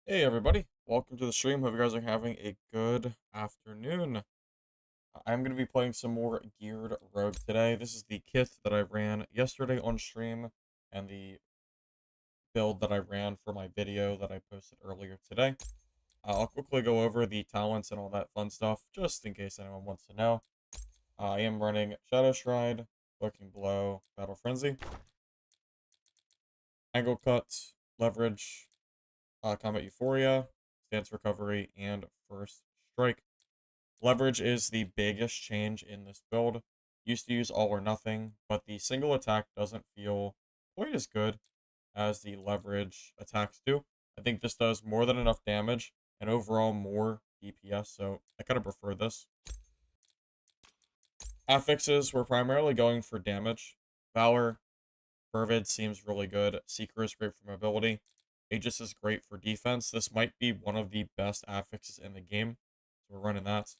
Hey everybody, welcome to the stream. Hope you guys are having a good afternoon. I'm going to be playing some more Geared Rogue today. This is the kit that I ran yesterday on stream and the build that I ran for my video that I posted earlier today. I'll quickly go over the talents and all that fun stuff, just in case anyone wants to know. I am running Shadow Stride, Lurking Blow, Battle Frenzy, Angle Cut, Leverage, Combat Euphoria, Stance Recovery, and First Strike. Leverage is the biggest change in this build. Used to use all or nothing, but the single attack doesn't feel quite as good as the leverage attacks do. I think this does more than enough damage and overall more DPS, so I kind of prefer this. Affixes, we're primarily going for damage. Valor, Fervid seems really good. Seeker is great for mobility. Aegis is great for defense. This might be one of the best affixes in the game, so we're running that.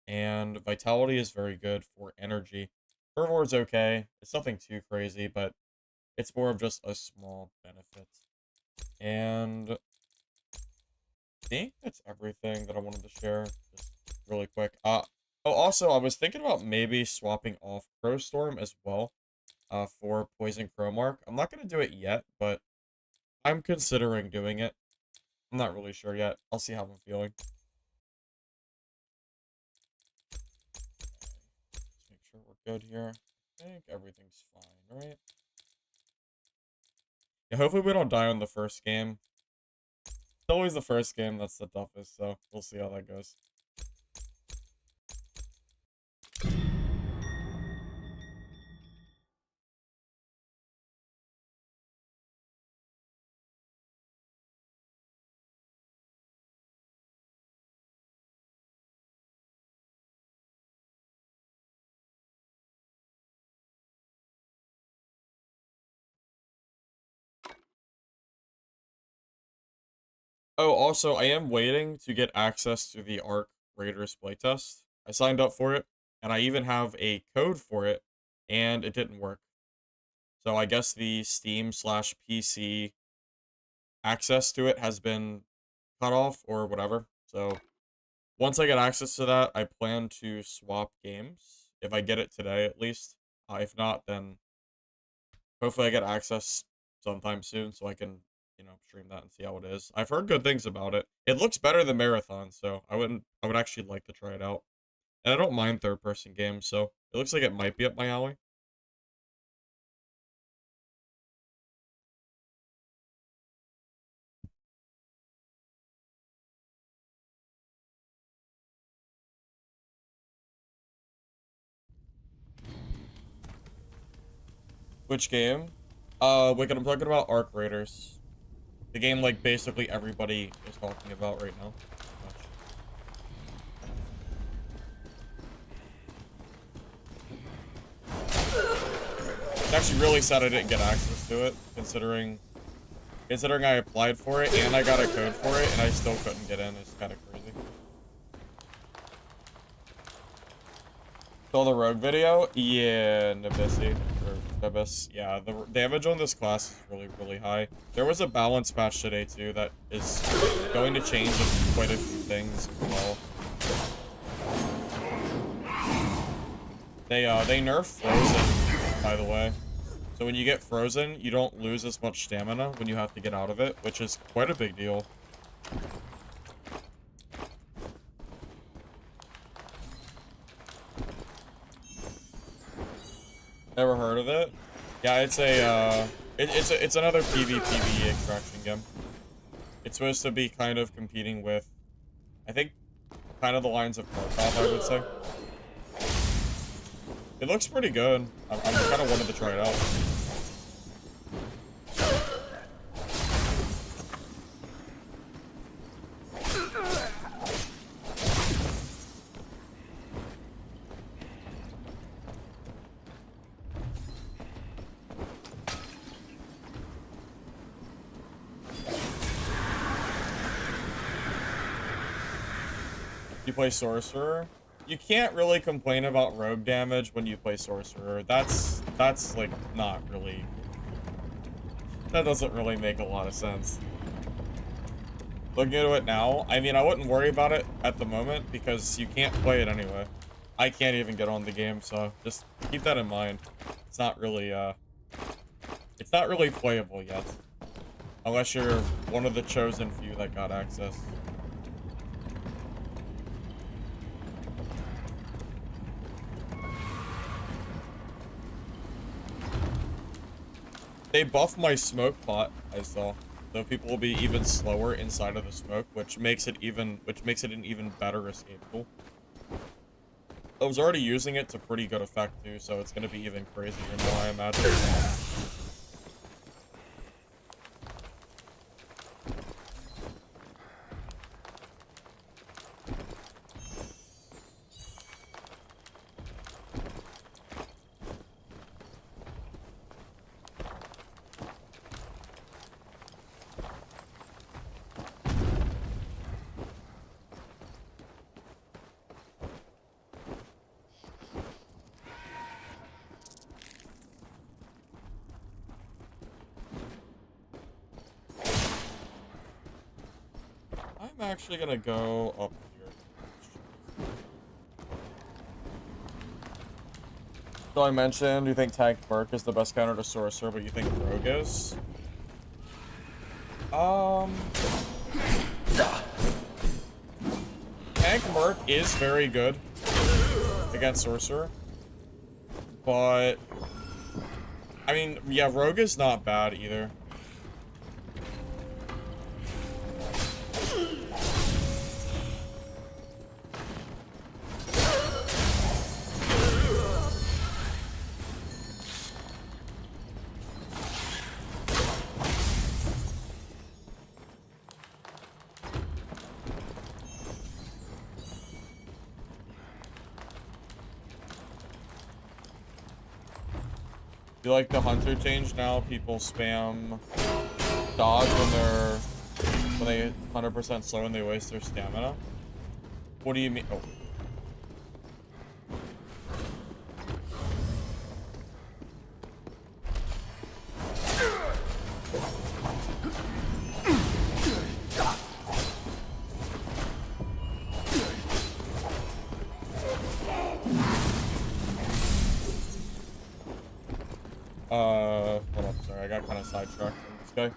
And Vitality is very good for energy. Fervor's okay. It's nothing too crazy, but it's more of just a small benefit. And I think that's everything that I wanted to share. Just really quick. Oh, also, I was thinking about maybe swapping off Crowstorm as well for Poison Crowmark. I'm not going to do it yet, but I'm considering doing it. I'm not really sure yet. I'll see how I'm feeling. Let's make sure we're good here. I think everything's fine, right? Yeah, hopefully we don't die on the first game. It's always the first game that's the toughest, so we'll see how that goes. Oh, also, I am waiting to get access to the Arc Raiders playtest. I signed up for it, and I even have a code for it, and it didn't work. So I guess the Steam/PC access to it has been cut off or whatever. So once I get access to that, I plan to swap games. If I get it today, at least. If not, then hopefully I get access sometime soon so I can, stream that and see how it is. I've heard good things about it. It looks better than Marathon, so I would actually like to try it out. And I don't mind third-person games, so it looks like it might be up my alley. Which game? Wicked, I'm talking about Arc Raiders. The game, like, basically everybody is talking about right now. It's actually really sad I didn't get access to it, considering I applied for it and I got a code for it and I still couldn't get in. It's kind of crazy. Saw the Rogue video? Yeah, Nabisi. Or Nabis. Yeah, the damage on this class is really, really high. There was a balance patch today, too, that is going to change quite a few things as well. They nerf Frozen, by the way. So when you get frozen, you don't lose as much stamina when you have to get out of it, which is quite a big deal. Never heard of it? Yeah, it's it's another PvPvE extraction game. It's supposed to be kind of competing with, I think, kind of the lines of Tarkov, I would say. It looks pretty good. I'm kind of wanted to try it out. You play Sorcerer? You can't really complain about rogue damage when you play Sorcerer. That's like not really. That doesn't really make a lot of sense. Looking into it now, I mean, I wouldn't worry about it at the moment because you can't play it anyway. I can't even get on the game, so just keep that in mind. It's not really, it's not really playable yet. Unless you're one of the chosen few that got access. They buffed my smoke pot, I saw. So people will be even slower inside of the smoke, which makes it an even better escape tool. I was already using it to pretty good effect too, so it's gonna be even crazier now, I imagine. I'm actually gonna go up here. So I mentioned you think Tank Merc is the best counter to Sorcerer, but you think Rogue is? Tank Merc is very good against Sorcerer, but I mean, yeah, Rogue is not bad either. You like the Hunter change now? People spam dodge when they 100% slow and they waste their stamina. What do you mean? Oh. Hold up, sorry, I got kind of sidetracked from this guy.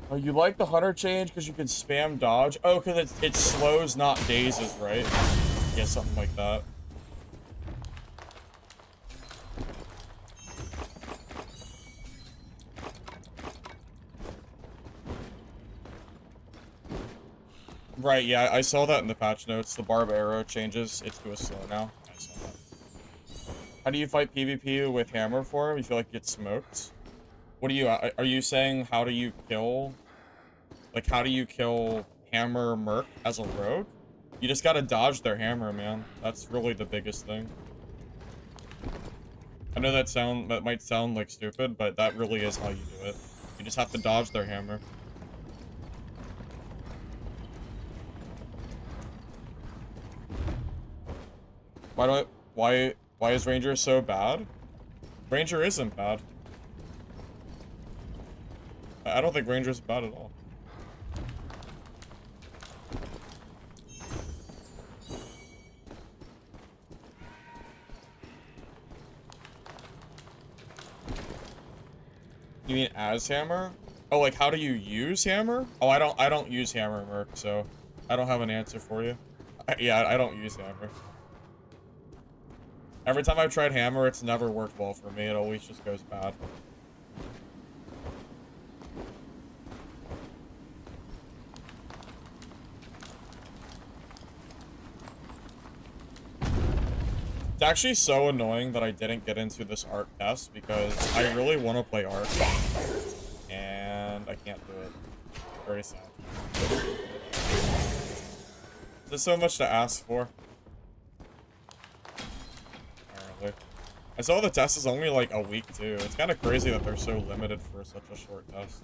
Oh, you like the Hunter change because you can spam dodge? Oh, because it slows, not dazes, right? Yeah, something like that. Right, yeah, I saw that in the patch notes. The barb arrow changes. It's to a slow now. I saw that. How do you fight PvP with hammer for him? You feel like you get smoked? What do you, are you saying how do you kill, like how do you kill hammer merc as a rogue? You just gotta dodge their hammer, man. That's really the biggest thing. I know that might sound like stupid, but that really is how you do it. You just have to dodge their hammer. Why is Ranger so bad? Ranger isn't bad. I don't think Ranger's bad at all. You mean as hammer? Oh, like how do you use hammer? Oh, I don't use hammer merc, so I don't have an answer for you. Yeah, I don't use hammer. Every time I've tried hammer, it's never worked well for me. It always just goes bad. It's actually so annoying that I didn't get into this Arc test because I really want to play Arc. And I can't do it. Very sad. There's so much to ask for. Apparently. I saw the test is only like a week too. It's kind of crazy that they're so limited for such a short test.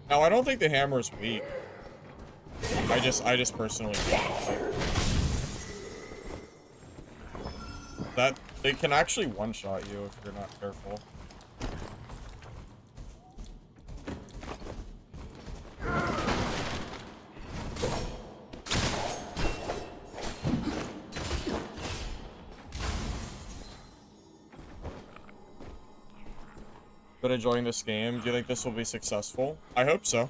Now, I don't think the hammer is weak. I just personally think that they can actually one-shot you if you're not careful. Been enjoying this game. Do you think this will be successful? I hope so.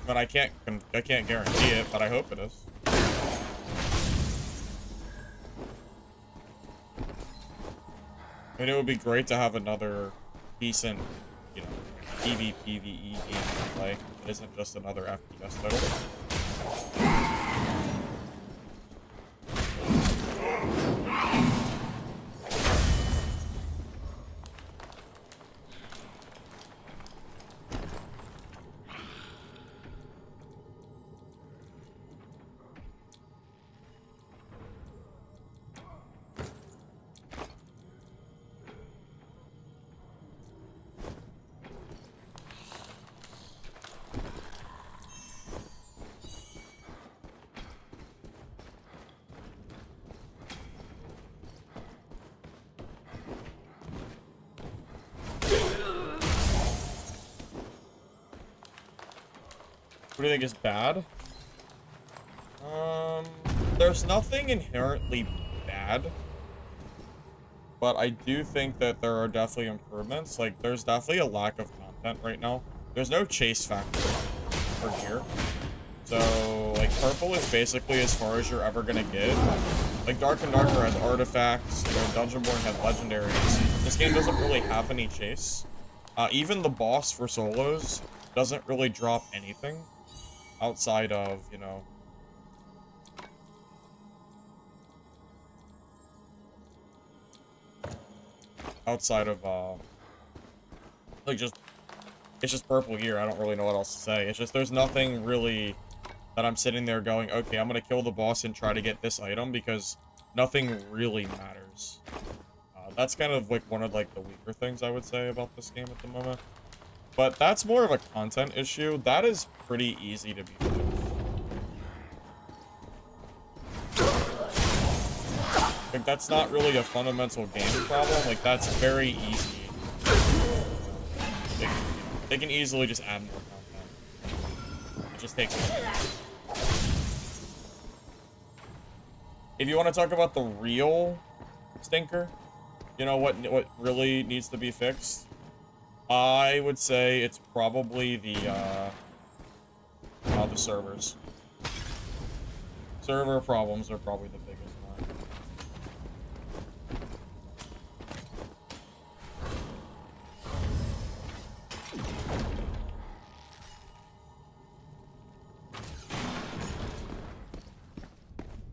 But I can't guarantee it, but I hope it is. I mean, it would be great to have another decent, you know, PvPvE game to play. It isn't just another FPS title. What do you think is bad? There's nothing inherently bad, but I do think that there are definitely improvements. Like, there's definitely a lack of content right now. There's no chase factor for gear. So, like, purple is basically as far as you're ever gonna get. Like, Dark and Darker has artifacts, you know, Dungeonborn has legendaries. This game doesn't really have any chase. Even the boss for solos doesn't really drop anything outside of, you know, outside of, like, just, it's just purple gear. I don't really know what else to say. It's just, there's nothing really that I'm sitting there going, okay, I'm gonna kill the boss and try to get this item, because nothing really matters. That's kind of, like, one of, like, the weaker things I would say about this game at the moment. But that's more of a content issue. That is pretty easy to be fixed. Like, that's not really a fundamental game problem. Like, that's very easy. They can easily just add more content. It just takes time. If you want to talk about the real stinker, you know, what really needs to be fixed, I would say it's probably the servers. Server problems are probably the biggest one.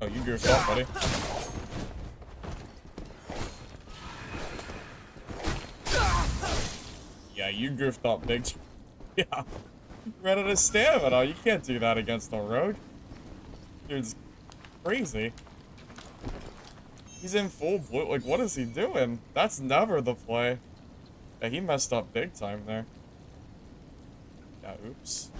Oh, you goofed off, buddy. Yeah, you goofed up, big. Yeah. Ran out of stamina. You can't do that against a rogue. Dude's crazy. He's in full blue. Like, what is he doing? That's never the play. Yeah, he messed up big time there. Yeah, oops.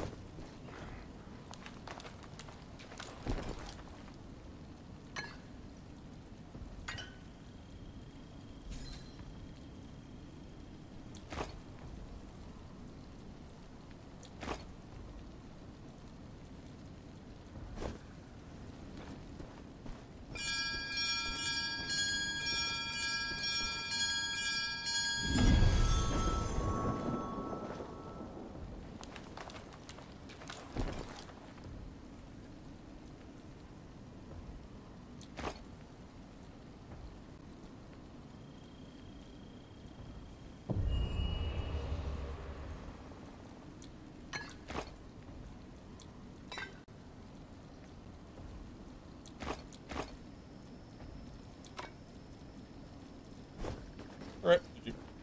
Alright,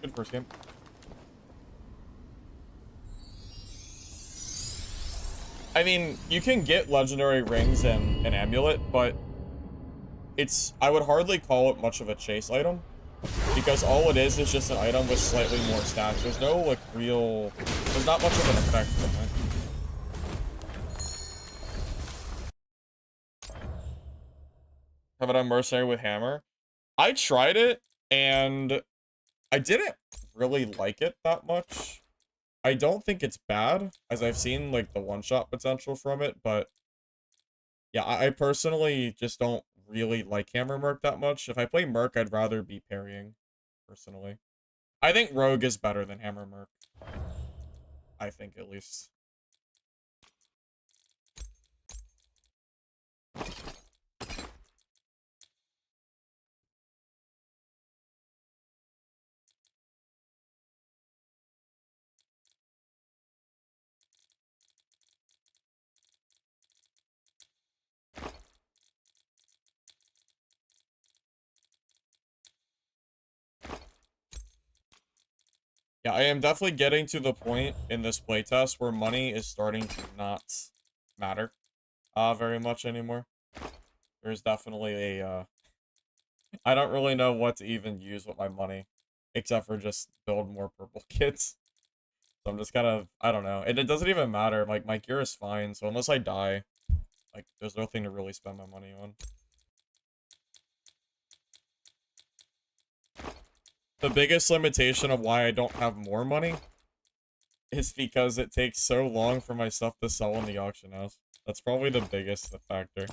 good first game. I mean, you can get legendary rings and an amulet, but I would hardly call it much of a chase item, because all it is just an item with slightly more stats. There's no, like, there's not much of an effect from it. Have it on Mercenary with Hammer. I tried it, and I didn't really like it that much. I don't think it's bad, as I've seen, like, the one-shot potential from it, but yeah, I personally just don't really like Hammer Merc that much. If I play Merc, I'd rather be parrying, personally. I think Rogue is better than Hammer Merc. I think, at least. Yeah, I am definitely getting to the point in this playtest where money is starting to not matter very much anymore. There's definitely a I don't really know what to even use with my money except for just build more purple kits. So I'm just kind of, I don't know. And it doesn't even matter. Like, my gear is fine, so unless I die, like, there's nothing to really spend my money on. The biggest limitation of why I don't have more money is because it takes so long for my stuff to sell in the auction house. That's probably the biggest factor.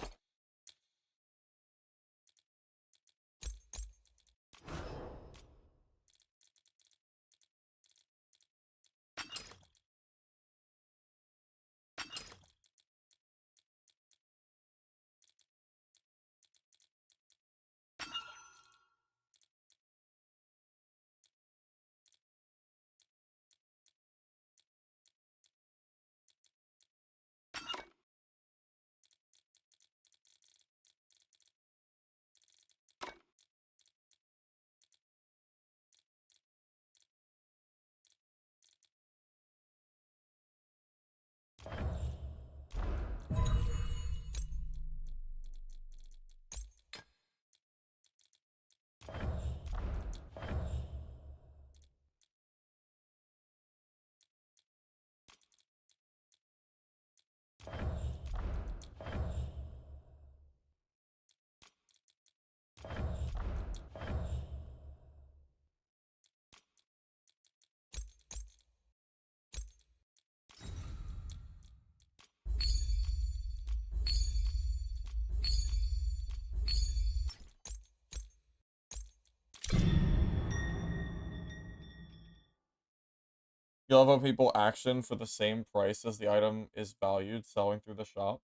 You love how people action for the same price as the item is valued selling through the shop?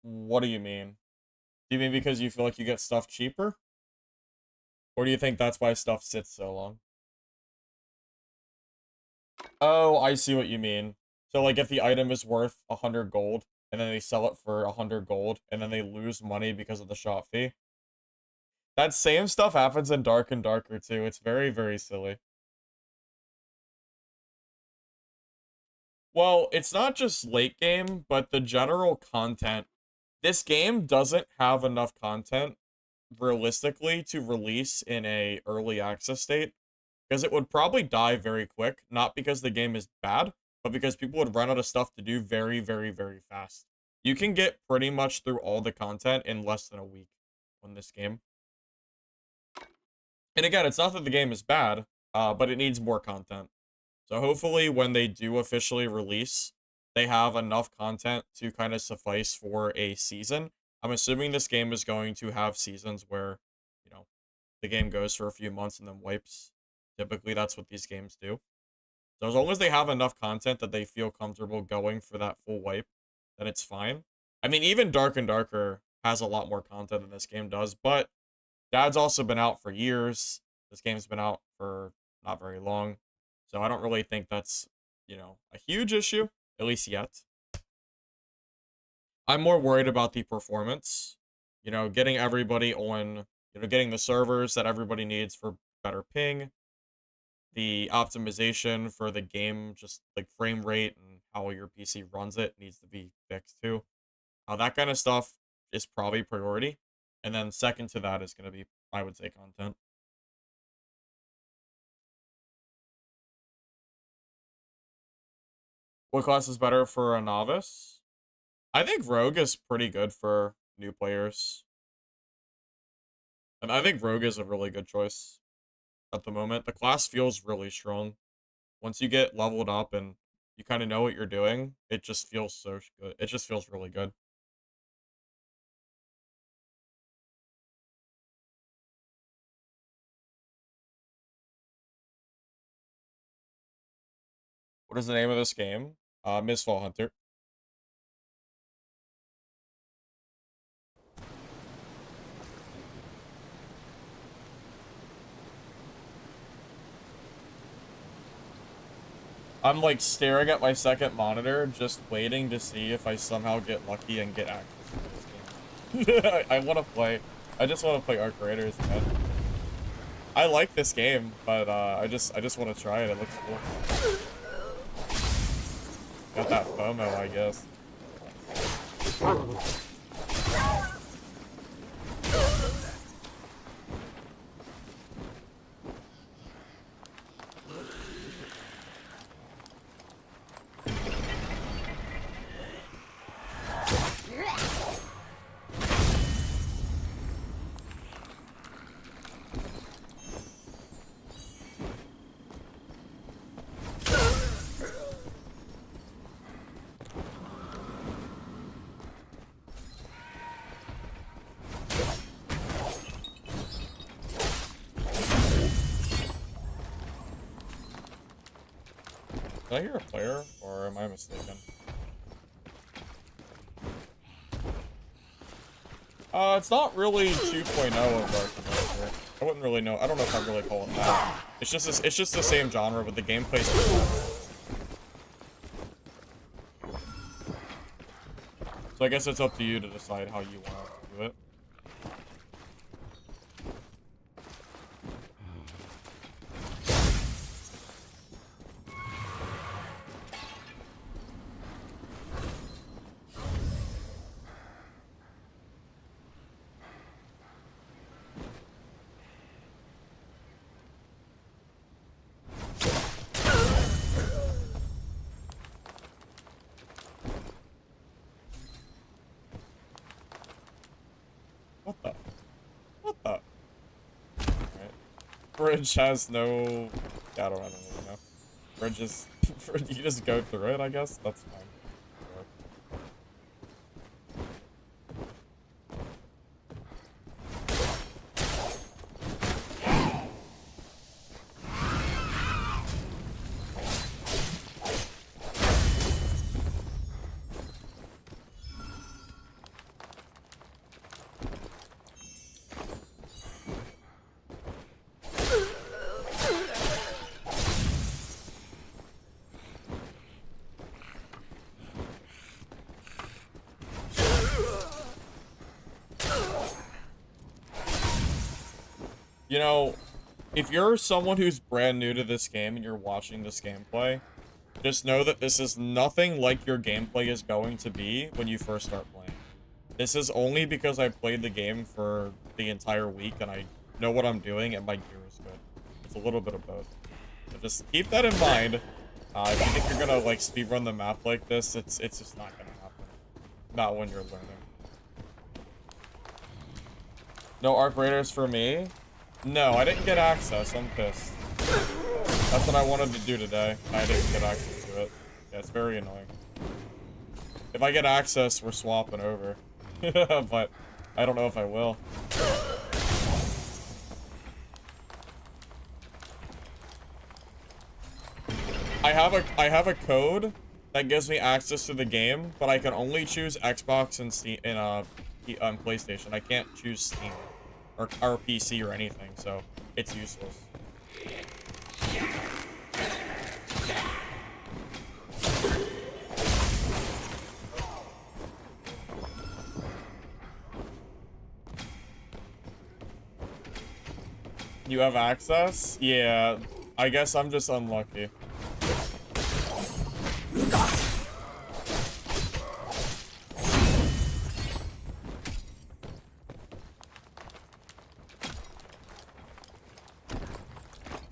What do you mean? Do you mean because you feel like you get stuff cheaper? Or do you think that's why stuff sits so long? Oh, I see what you mean. So, like, if the item is worth 100 gold, and then they sell it for 100 gold, and then they lose money because of the shop fee. That same stuff happens in Dark and Darker, too. It's very, very silly. Well, it's not just late game, but the general content. This game doesn't have enough content, realistically, to release in a early access state. Because it would probably die very quick, not because the game is bad, but because people would run out of stuff to do very, very, very fast. You can get pretty much through all the content in less than a week on this game. And again, it's not that the game is bad, but it needs more content. So hopefully when they do officially release, they have enough content to kind of suffice for a season. I'm assuming this game is going to have seasons where, you know, the game goes for a few months and then wipes. Typically, that's what these games do. So as long as they have enough content that they feel comfortable going for that full wipe, then it's fine. I mean, even Dark and Darker has a lot more content than this game does, but Dad's also been out for years. This game's been out for not very long. So I don't really think that's, a huge issue, at least yet. I'm more worried about the performance. Getting everybody on, getting the servers that everybody needs for better ping, the optimization for the game, just like frame rate and how your PC runs it needs to be fixed too. That kind of stuff is probably priority. And then second to that is going to be, I would say, content. What class is better for a novice? I think Rogue is pretty good for new players. And I think Rogue is a really good choice at the moment. The class feels really strong. Once you get leveled up and you kind of know what you're doing, it just feels so good. It just feels really good. What is the name of this game? Mistfall Hunter. I'm like staring at my second monitor, just waiting to see if I somehow get lucky and get access to this game. I want to play. I just want to play Arc Raiders, man. I like this game, but I just want to try it. It looks cool. Got that FOMO, I guess. Did I hear a player, or am I mistaken? It's not really 2.0 of Dark Adventure. I wouldn't really know. I don't know if I'd really call it that. It's just the same genre, but the gameplay's so I guess it's up to you to decide how you want to do it. What the? What the? Alright. Bridge has no... Yeah, I don't really know. Bridge is... you just go through it, I guess? That's fine. You know, if you're someone who's brand new to this game and you're watching this gameplay, just know that this is nothing like your gameplay is going to be when you first start playing. This is only because I played the game for the entire week and I know what I'm doing and my gear is good. It's a little bit of both. So just keep that in mind. If you think you're gonna like speedrun the map like this, it's just not gonna happen. Not when you're learning. No Arc Raiders for me? No, I didn't get access. I'm pissed. That's what I wanted to do today. I didn't get access to it. Yeah, it's very annoying. If I get access, we're swapping over. But I don't know if I will. I have a code that gives me access to the game, but I can only choose Xbox and Steam and PlayStation. I can't choose Steam or PC or anything, so it's useless. You have access? Yeah, I guess I'm just unlucky.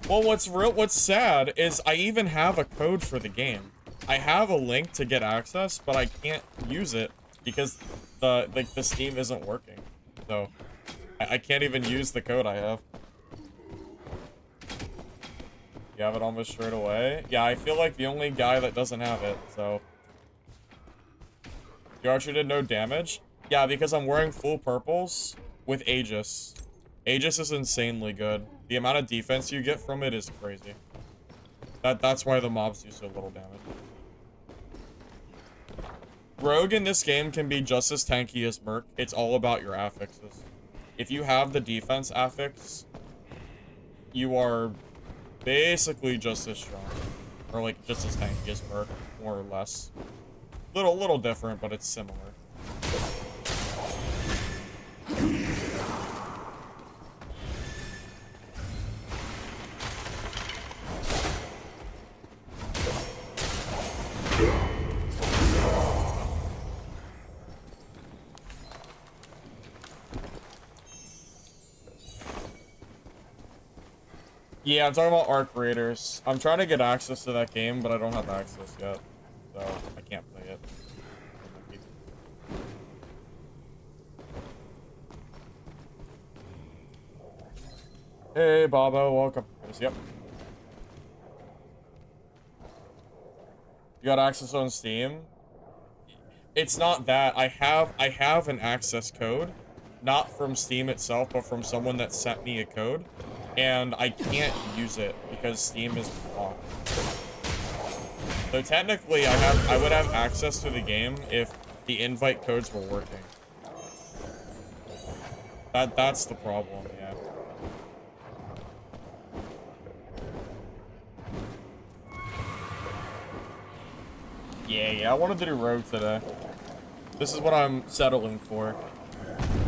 Well, what's sad is I even have a code for the game. I have a link to get access, but I can't use it because the Steam isn't working, so I can't even use the code I have. You have it almost straight away? Yeah, I feel like the only guy that doesn't have it, so. Your archer did no damage? Yeah, because I'm wearing full purples with Aegis. Aegis is insanely good. The amount of defense you get from it is crazy. That's why the mobs do so little damage. Rogue in this game can be just as tanky as Merc. It's all about your affixes. If you have the defense affix, you are basically just as strong. Or like just as tanky as Merc, more or less. Little different, but it's similar. Yeah, I'm talking about Arc Raiders. I'm trying to get access to that game, but I don't have access yet. So, I can't play it. Hey, Bobo, welcome. Yep. You got access on Steam? It's not that. I have an access code. Not from Steam itself, but from someone that sent me a code. And I can't use it because Steam is blocked. So technically, I would have access to the game if the invite codes were working. That's the problem, yeah. Yeah, I wanted to do Rogue today. This is what I'm settling for,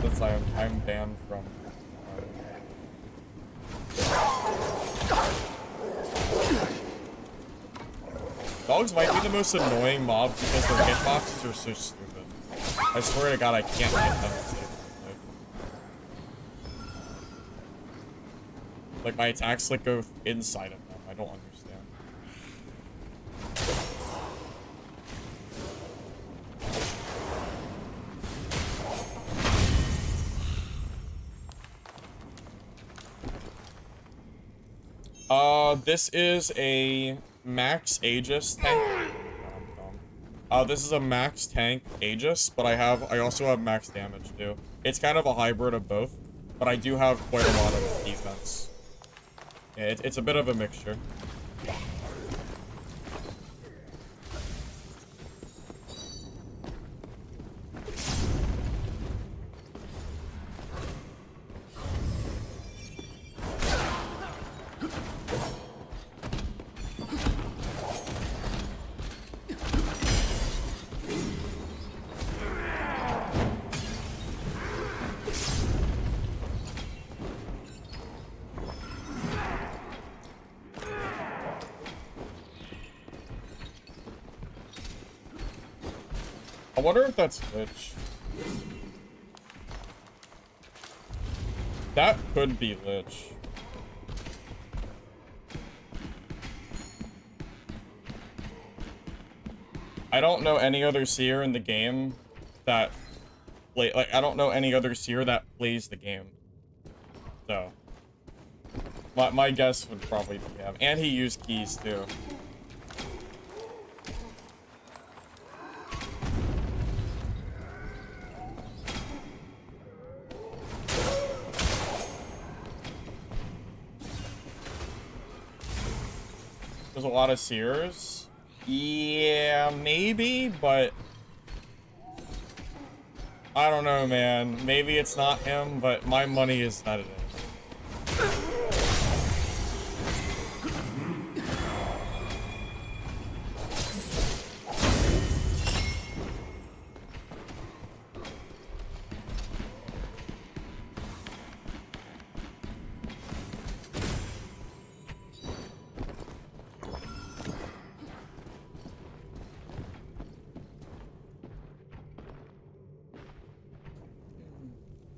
since I'm banned from. Dogs might be the most annoying mob because their hitboxes are so stupid. I swear to God, I can't hit them safely. Like my attacks like go inside of them. I don't understand. This is a max Aegis tank. This is a max tank Aegis, but I also have max damage too. It's kind of a hybrid of both, but I do have quite a lot of defense. Yeah, it's a bit of a mixture. I wonder if that's Lich. That could be Lich. I don't know any other seer in the game that I don't know any other seer that plays the game. So my guess would probably be him. And he used keys too. There's a lot of seers. Yeah, maybe, but I don't know, man. Maybe it's not him, but my money is that it is.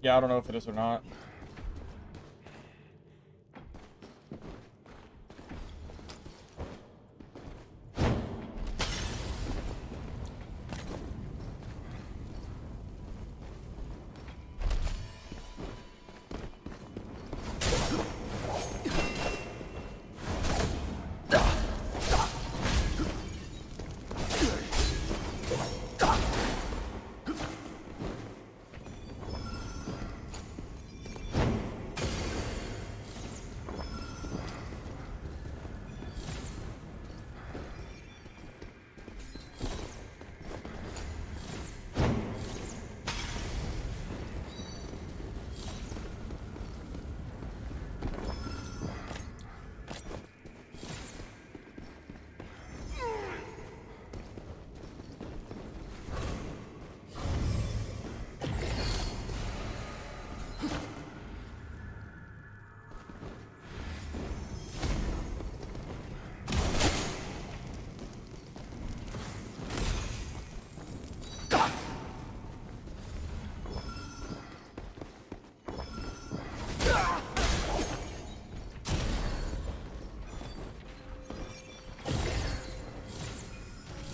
Yeah, I don't know if it is or not.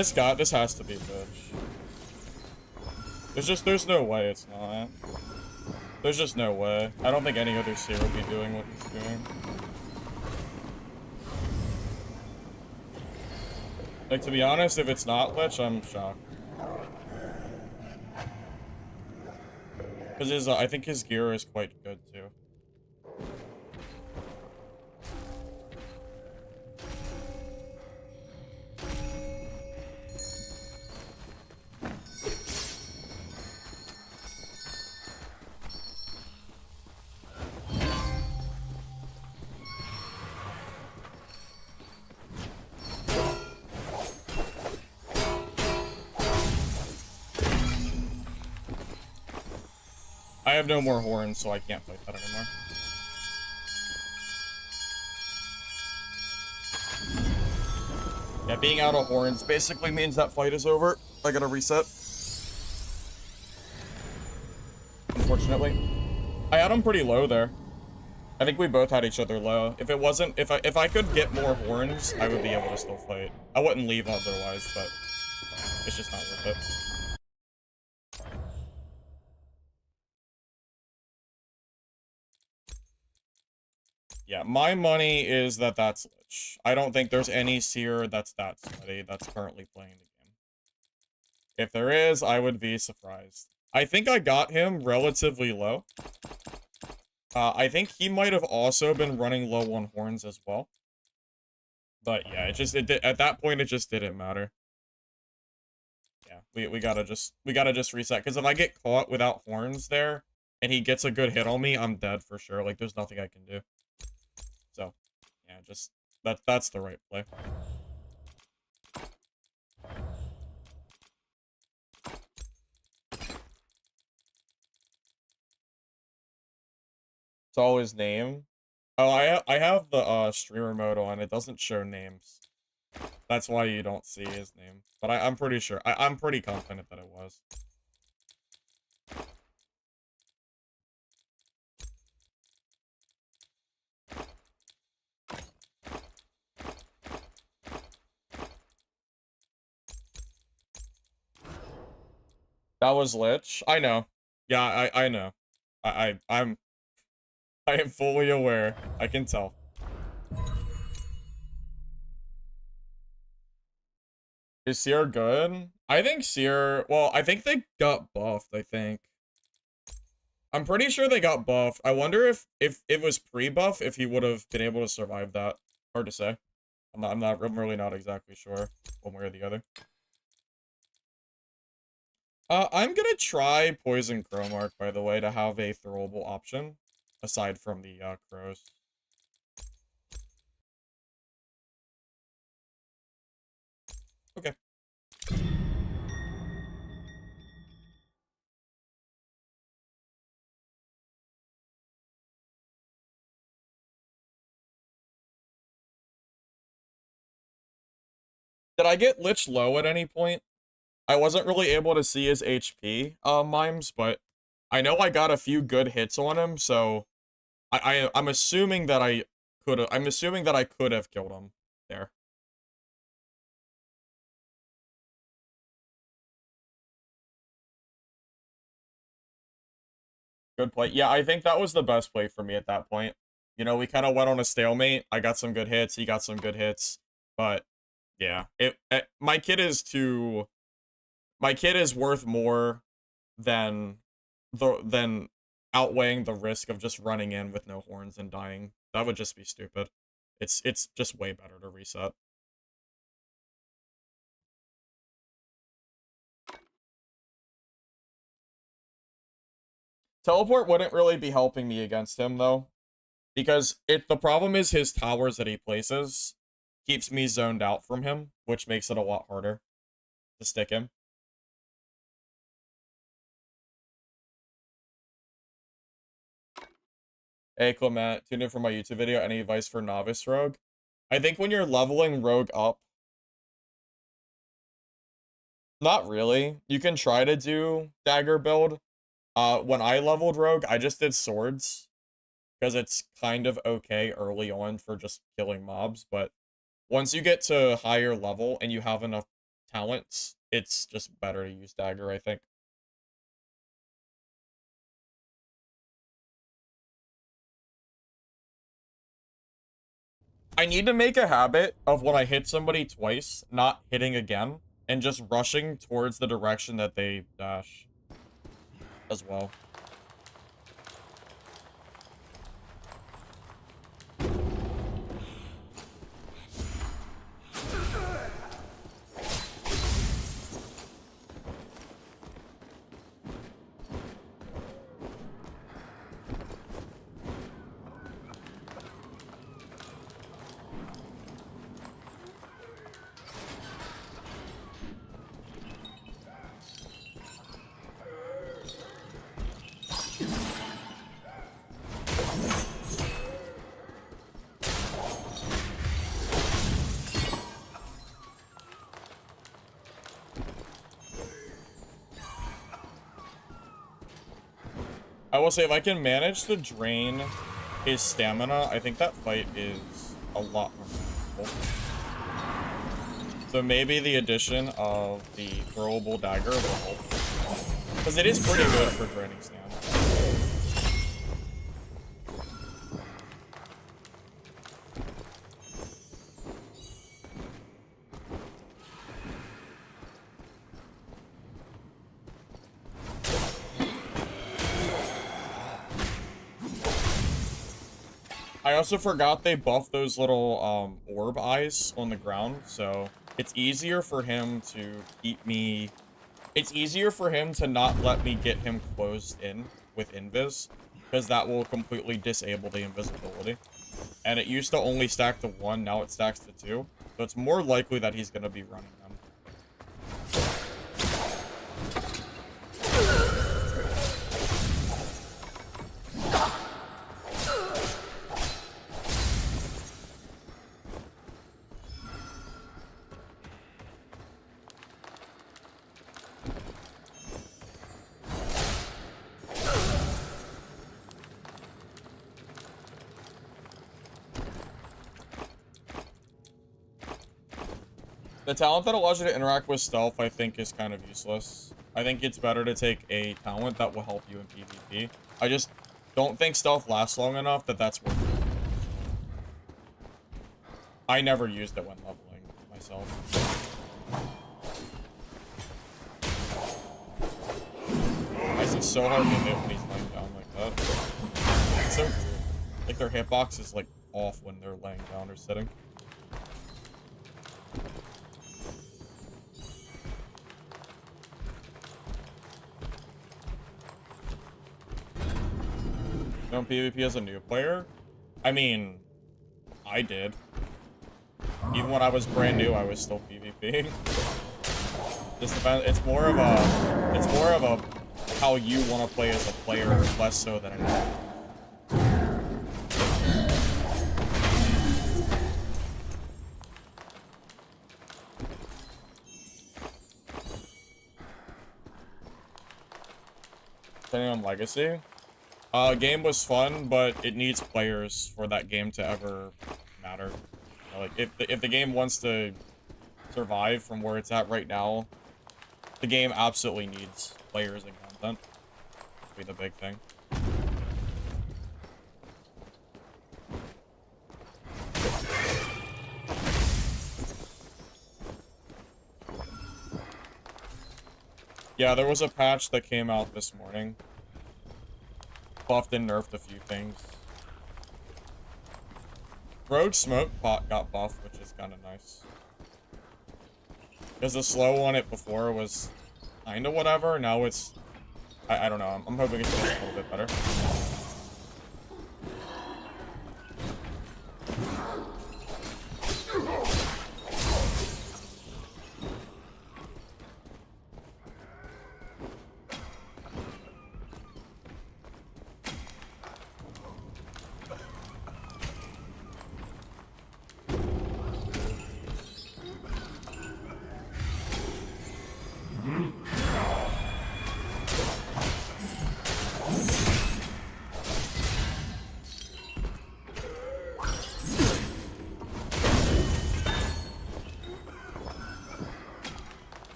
This has to be bitch. There's no way it's not. There's just no way. I don't think any other seer would be doing what he's doing. Like, to be honest, if it's not Lich, I'm shocked. Because I think his gear is quite good, too. I have no more horns, so I can't fight that anymore. Yeah, being out of horns basically means that fight is over. I gotta reset. Unfortunately. I had him pretty low there. I think we both had each other low. If it wasn't, if I could get more horns, I would be able to still fight. I wouldn't leave otherwise, but it's just not worth it. Yeah, my money is that that's Lich. I don't think there's any seer that's that sweaty that's currently playing the game. If there is, I would be surprised. I think I got him relatively low. I think he might have also been running low on horns as well. But yeah, at that point, it just didn't matter. Yeah, we gotta just reset. Because if I get caught without horns there, and he gets a good hit on me, I'm dead for sure. Like, there's nothing I can do. So, yeah, just, that's the right play. It's all his name. Oh, I have the streamer mode on. It doesn't show names. That's why you don't see his name. But I'm pretty sure. I'm pretty confident that it was. That was Lich. I know. Yeah, I know. I am fully aware. I can tell. Is Seer good? I think Seer... Well, I think they got buffed, I think. I'm pretty sure they got buffed. I wonder if it was pre-buff, if he would have been able to survive that. Hard to say. I'm really not exactly sure, one way or the other. I'm gonna try Poison Crowmark, by the way, to have a throwable option, aside from the, crows. Okay. Did I get Lich low at any point? I wasn't really able to see his HP, mimes, but I know I got a few good hits on him, so I'm assuming that I could have killed him there. Good play. Yeah, I think that was the best play for me at that point. You know, we kind of went on a stalemate. I got some good hits. He got some good hits. But, yeah. My kid is worth more than outweighing the risk of just running in with no horns and dying. That would just be stupid. It's just way better to reset. Teleport wouldn't really be helping me against him, though. Because the problem is his towers that he places keeps me zoned out from him, which makes it a lot harder to stick him. Hey, Clement, tuned in for my YouTube video. Any advice for novice rogue? I think when you're leveling rogue up, not really. You can try to do dagger build. When I leveled rogue, I just did swords because it's kind of okay early on for just killing mobs, but once you get to higher level and you have enough talents, it's just better to use dagger, I think. I need to make a habit of when I hit somebody twice, not hitting again, and just rushing towards the direction that they dash as well. I will say, if I can manage to drain his stamina, I think that fight is a lot more manageable. So maybe the addition of the throwable dagger will help. Because it is pretty good for draining stamina. I also forgot they buffed those little orb eyes on the ground, so it's easier for him to keep me... It's easier for him to not let me get him closed in with invis, because that will completely disable the invisibility. And it used to only stack to 1, now it stacks to 2, so it's more likely that he's going to be running them. The talent that allows you to interact with stealth, I think, is kind of useless. I think it's better to take a talent that will help you in PvP. I just don't think stealth lasts long enough that that's worth it. I never used it when leveling myself. It's so hard to hit when he's laying down like that. It's so weird. Like, their hitbox is, like, off when they're laying down or sitting. You know, PvP as a new player? I mean, I did. Even when I was brand new, I was still PvPing. Just depends. It's more of a how you want to play as a player, less so than anything. Depending on legacy. Game was fun, but it needs players for that game to ever matter. You know, like, if the game wants to survive from where it's at right now, the game absolutely needs players and content. That'd be the big thing. Yeah, there was a patch that came out this morning. Buffed and nerfed a few things. Rogue Smoke Pot got buffed, which is kind of nice. Because the slow on it before was kind of whatever. Now it's... I don't know. I'm hoping it's getting a little bit better.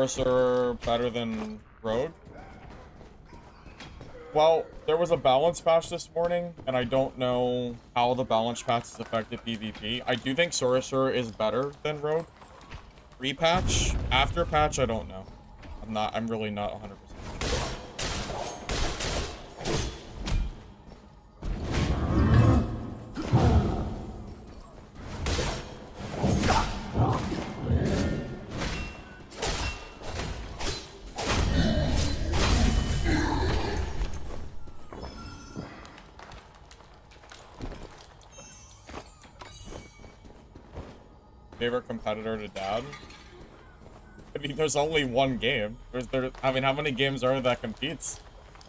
Sorcerer better than Rogue? Well, there was a balance patch this morning, and I don't know how the balance patch has affected PvP. I do think Sorcerer is better than Rogue. Pre-patch, after patch, I don't know. I'm really not 100% sure. Favorite competitor to dad? I mean, there's only one game. I mean, how many games are there that competes?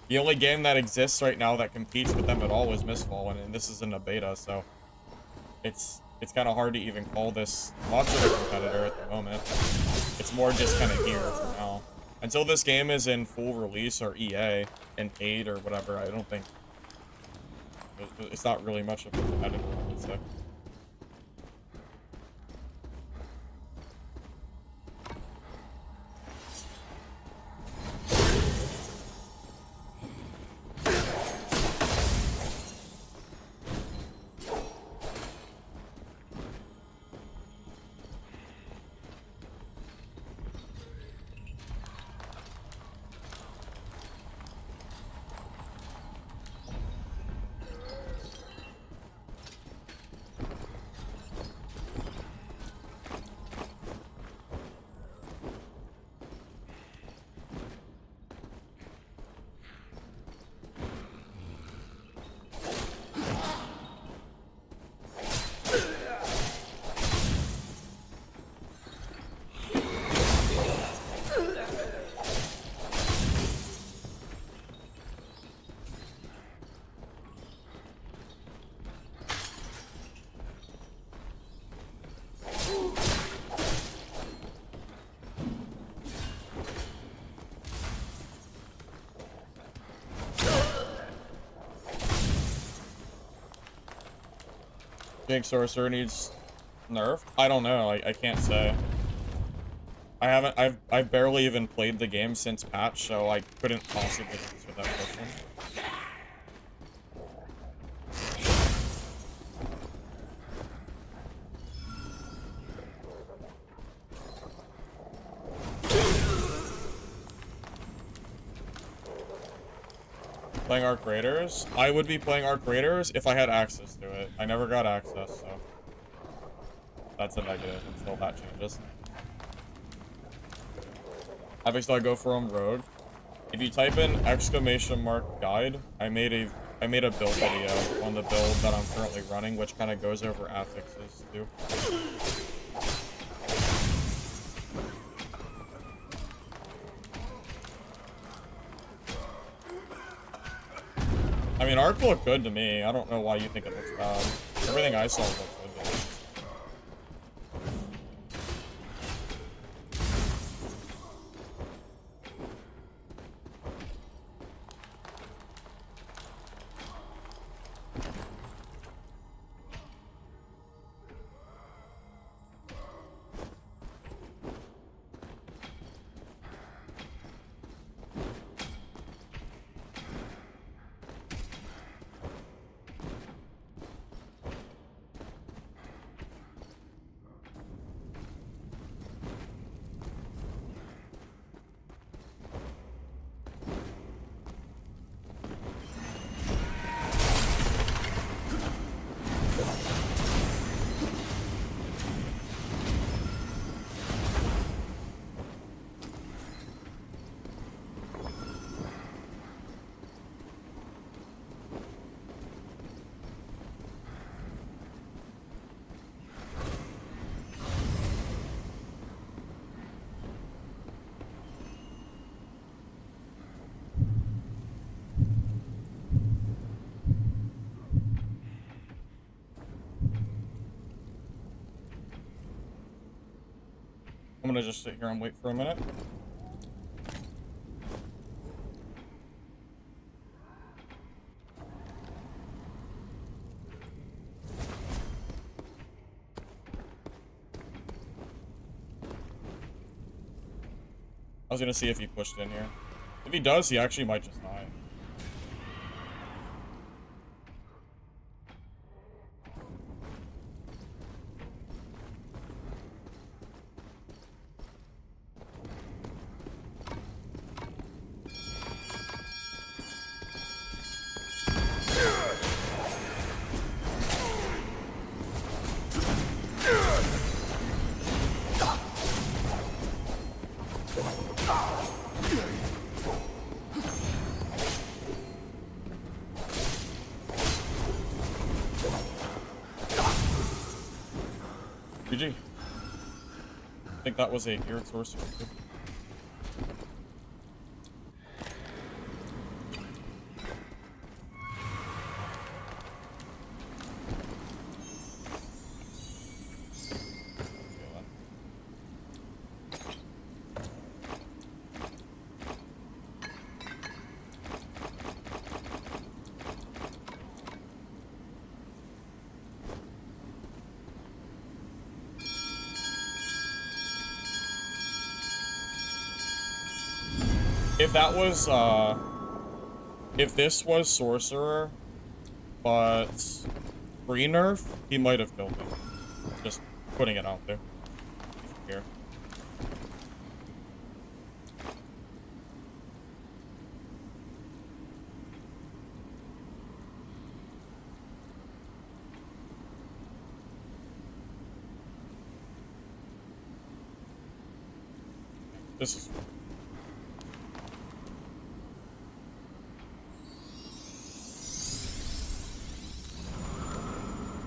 The only game that exists right now that competes with them at all is Mistfall, and this is in a beta, so it's kind of hard to even call this much of a competitor at the moment. It's more just kind of here for now. Until this game is in full release or EA and paid or whatever, I don't think it's not really much of a competitor, I would say. Think Sorcerer needs nerf? I don't know. I can't say. I've barely even played the game since patch, so I couldn't possibly answer that question. Playing Arc Raiders? I would be playing Arc Raiders if I had access to it. I never got access, so that's a negative until that changes. Obviously, I go from Rogue. If you type in !guide, I made a build video on the build that I'm currently running, which kind of goes over affixes too. I mean, Arc looked good to me. I don't know why you think it looks bad. Everything I saw looked good to me. I'm gonna just sit here and wait for a minute. I was gonna see if he pushed in here. If he does, he actually might just die. GG. I think that was a geared sorcerer. If that was, if this was Sorcerer, but free nerf, he might have killed me. Just putting it out there. Here. This is...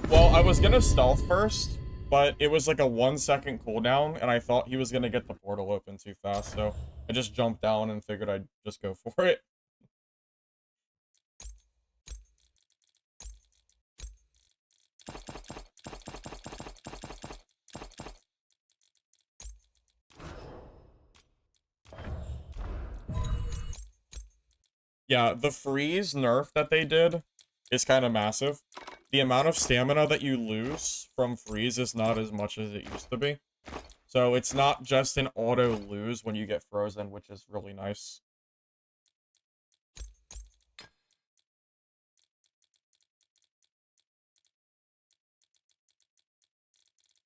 Well, I was gonna stealth first, but it was like a 1-second cooldown, and I thought he was gonna get the portal open too fast, so I just jumped down and figured I'd just go for it. Yeah, the freeze nerf that they did is kind of massive. The amount of stamina that you lose from freeze is not as much as it used to be. So it's not just an auto lose when you get frozen, which is really nice.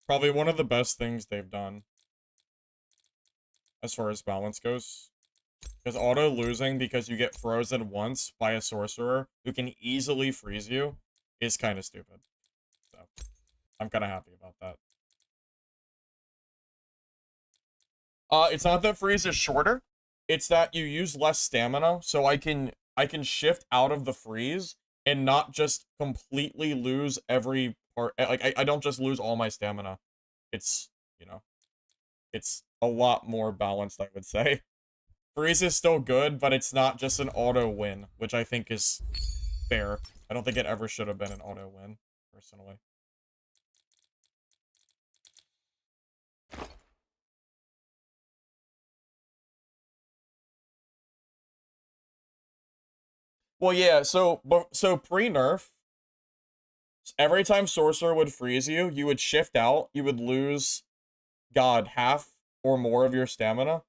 Probably one of the best things they've done as far as balance goes. Because auto losing because you get frozen once by a sorcerer who can easily freeze you is kind of stupid. So I'm kind of happy about that. It's not that freeze is shorter. It's that you use less stamina, so I can shift out of the freeze and not just completely lose every part. Like I don't just lose all my stamina. It's, you know, it's a lot more balanced, I would say. Freeze is still good, but it's not just an auto win, which I think is fair. I don't think it ever should have been an auto win, personally. Well, yeah, so pre-nerf, every time Sorcerer would freeze you, you would shift out, you would lose, God, half or more of your stamina.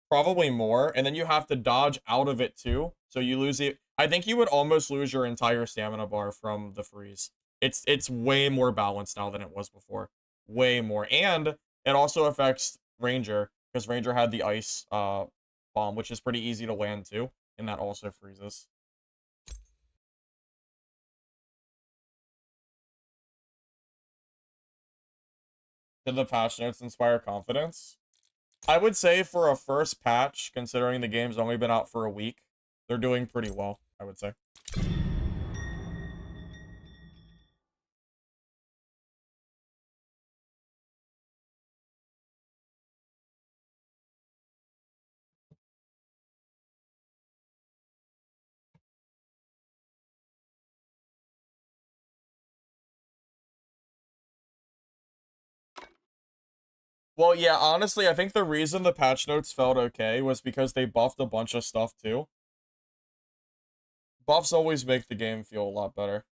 Probably more, and then you have to dodge out of it too, so you lose it. I think you would almost lose your entire stamina bar from the freeze. It's way more balanced now than it was before. Way more. And it also affects Ranger, because Ranger had the ice bomb, which is pretty easy to land too, and that also freezes. Did the patch notes inspire confidence? I would say for a first patch, considering the game's only been out for a week, they're doing pretty well, I would say. Well, yeah, honestly, I think the reason the patch notes felt okay was because they buffed a bunch of stuff, too. Buffs always make the game feel a lot better.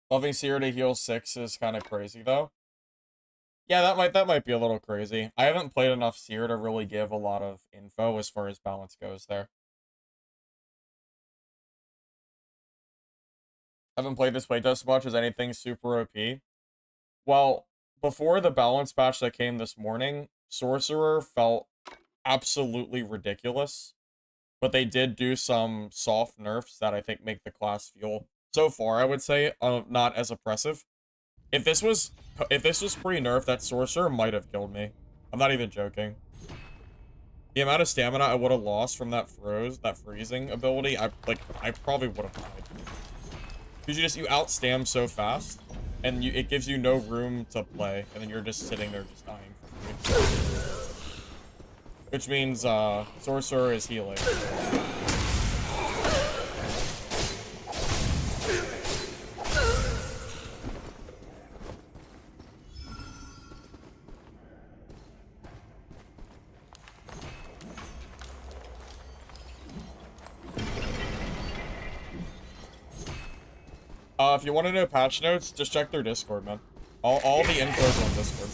Loving Seer to heal 6 is kind of crazy, though. Yeah, that might be a little crazy. I haven't played enough Seer to really give a lot of info as far as balance goes there. I haven't played this playtest as much as anything super OP. Well, before the balance patch that came this morning, Sorcerer felt absolutely ridiculous. But they did do some soft nerfs that I think make the class feel, so far, I would say, not as oppressive. If this was pre-nerf, that Sorcerer might have killed me. I'm not even joking. The amount of stamina I would have lost from that freezing ability, I probably would have died. Because you out-stam so fast, and it gives you no room to play, and then you're just sitting there just dying for free. Which means, Sorcerer is healing. If you want to know patch notes, just check their Discord, man. All the info's on Discord.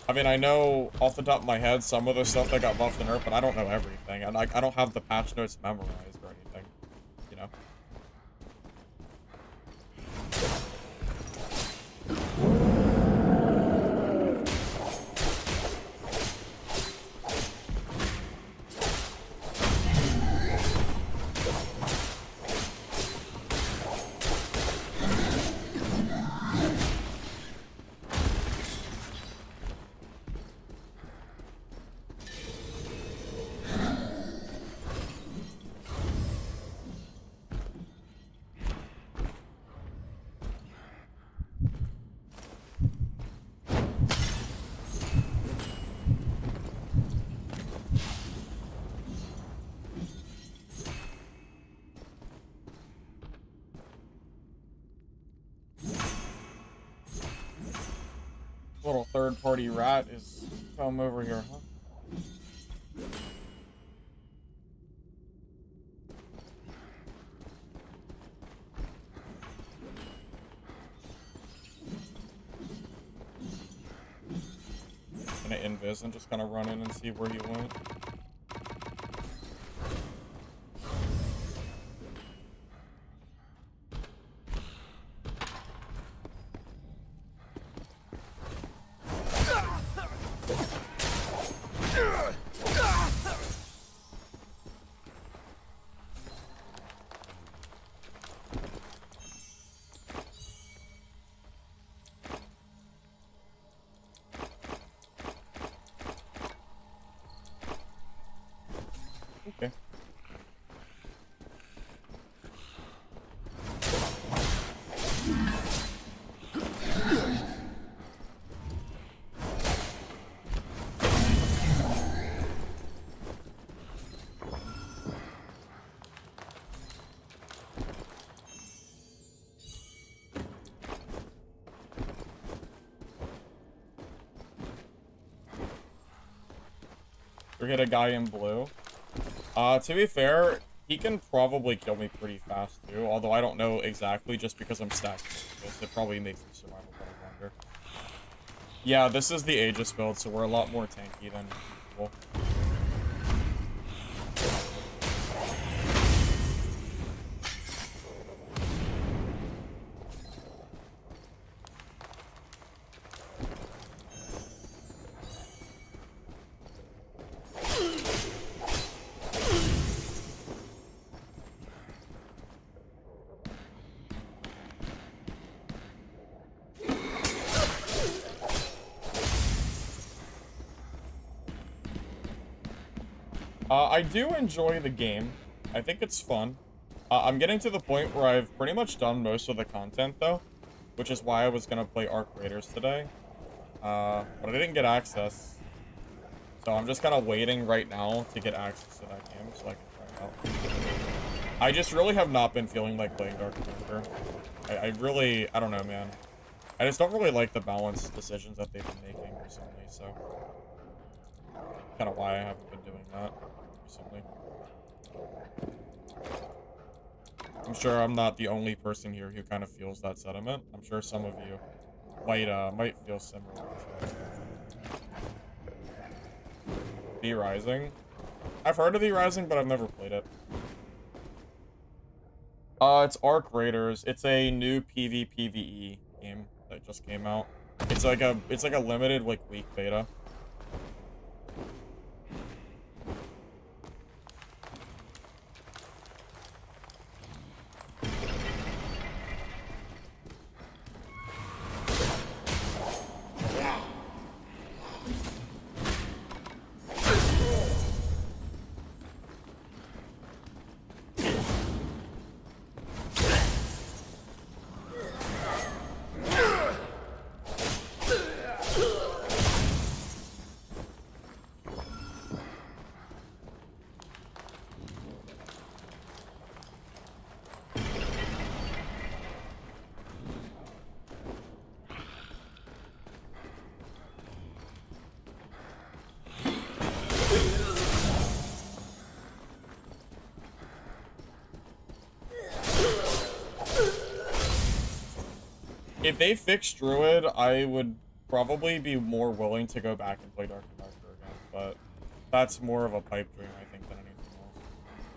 I mean, I know off the top of my head some of the stuff that got buffed and nerfed, but I don't know everything. And I don't have the patch notes memorized or anything, you know? Little third-party rat is come over here, huh? Gonna invis and just kind of run in and see where he went. Okay. We hit a guy in blue. To be fair, he can probably kill me pretty fast too, although I don't know exactly just because I'm stacked. It probably makes me survival better longer. Yeah, this is the Aegis build, so we're a lot more tanky than usual. I do enjoy the game. I think it's fun. I'm getting to the point where I've pretty much done most of the content, though, which is why I was going to play Arc Raiders today. But I didn't get access. So I'm just kind of waiting right now to get access to that game so I can try it out. I just really have not been feeling like playing Dark Commander. I really, I don't know, man. I just don't really like the balanced decisions that they've been making recently, so kind of why I haven't been doing that recently. I'm sure I'm not the only person here who kind of feels that sentiment. I'm sure some of you might feel similar to V Rising. I've heard of V Rising, but I've never played it. It's Arc Raiders. It's a new PvPvE game that just came out. It's like a limited like week beta. If they fix Druid, I would probably be more willing to go back and play Dark Conductor again, but that's more of a pipe dream, I think, than anything else.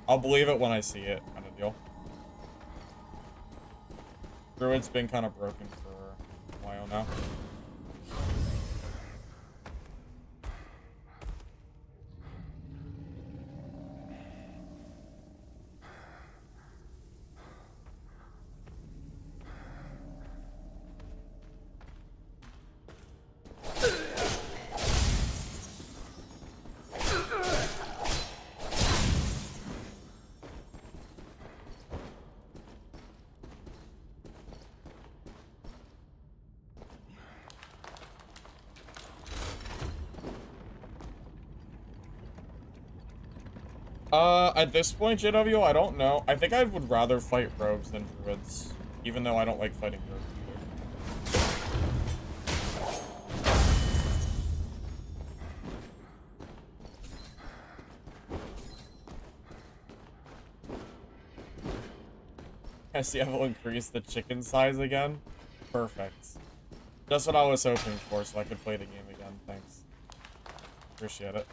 I'll believe it when I see it, kind of deal. Druid's been kind of broken for a while now. At this point, JW, I don't know. I think I would rather fight rogues than druids, even though I don't like fighting rogues either. SCF will increase the chicken size again? Perfect. Just what I was hoping for, so I could play the game again. Thanks. Appreciate it.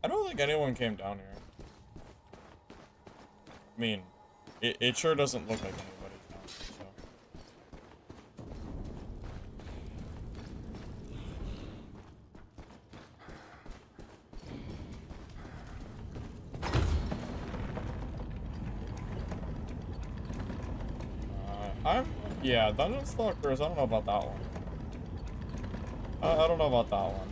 I don't think anyone came down here. I mean, it sure doesn't look like anybody's down here, so. Yeah, Dungeon Stalkers, I don't know about that one. I don't know about that one.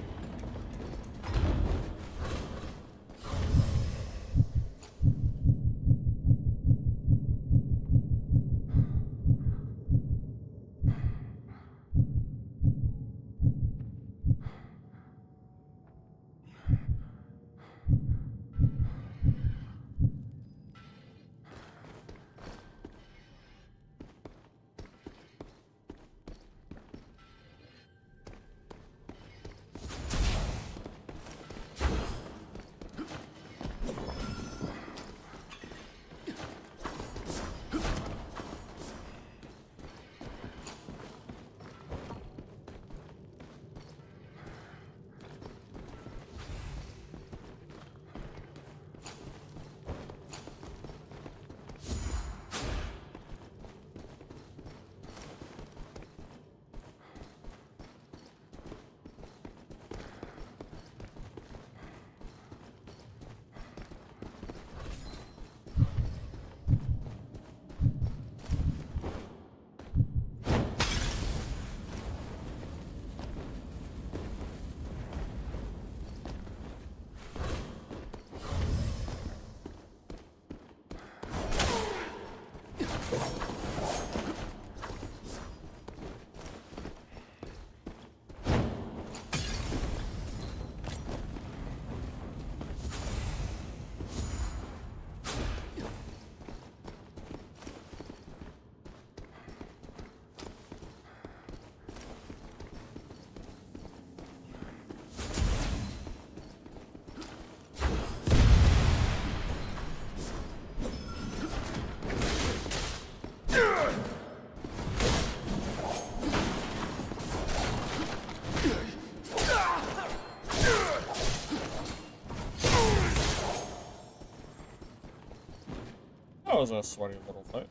That was a sweaty little fight.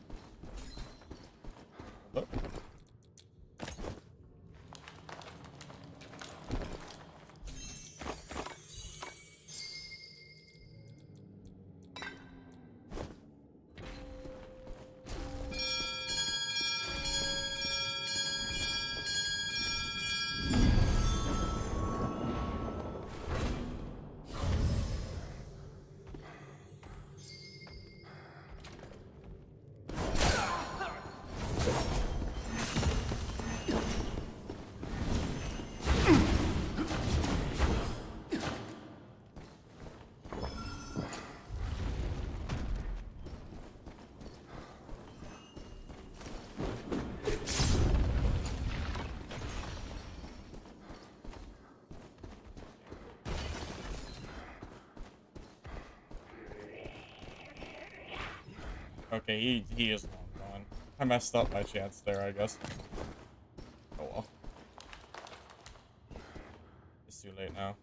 A little bit. Okay, he is long gone. I messed up my chance there, I guess. Oh well. It's too late now.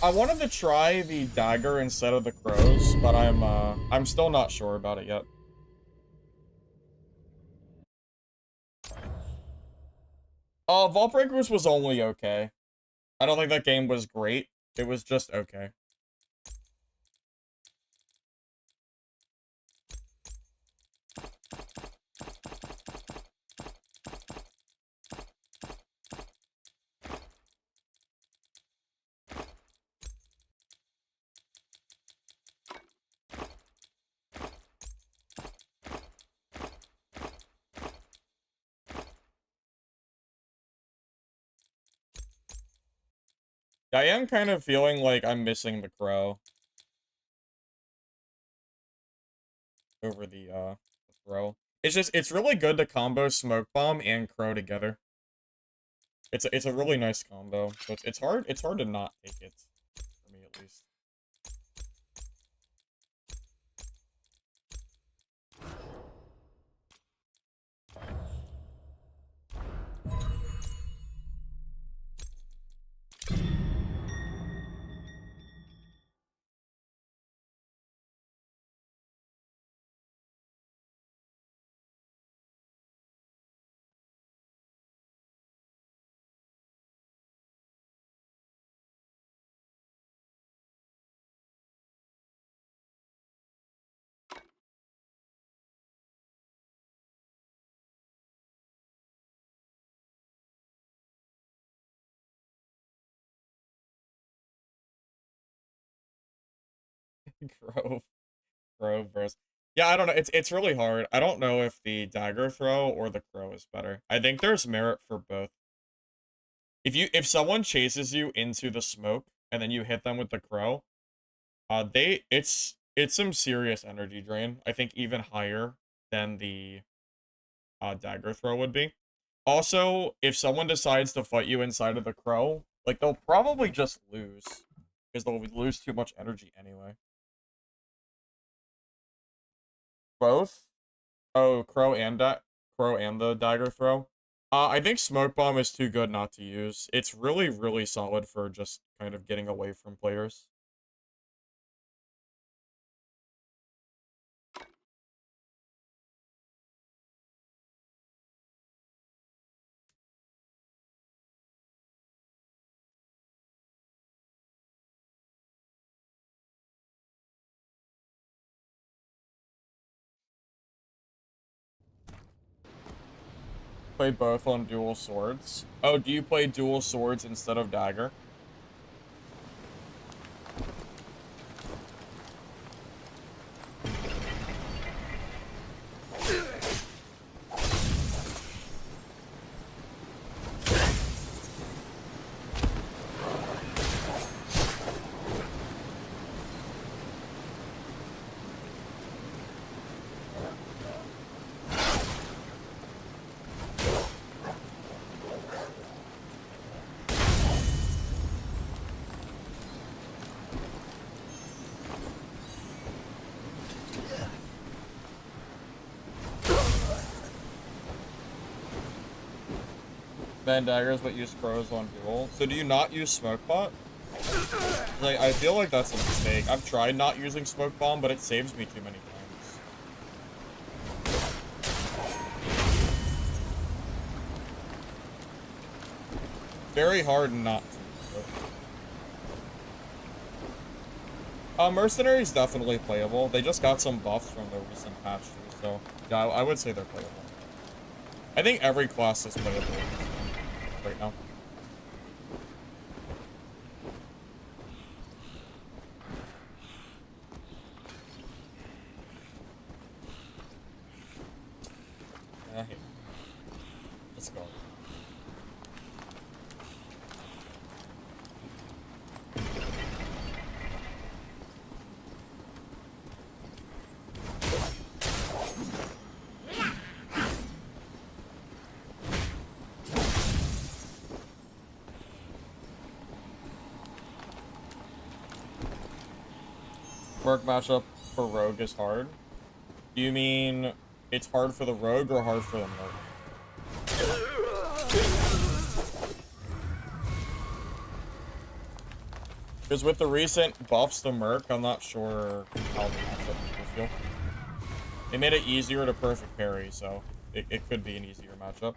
I wanted to try the dagger instead of the crows, but I'm still not sure about it yet. Vault Breakers was only okay. I don't think that game was great. It was just okay. I am kind of feeling like I'm missing the crow over the throw. It's really good to combo smoke bomb and crow together. It's a really nice combo. So it's hard to not take it, for me at least. Crow. Crow versus... Yeah, I don't know. It's really hard. I don't know if the dagger throw or the crow is better. I think there's merit for both. If someone chases you into the smoke and then you hit them with the crow, it's some serious energy drain. I think even higher than the dagger throw would be. Also, if someone decides to fight you inside of the crow, like they'll probably just lose because they'll lose too much energy anyway. Both? Oh, crow and the dagger throw. I think smoke bomb is too good not to use. It's really, really solid for just kind of getting away from players. Play both on dual swords. Oh, do you play dual swords instead of dagger? Bend daggers but use crows on duel. So do you not use smoke bot? Like, I feel like that's a mistake. I've tried not using smoke bomb, but it saves me too many times. Very hard not to. Mercenary's definitely playable. They just got some buffs from the recent patch too, so yeah, I would say they're playable. I think every class is playable right now. Let's go. Merc matchup for Rogue is hard. Do you mean it's hard for the Rogue or hard for the Merc? Because with the recent buffs to Merc, I'm not sure how the matchup will feel. They made it easier to perfect parry, so it could be an easier matchup.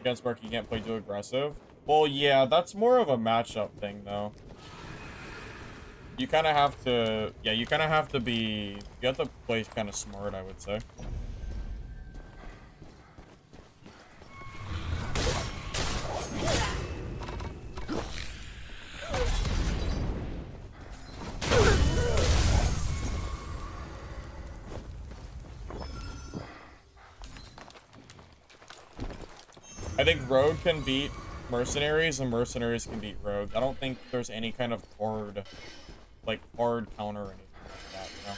Against Merc, you can't play too aggressive. Well, yeah, that's more of a matchup thing, though. You kind of have to, yeah, you kind of have to be, you have to play kind of smart, I would say. I think Rogue can beat Mercenaries, and Mercenaries can beat Rogue. I don't think there's any kind of hard, like, hard counter or anything like that, you know?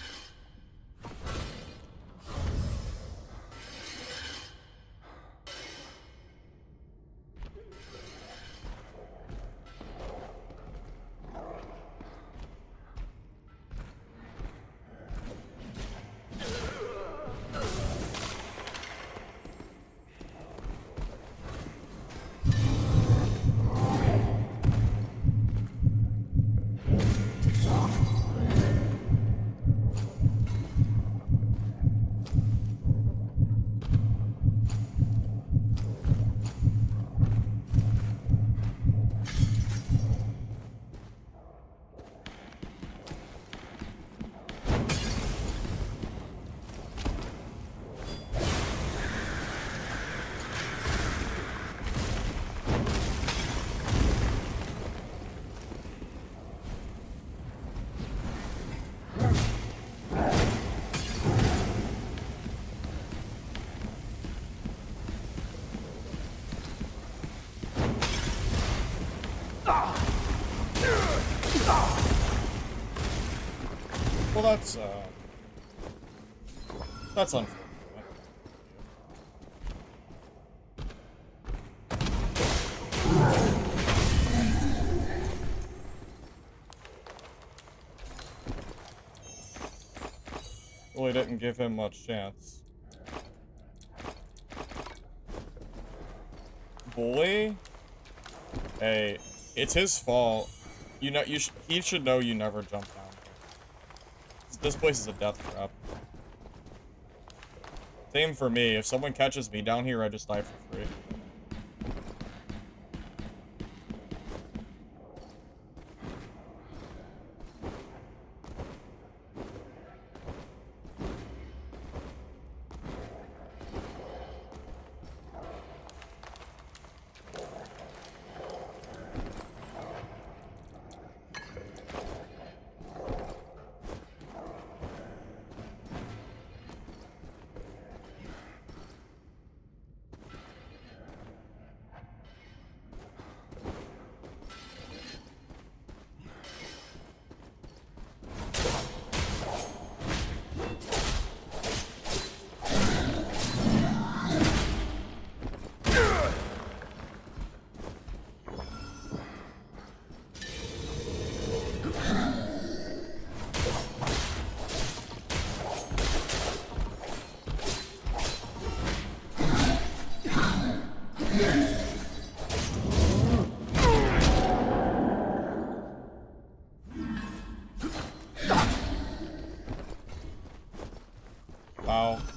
Well, that's unfortunate. Really didn't give him much chance. Bully? Hey, it's his fault. You know, he should know you never jump down here. This place is a death trap. Same for me. If someone catches me down here, I just die for free.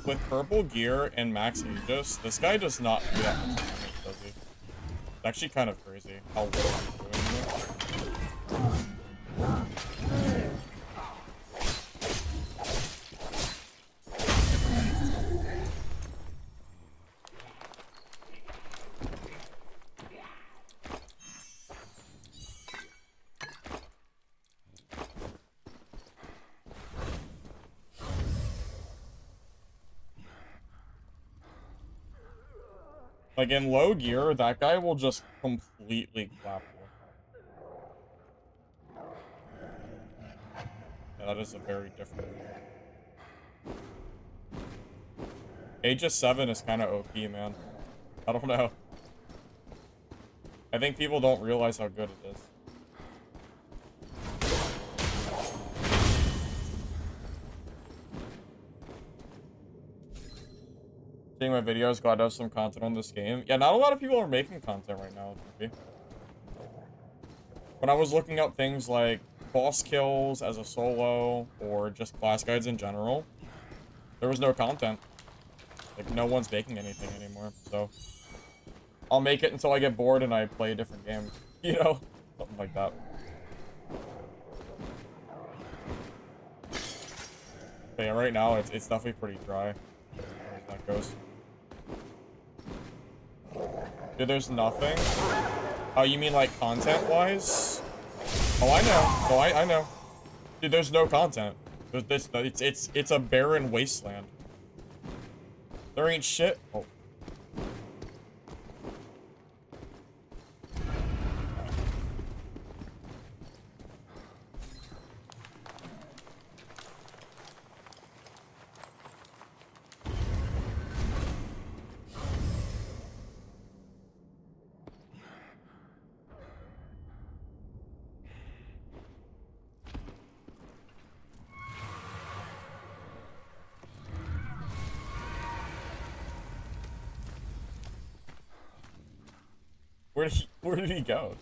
with purple gear and max Aegis, this guy does not do that much damage, does he? It's actually kind of crazy how little he's doing here. Like, in low gear, that guy will just completely clap you. Yeah, that is a very different gear. Aegis 7 is kind of OP, man. I don't know. I think people don't realize how good it is. Seeing my videos, glad to have some content on this game. Yeah, not a lot of people are making content right now. When I was looking up things like boss kills as a solo or just class guides in general, there was no content. Like, no one's making anything anymore, so I'll make it until I get bored and I play a different game, you know? Something like that. But yeah, right now it's definitely pretty dry as far as that goes. Dude, there's nothing. Oh, you mean like content-wise? Oh, I know. Oh, I know. Dude, there's no content. It's a barren wasteland. There ain't shit. Oh. Where did he go?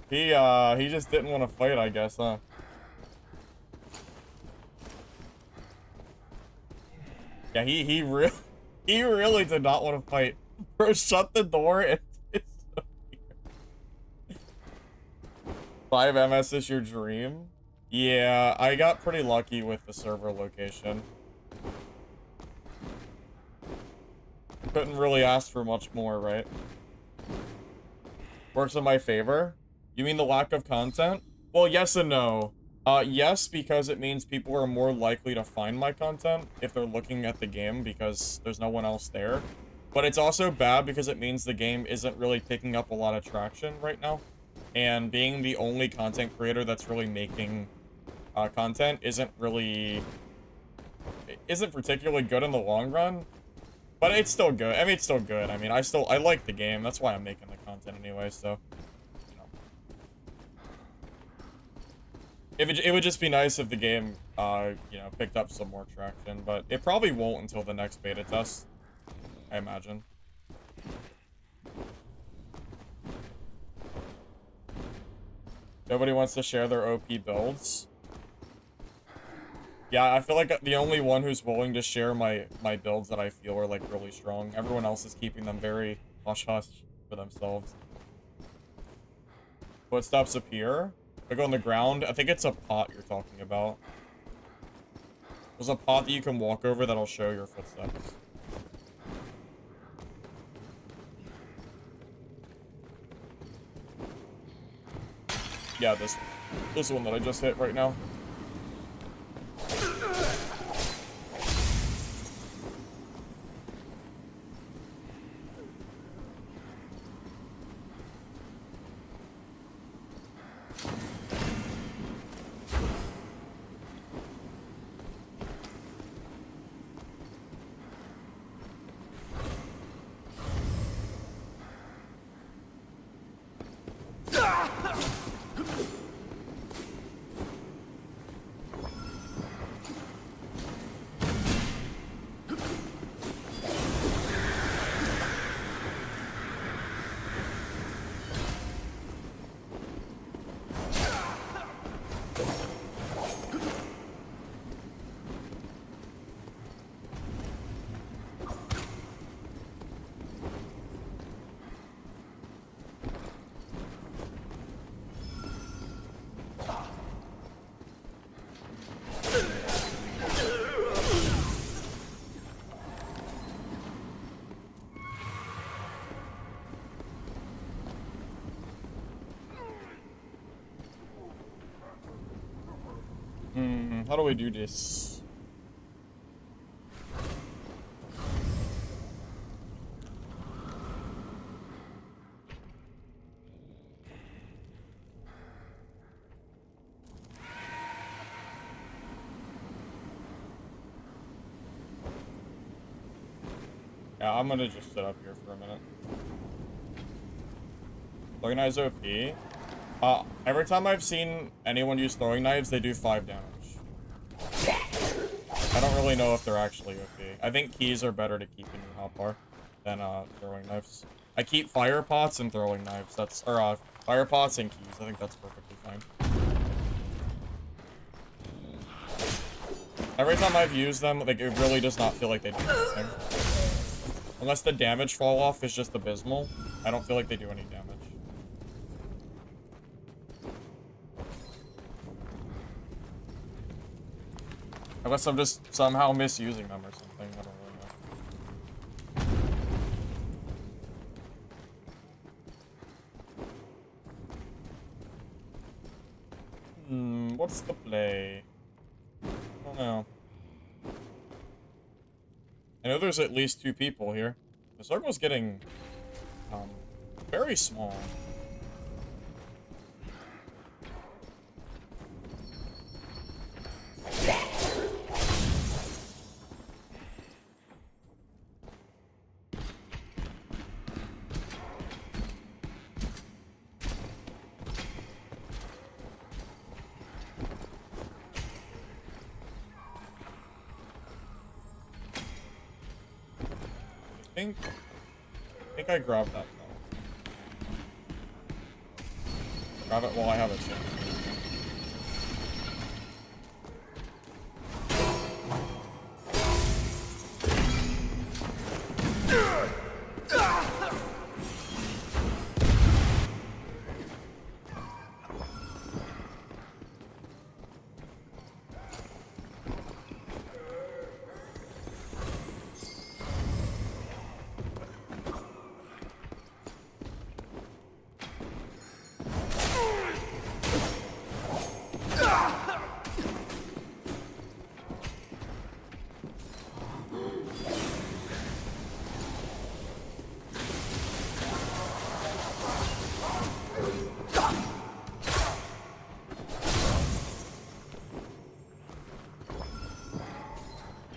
He just didn't want to fight, I guess, huh? Yeah, he really did not want to fight. Bro, shut the door and disappear. 5 MS is your dream? Yeah, I got pretty lucky with the server location. Couldn't really ask for much more, right? Works in my favor? You mean the lack of content? Well, yes and no. Yes, because it means people are more likely to find my content if they're looking at the game because there's no one else there. But it's also bad because it means the game isn't really picking up a lot of traction right now. And being the only content creator that's really making content isn't particularly good in the long run. But it's still good. I mean, it's still good. I mean, I like the game. That's why I'm making the content anyway, so, you know. It would just be nice if the game, you know, picked up some more traction, but it probably won't until the next beta test, I imagine. Nobody wants to share their OP builds. Yeah, I feel like the only one who's willing to share my builds that I feel are, like, really strong. Everyone else is keeping them very hush-hush for themselves. Footsteps appear. I go on the ground. I think it's a pot you're talking about. There's a pot that you can walk over that'll show your footsteps. Yeah, this one that I just hit right now. How do we do this? Yeah, I'm gonna just sit up here for a minute. Throwing knives OP. Every time I've seen anyone use throwing knives, they do 5 damage. I don't really know if they're actually OP. I think keys are better to keep in your hotbar than throwing knives. I keep fire pots and throwing knives. That's fire pots and keys. I think that's perfectly fine. Every time I've used them, like it really does not feel like they do anything. Unless the damage fall off is just abysmal, I don't feel like they do any damage. Unless I'm just somehow misusing them or something. I don't really know. What's the play? I don't know. I know there's at least 2 people here. The circle's getting, very small. I think I grabbed that though. Grab it while I have a chance.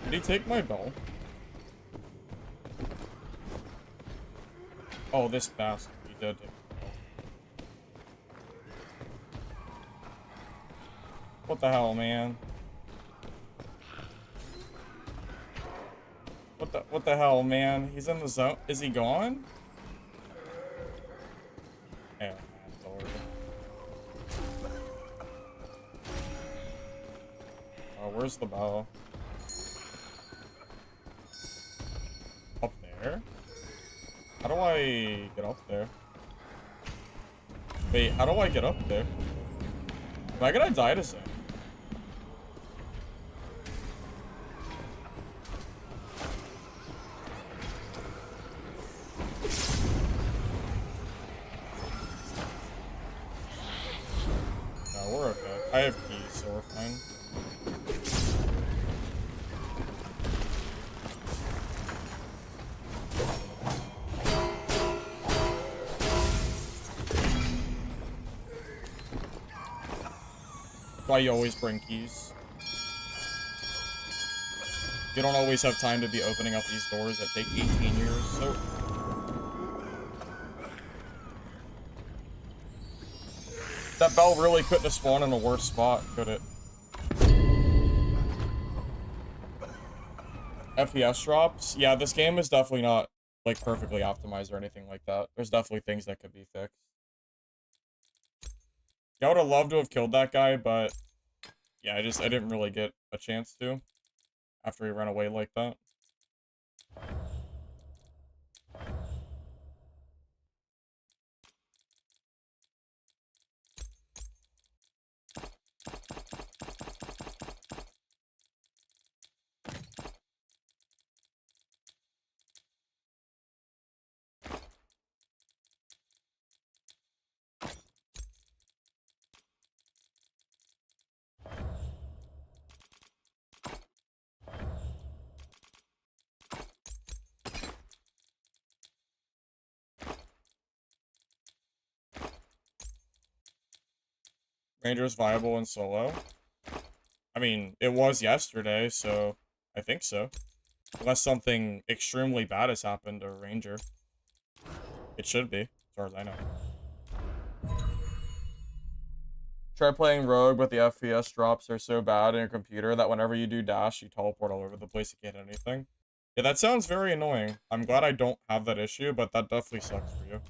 Did he take my bell? Oh, this bastard. He did take my bell. What the hell, man? What the hell, man? He's in the zone. Is he gone? Oh, man, Lord. Oh, where's the bow? Up there? How do I get up there? Wait, how do I get up there? Am I gonna die to sing? No, we're okay. I have keys, so we're fine. Why you always bring keys. You don't always have time to be opening up these doors that take 18 years, so... That bell really couldn't have spawned in a worse spot, could it? FPS drops? Yeah, this game is definitely not, like, perfectly optimized or anything like that. There's definitely things that could be fixed. Yeah, I would have loved to have killed that guy, but... Yeah, I didn't really get a chance to. After he ran away like that. Ranger's viable in solo. I mean, it was yesterday, so I think so. Unless something extremely bad has happened to Ranger. It should be, as far as I know. Try playing Rogue, but the FPS drops are so bad in your computer that whenever you do dash, you teleport all over the place, you can't hit anything. Yeah, that sounds very annoying. I'm glad I don't have that issue, but that definitely sucks for you.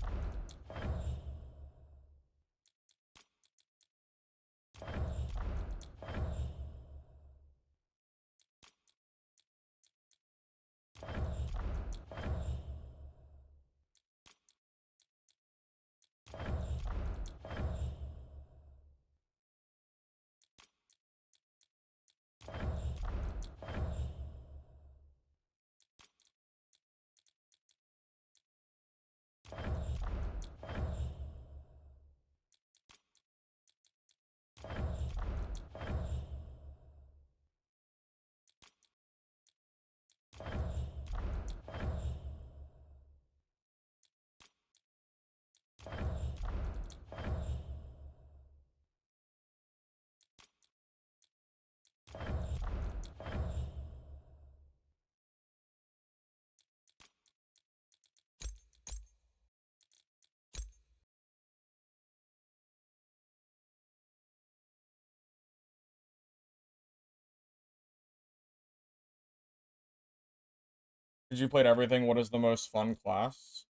Did you play everything? What is the most fun class?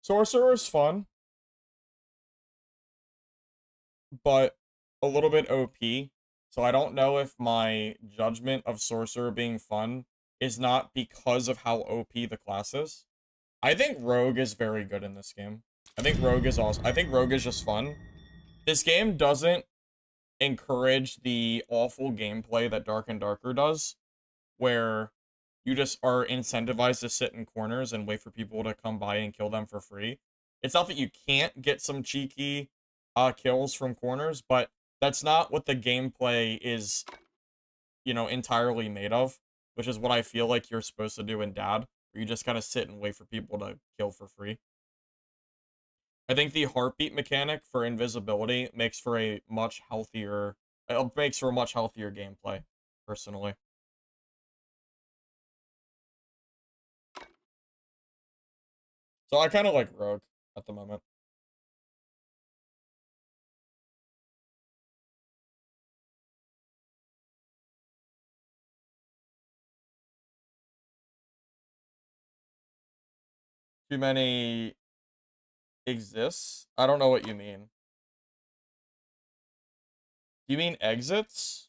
Sorcerer is fun, but a little bit OP. So I don't know if my judgment of Sorcerer being fun is not because of how OP the class is. I think Rogue is very good in this game. I think Rogue is awesome. I think Rogue is just fun. This game doesn't encourage the awful gameplay that Dark and Darker does, where you just are incentivized to sit in corners and wait for people to come by and kill them for free. It's not that you can't get some cheeky kills from corners, but that's not what the gameplay is, you know, entirely made of, which is what I feel like you're supposed to do in Dad, where you just kind of sit and wait for people to kill for free. I think the heartbeat mechanic for invisibility makes for a much healthier, it makes for a much healthier gameplay, personally. So I kind of like Rogue at the moment. Too many exists? I don't know what you mean. Do you mean exits?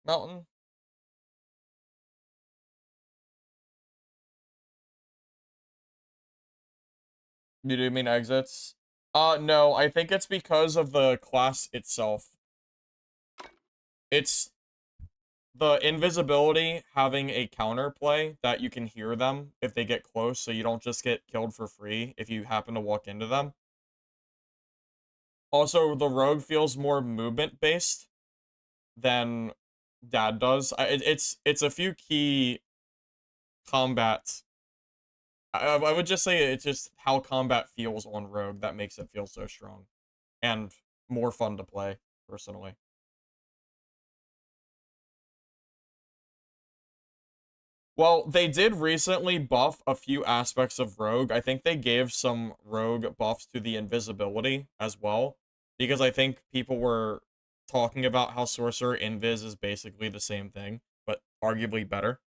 Mountain? You do mean exits? No, I think it's because of the class itself. It's the invisibility having a counterplay that you can hear them if they get close, so you don't just get killed for free if you happen to walk into them. Also, the rogue feels more movement-based than Dad does. It's a few key combats. I would just say it's just how combat feels on Rogue that makes it feel so strong and more fun to play, personally. Well, they did recently buff a few aspects of Rogue. I think they gave some Rogue buffs to the invisibility as well, because I think people were talking about how Sorcerer Invis is basically the same thing, but arguably better.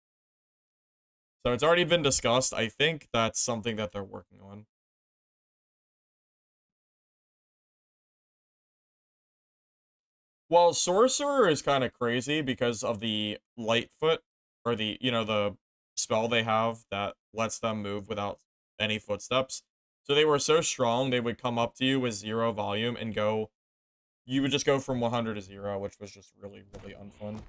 So it's already been discussed. I think that's something that they're working on. Well, Sorcerer is kind of crazy because of the Lightfoot, or the, you know, the spell they have that lets them move without any footsteps. So they were so strong, they would come up to you with 0 volume and go, you would just go from 100 to 0, which was just really, really unfun.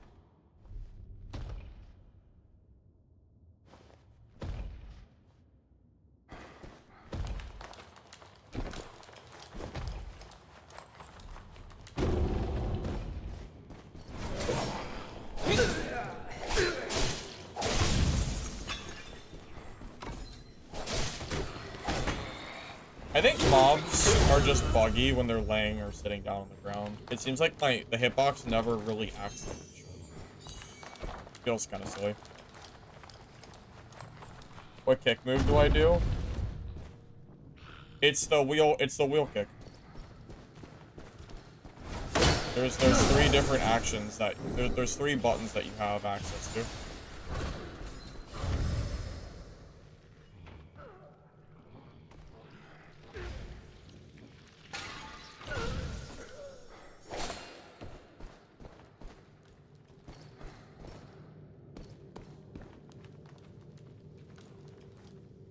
I think mobs are just buggy when they're laying or sitting down on the ground. It seems like the hitbox never really acts like it should. Feels kind of silly. What kick move do I do? It's the wheel kick. There's 3 different actions that there's 3 buttons that you have access to.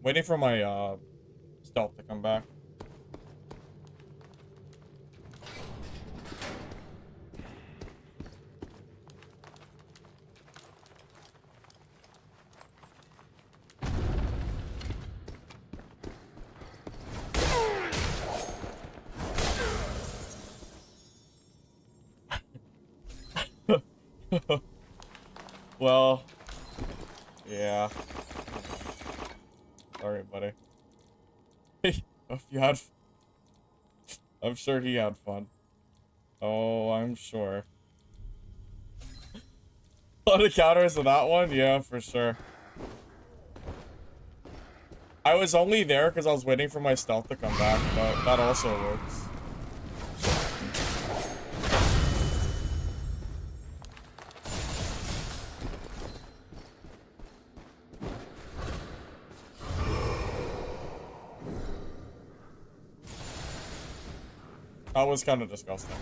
Waiting for my stealth to come back. Well, yeah. Sorry, buddy. If you had, I'm sure he had fun. Oh, I'm sure. A lot of counters to that one, yeah, for sure. I was only there because I was waiting for my stealth to come back, but that also works. That was kind of disgusting.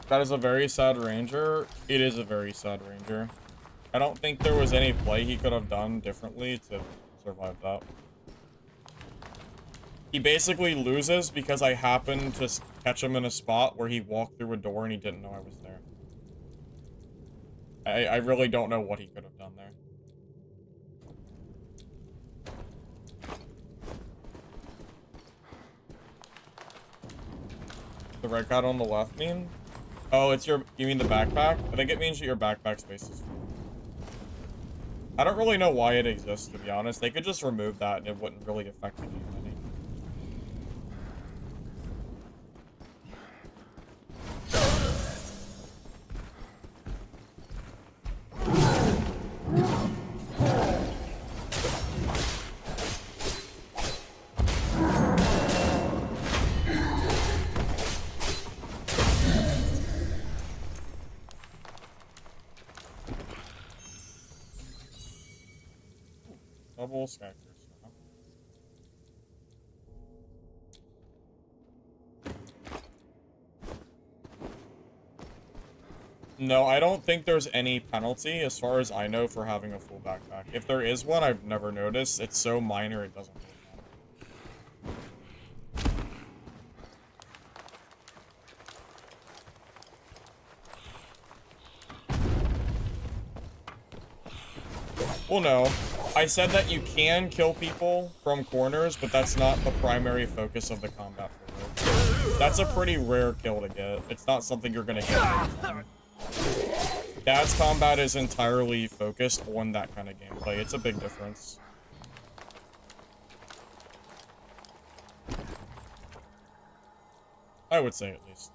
That is a very sad ranger. It is a very sad ranger. I don't think there was any play he could have done differently to survive that. He basically loses because I happened to catch him in a spot where he walked through a door and he didn't know I was there. I really don't know what he could have done there. The red card on the left mean? Oh, it's you mean the backpack? I think it means that your backpack space is full. I don't really know why it exists, to be honest. They could just remove that and it wouldn't really affect the game any. Double Skycruiser. No, I don't think there's any penalty, as far as I know, for having a full backpack. If there is one, I've never noticed. It's so minor, it doesn't really matter. Well, no. I said that you can kill people from corners, but that's not the primary focus of the combat. That's a pretty rare kill to get. It's not something you're gonna get every time. Dad's combat is entirely focused on that kind of gameplay. It's a big difference. I would say, at least.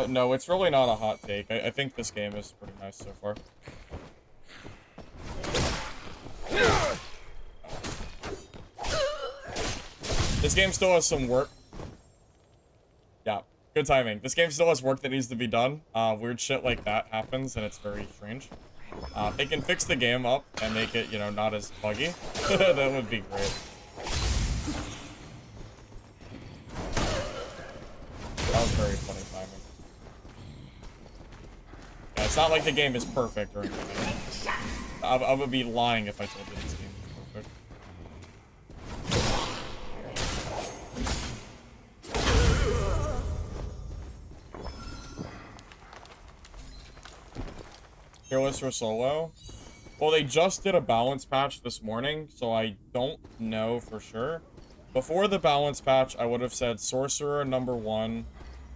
No, it's really not a hot take. I think this game is pretty nice so far. This game still has some work. Yeah, good timing. This game still has work that needs to be done. Weird shit like that happens, and it's very strange. They can fix the game up and make it, you know, not as buggy. That would be great. That was very funny timing. Yeah, it's not like the game is perfect or anything. I would be lying if I told you this game is perfect. Tier list for solo. Well, they just did a balance patch this morning, so I don't know for sure. Before the balance patch, I would have said Sorcerer number 1,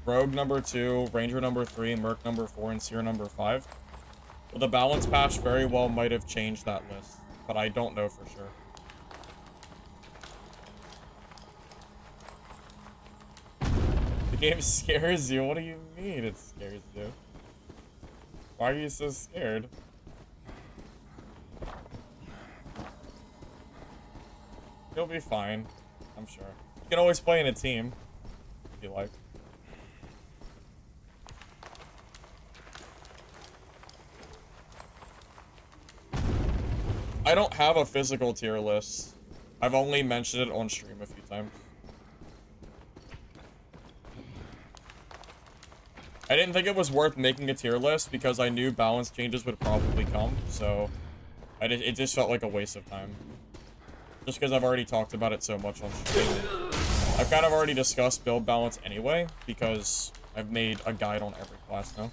Rogue number 2, Ranger number 3, Merc number 4, and Seer number 5. Well, the balance patch very well might have changed that list, but I don't know for sure. The game scares you? What do you mean it scares you? Why are you so scared? You'll be fine, I'm sure. You can always play in a team, if you like. I don't have a physical tier list. I've only mentioned it on stream a few times. I didn't think it was worth making a tier list because I knew balance changes would probably come, so it just felt like a waste of time. Just because I've already talked about it so much on stream. I've kind of already discussed build balance anyway, because I've made a guide on every class now.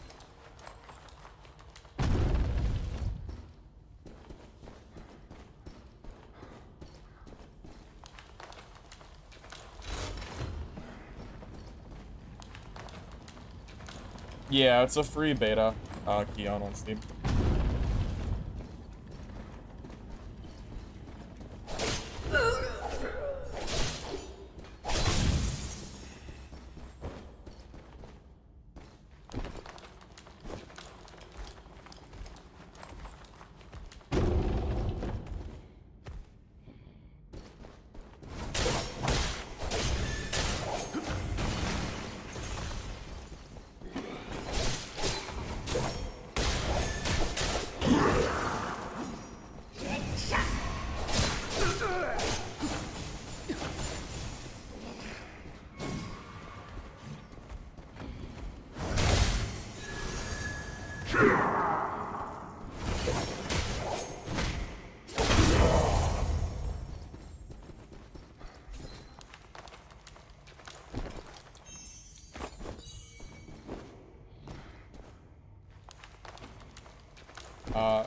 Yeah, it's a free beta, Keon on Steam.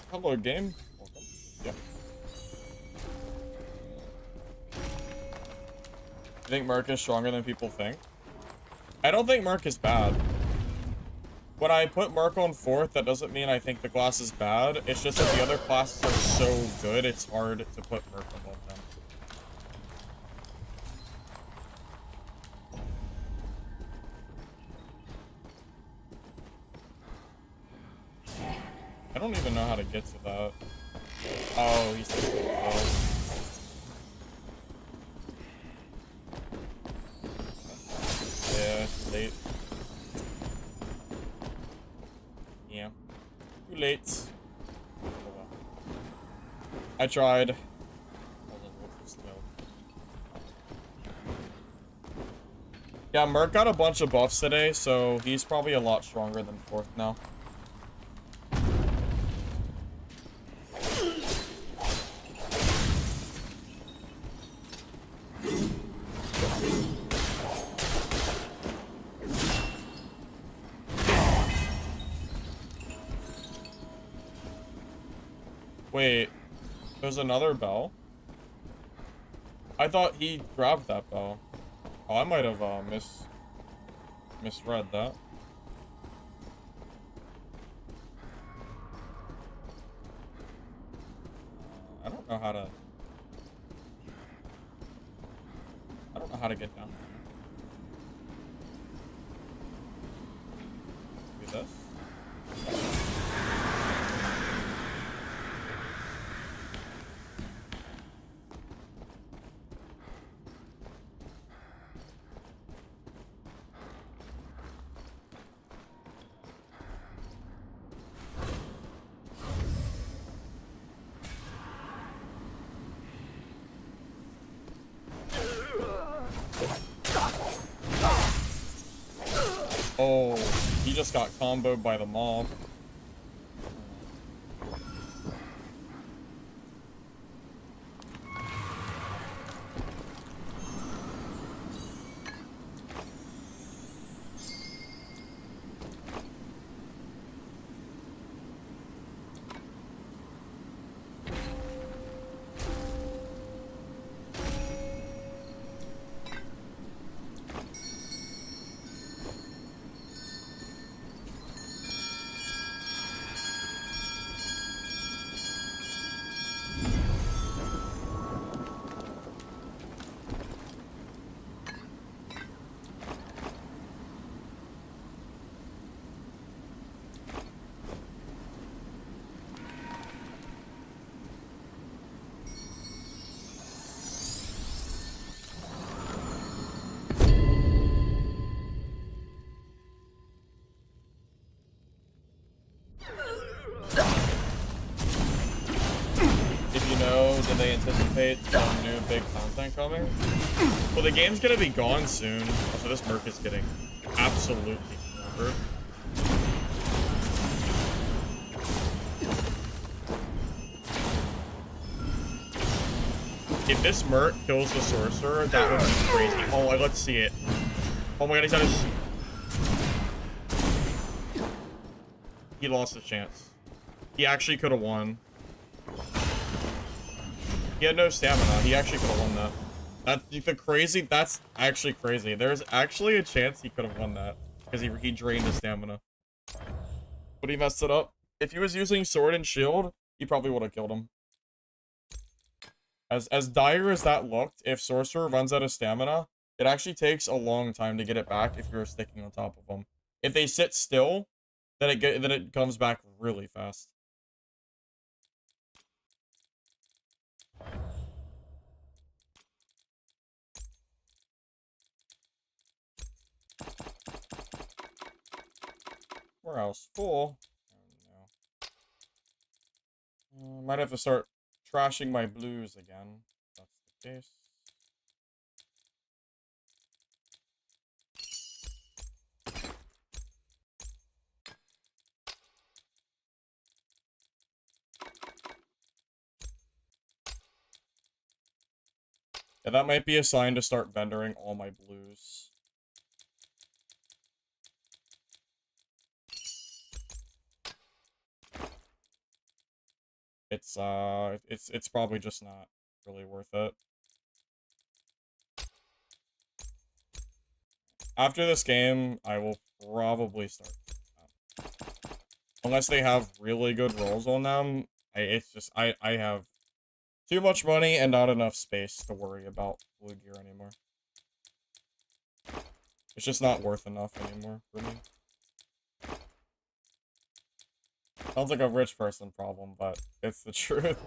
Hello, game. Welcome. Yep. You think Merc is stronger than people think? I don't think Merc is bad. When I put Merc on 4th, that doesn't mean I think the class is bad. It's just that the other classes are so good, it's hard to put Merc above them. I don't even know how to get to that. Oh, he's too low. Yeah, too late. Yeah. Too late. Oh, well. I tried. Yeah, Merc got a bunch of buffs today, so he's probably a lot stronger than 4th now. Wait, there's another bell? I thought he grabbed that bell. Oh, I might have misread that. I don't know how to get down. Do this. Oh, he just got comboed by the mob. do they anticipate some new big content coming? Well, the game's gonna be gone soon. So this Merc is getting absolutely hammered. If this Merc kills the Sorcerer, that would be crazy. Oh, let's see it. Oh my god, he's on his... He lost his chance. He actually could have won. He had no stamina. He actually could have won that. That's actually crazy. There's actually a chance he could have won that. Because he drained his stamina. But he messed it up. If he was using sword and shield, he probably would have killed him. As dire as that looked, if Sorcerer runs out of stamina, it actually takes a long time to get it back if you're sticking on top of them. If they sit still, then it comes back really fast. Warehouse full. Oh, no. Might have to start trashing my blues again. If that's the case. Yeah, that might be a sign to start vendoring all my blues. It's probably just not really worth it. After this game, I will probably start. Unless they have really good rolls on them, I have too much money and not enough space to worry about blue gear anymore. It's just not worth enough anymore for me. Sounds like a rich person problem, but it's the truth.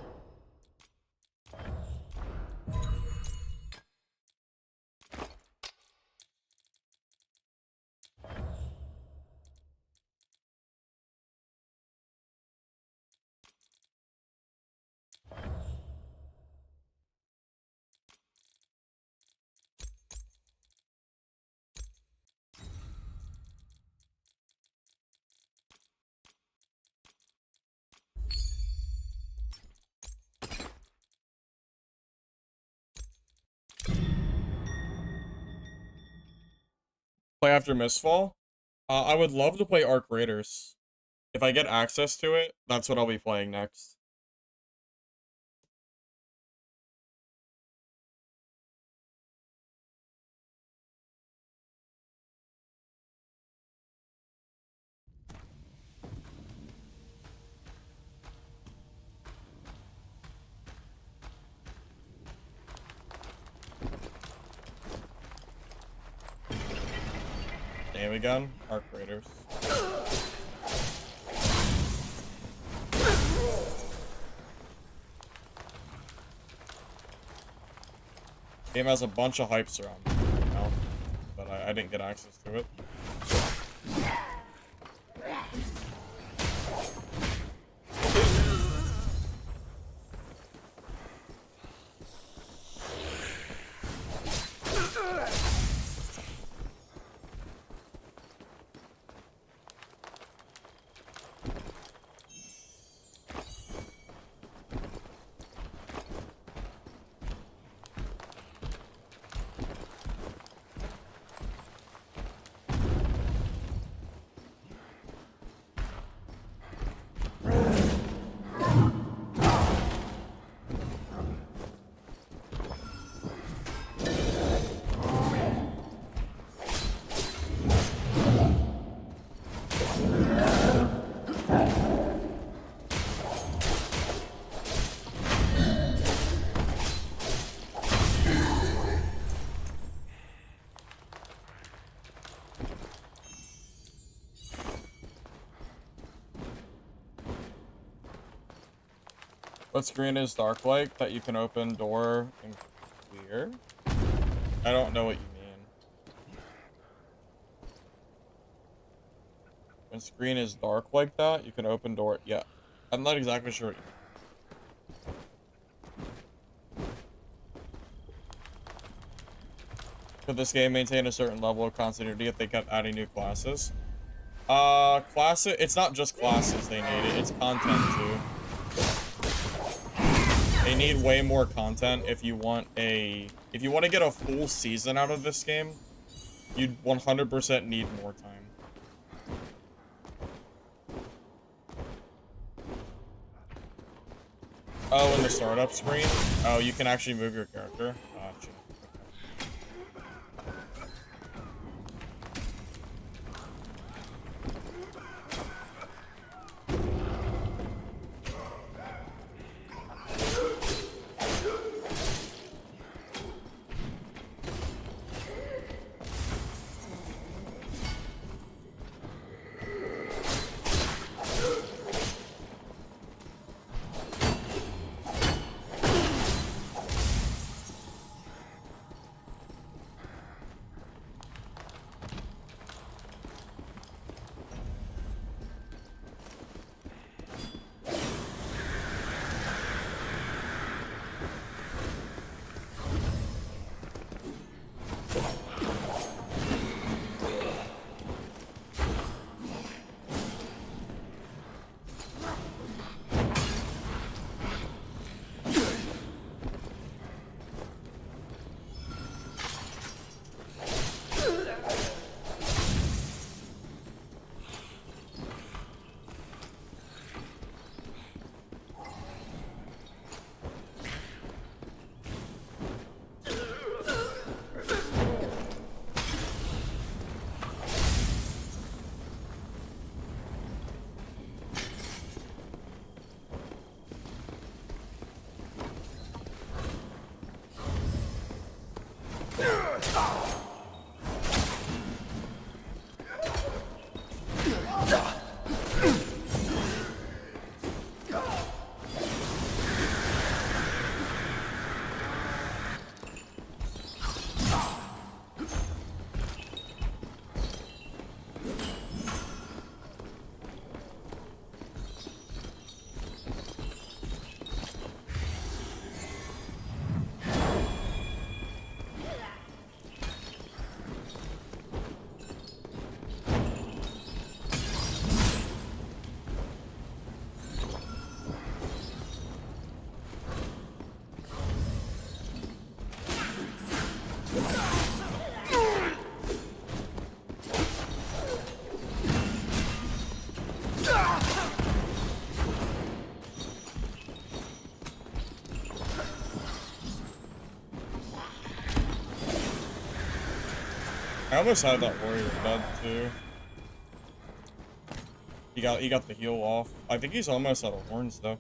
Play after Mistfall? I would love to play Arc Raiders. If I get access to it, that's what I'll be playing next. Name again? Arc Raiders. Game has a bunch of hypes around it right now, but I didn't get access to it. What screen is dark like that you can open door and clear? I don't know what you mean. When screen is dark like that, you can open door. Yeah, I'm not exactly sure what you mean. Could this game maintain a certain level of continuity if they kept adding new classes? Classes, it's not just classes they need, it's content too. They need way more content if you want to get a full season out of this game, you'd 100% need more time. Oh, in the startup screen? Oh, you can actually move your character? Gotcha. I almost had that warrior dead too. He got the heal off. I think he's almost out of horns though.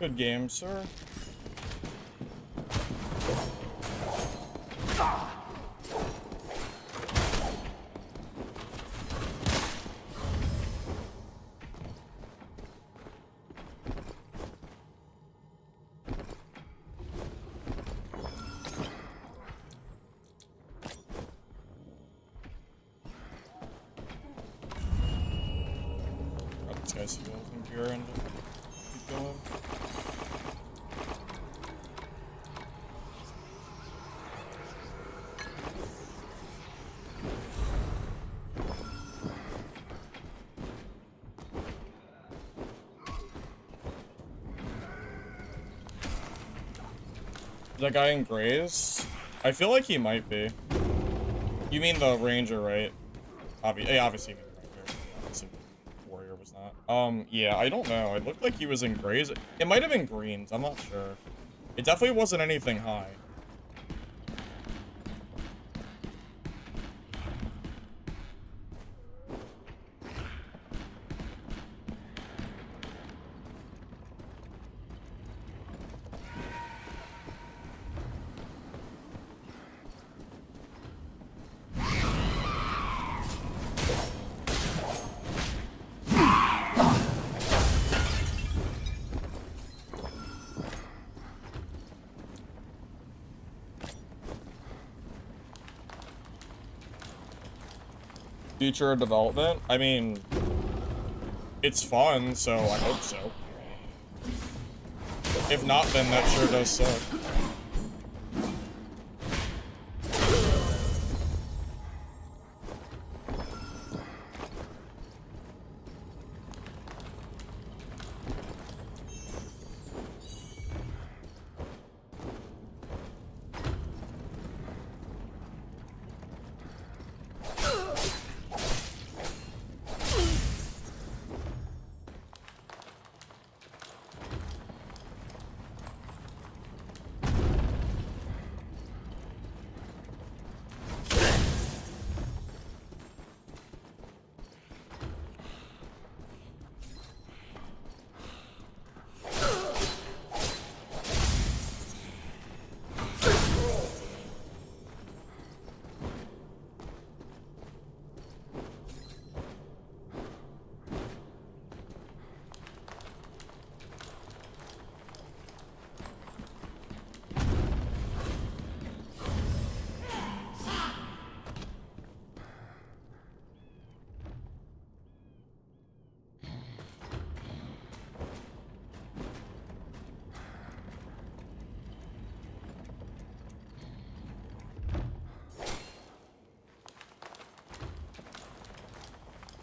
Good game, sir. This guy's heals in pure and keep going. The guy in Grays? I feel like he might be. You mean the Ranger, right? Obviously you mean the Ranger. Obviously the Warrior was not. Yeah, I don't know. It looked like he was in Grays. It might have been Greens. I'm not sure. It definitely wasn't anything high. Future development? I mean, it's fun, so I hope so. If not, then that sure does suck.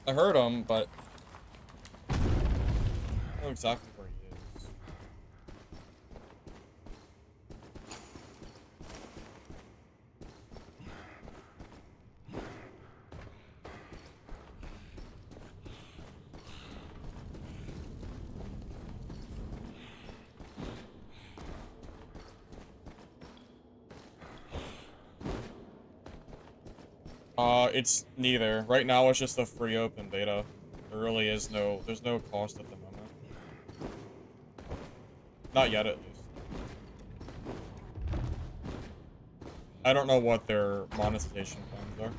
I heard him, but I don't know exactly where he is. It's neither. Right now it's just a free open beta. There really is there's no cost at the moment. Not yet, at least. I don't know what their monetization plans are.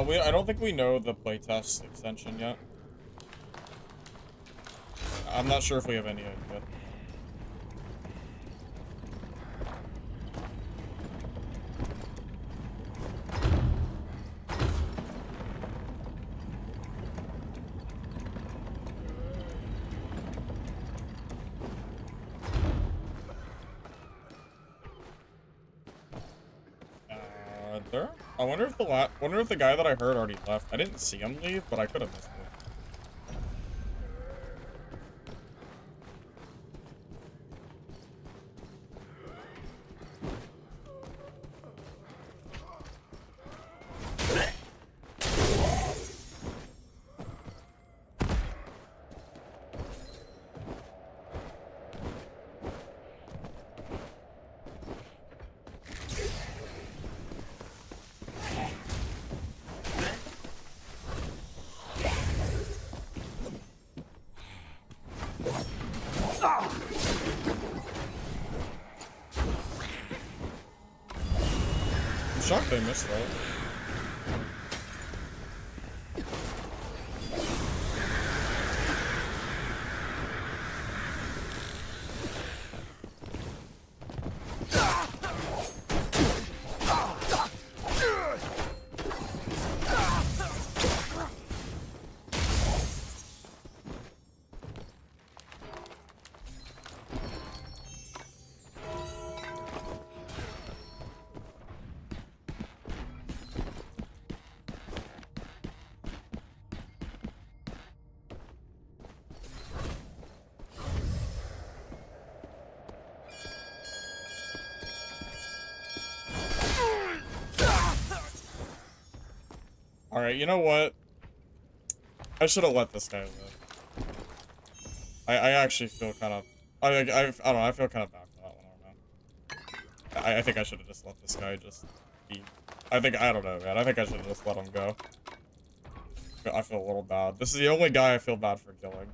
I don't think we know the playtest extension yet. I'm not sure if we have any idea. Hunter. I wonder if the guy that I heard already left. I didn't see him leave, but I could have missed it. I'm shocked they missed that. Alright, you know what? I should have let this guy live. I actually feel kind of... I don't know, I feel kind of bad for that one, I don't know. I think I should have just let this guy just be... I don't know, man. I think I should have just let him go. I feel a little bad. This is the only guy I feel bad for killing.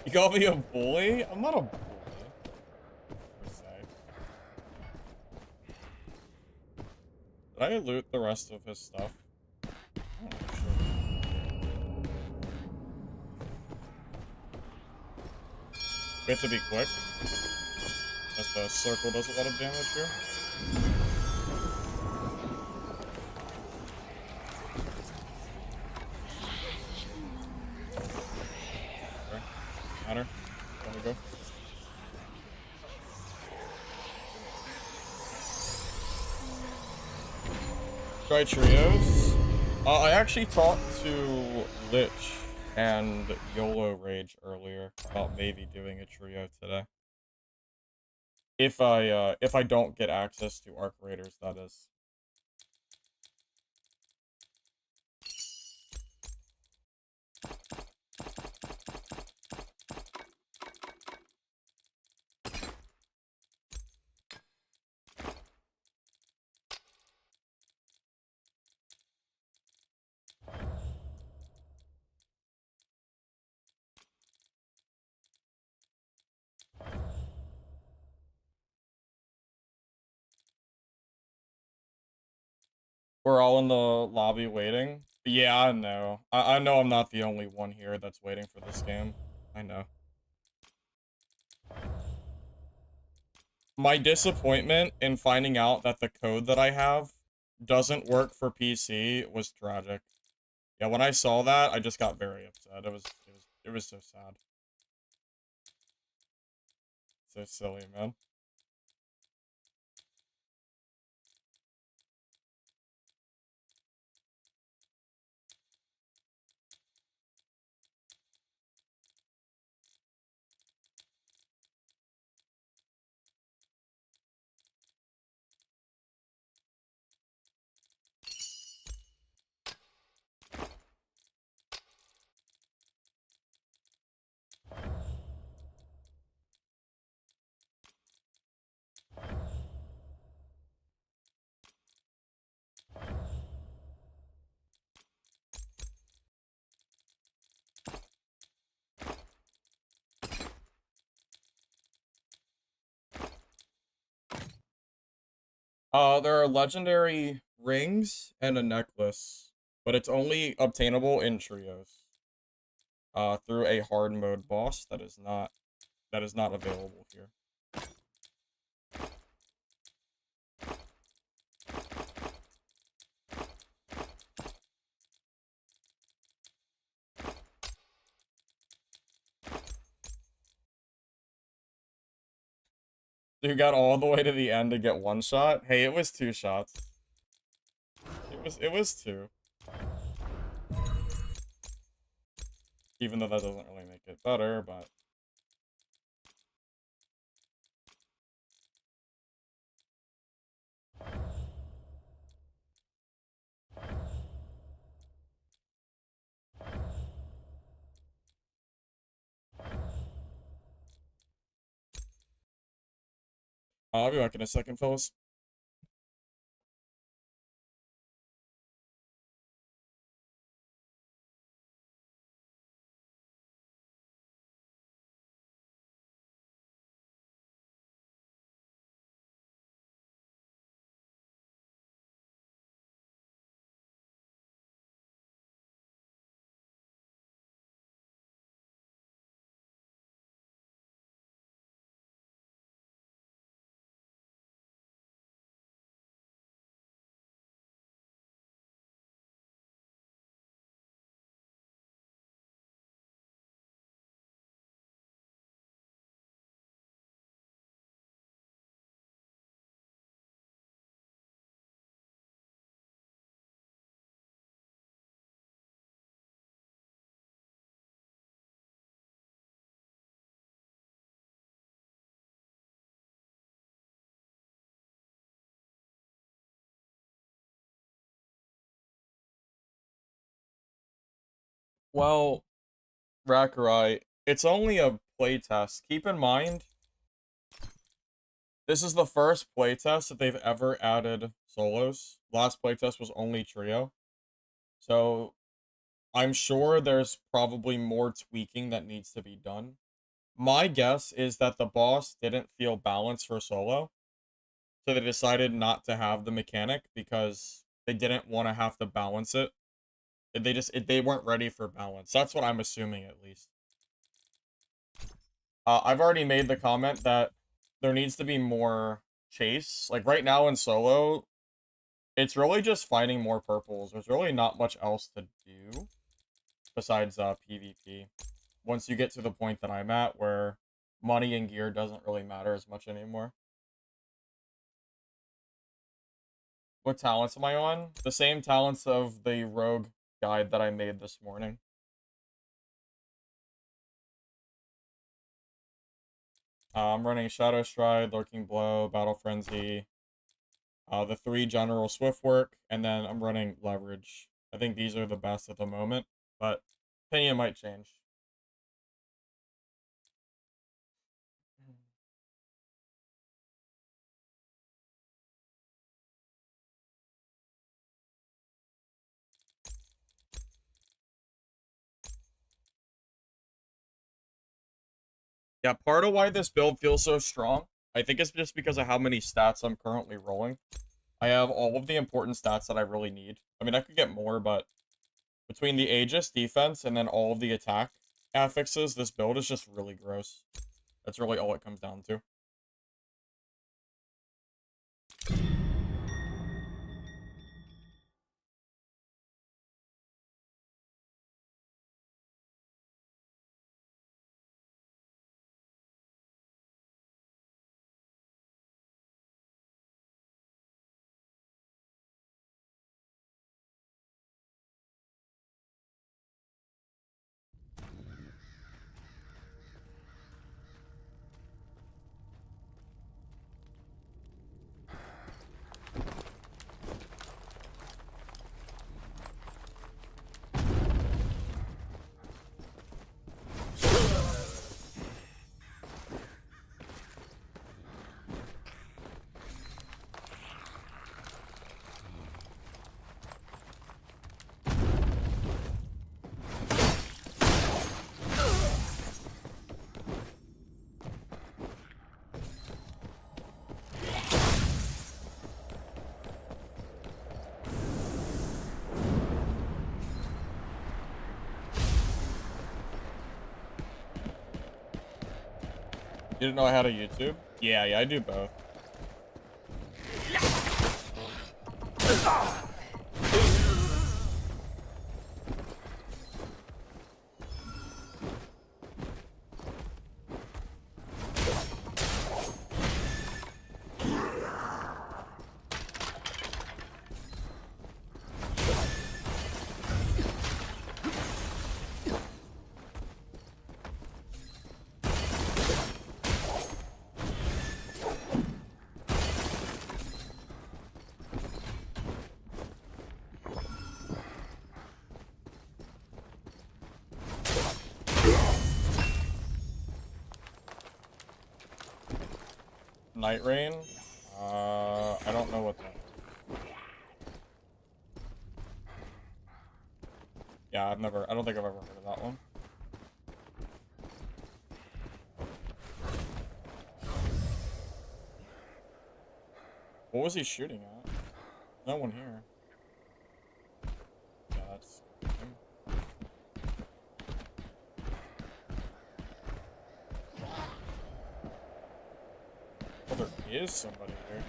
You call me a bully? I'm not a bully, per se. Did I loot the rest of his stuff? Oh, sure. We have to be quick, as the circle does a lot of damage here. Hunter, let me go. Try trios. I actually talked to Lich and YOLO Rage earlier about maybe doing a trio today. If I don't get access to Arc Raiders, that is. We're all in the lobby waiting. Yeah, I know. I know I'm not the only one here that's waiting for this game. I know. My disappointment in finding out that the code that I have doesn't work for PC was tragic. Yeah, when I saw that, I just got very upset. It was so sad. So silly, man. There are legendary rings and a necklace, but it's only obtainable in trios. Through a hard mode boss that is not available here. You got all the way to the end to get one shot? Hey, it was 2 shots. It was 2. Even though that doesn't really make it better, but... I'll be back in a second, fellas. Well, Rakurai, it's only a playtest. Keep in mind, this is the first playtest that they've ever added solos. Last playtest was only trio. So, I'm sure there's probably more tweaking that needs to be done. My guess is that the boss didn't feel balanced for solo, so they decided not to have the mechanic because they didn't want to have to balance it. They weren't ready for balance. That's what I'm assuming, at least. I've already made the comment that there needs to be more chase. Like, right now in solo, it's really just finding more purples. There's really not much else to do besides PvP. Once you get to the point that I'm at, where money and gear doesn't really matter as much anymore. What talents am I on? The same talents of the rogue guide that I made this morning. I'm running Shadow Stride, Lurking Blow, Battle Frenzy, the 3 General Swift Work, and then I'm running Leverage. I think these are the best at the moment, but opinion might change. Yeah, part of why this build feels so strong, I think it's just because of how many stats I'm currently rolling. I have all of the important stats that I really need. I mean, I could get more, but between the Aegis, defense, and then all of the attack affixes, this build is just really gross. That's really all it comes down to. You didn't know I had a YouTube? Yeah, I do both. Night Rain? I don't know what that is. Yeah, I don't think I've ever heard of that one. What was he shooting at? No one here. Yeah, that's him. Oh, there is somebody here.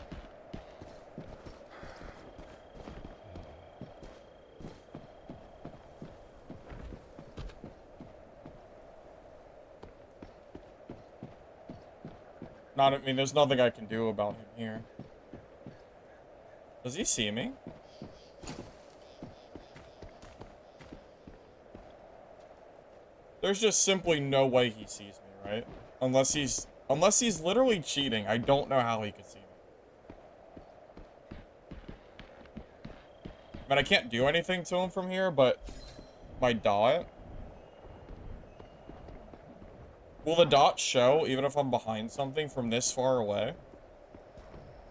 I mean, there's nothing I can do about him here. Does he see me? There's just simply no way he sees me, right? Unless he's literally cheating. I don't know how he could see me. I mean, I can't do anything to him from here, but my dot. Will the dot show even if I'm behind something from this far away?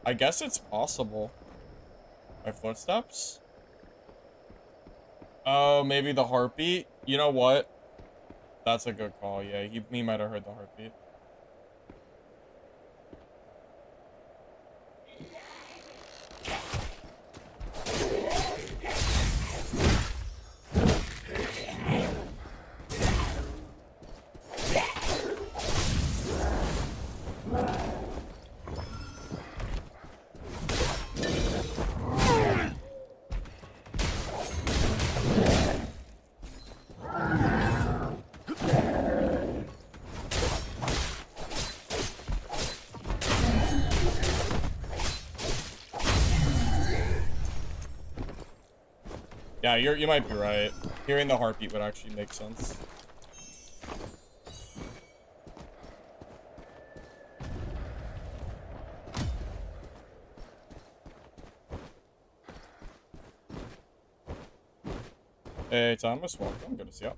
I guess it's possible. My footsteps? Oh, maybe the heartbeat? You know what? That's a good call, yeah. He might have heard the heartbeat. Yeah, you might be right. Hearing the heartbeat would actually make sense. Hey, Thomas, welcome. Good to see you.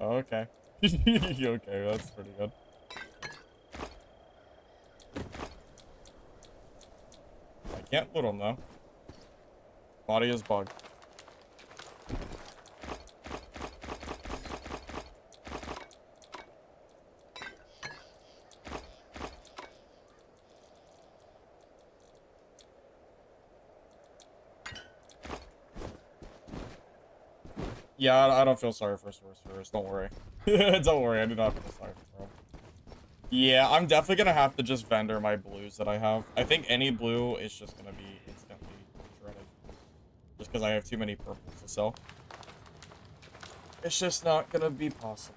Oh, okay. Okay, that's pretty good. I can't loot him though. Body is bugged. Yeah, I don't feel sorry for sorcerers. Don't worry. Don't worry, I do not feel sorry for them. Yeah, I'm definitely gonna have to just vendor my blues that I have. I think any blue is just gonna be instantly shredded. Just because I have too many purples to sell. It's just not gonna be possible.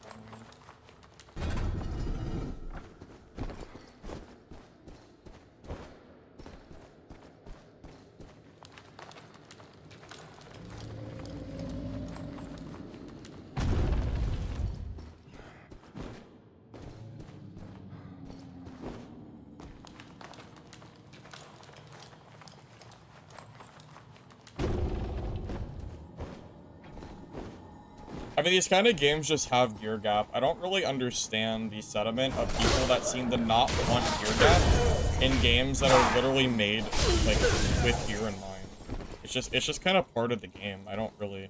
I mean, these kind of games just have gear gap. I don't really understand the sentiment of people that seem to not want gear gap in games that are literally made, like, with gear in mind. It's just kind of part of the game. I don't really...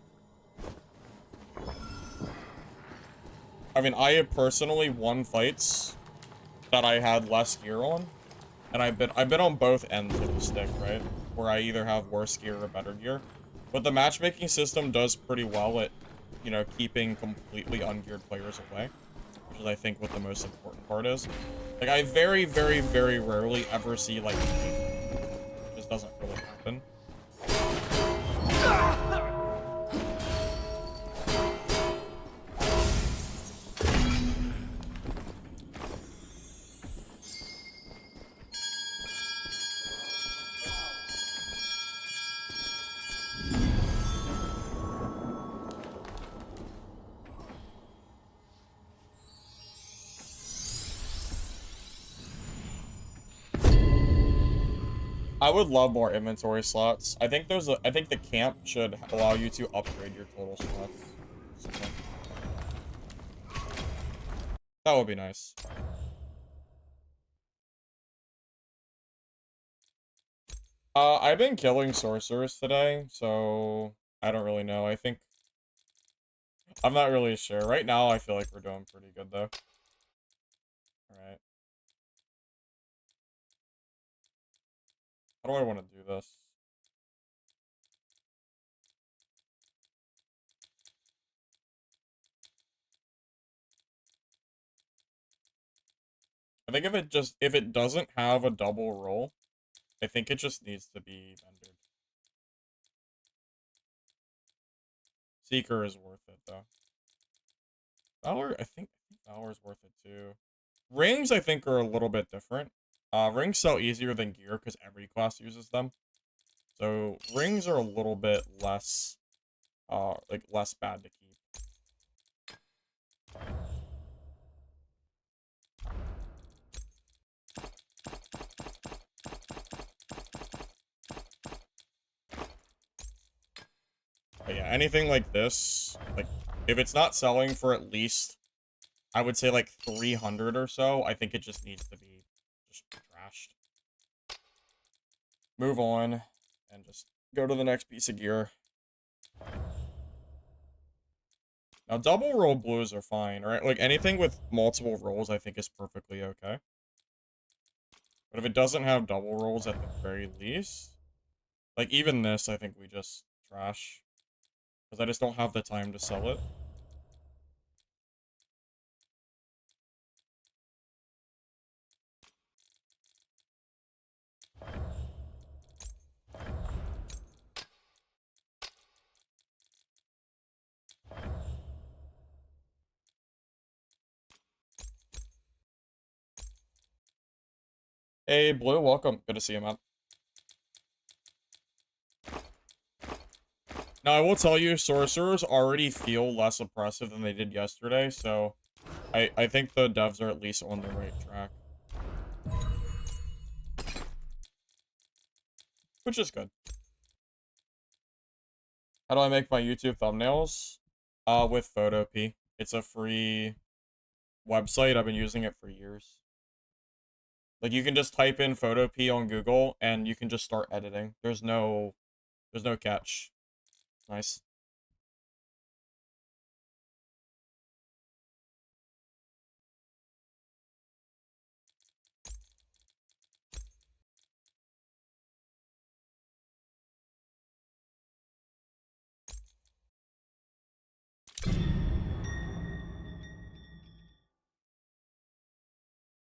I mean, I have personally won fights that I had less gear on, And I've been on both ends of the stick, right? Where I either have worse gear or better gear. But the matchmaking system does pretty well at, you know, keeping completely ungeared players away. Which is, I think, what the most important part is. Like, I very, very, very rarely ever see, like, it just doesn't really happen. I would love more inventory slots. I think I think the camp should allow you to upgrade your total slots. So, that would be nice. I've been killing sorcerers today, so I don't really know. I think I'm not really sure. Right now, I feel like we're doing pretty good though. All right. How do I want to do this? I think if it doesn't have a double roll, I think it just needs to be rendered. Seeker is worth it though. Valor, I think Valor's worth it too. Rings, I think, are a little bit different. Rings sell easier than gear because every class uses them. So rings are a little bit less, like less bad to keep. But yeah, anything like this, like if it's not selling for at least, I would say like 300 or so, I think it just needs to be just trashed. Move on and just go to the next piece of gear. Now, double roll blues are fine, right? Like, anything with multiple rolls, I think, is perfectly okay. But if it doesn't have double rolls at the very least, like, even this, I think we just trash. Because I just don't have the time to sell it. Hey, Blue, welcome. Good to see you, man. Now, I will tell you, sorcerers already feel less oppressive than they did yesterday, so I think the devs are at least on the right track. Which is good. How do I make my YouTube thumbnails? With PhotoP. It's a free website. I've been using it for years. Like, you can just type in PhotoP on Google, and you can just start editing. There's no catch. Nice.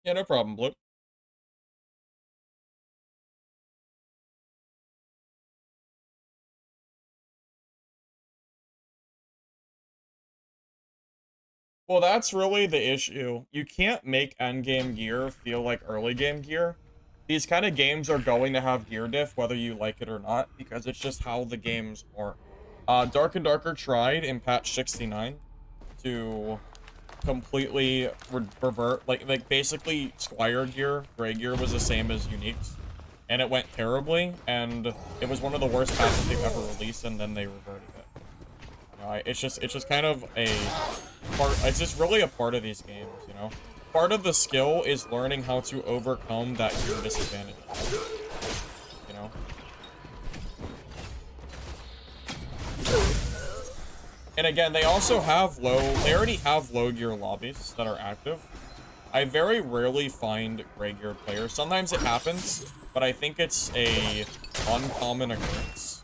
Yeah, no problem, Blue. Well, that's really the issue. You can't make endgame gear feel like early game gear. These kind of games are going to have gear diff, whether you like it or not, because it's just how the games are. Dark and Darker tried in patch 69 to completely revert, like basically Squire gear, Gray gear was the same as Uniques, and it went terribly, and it was one of the worst patches they've ever released, and then they reverted it. It's just kind of a part. It's just really a part of these games, you know. Part of the skill is learning how to overcome that gear disadvantage. You know. And again, they also have they already have low gear lobbies that are active. I very rarely find gray gear players. Sometimes it happens, but I think it's a uncommon occurrence.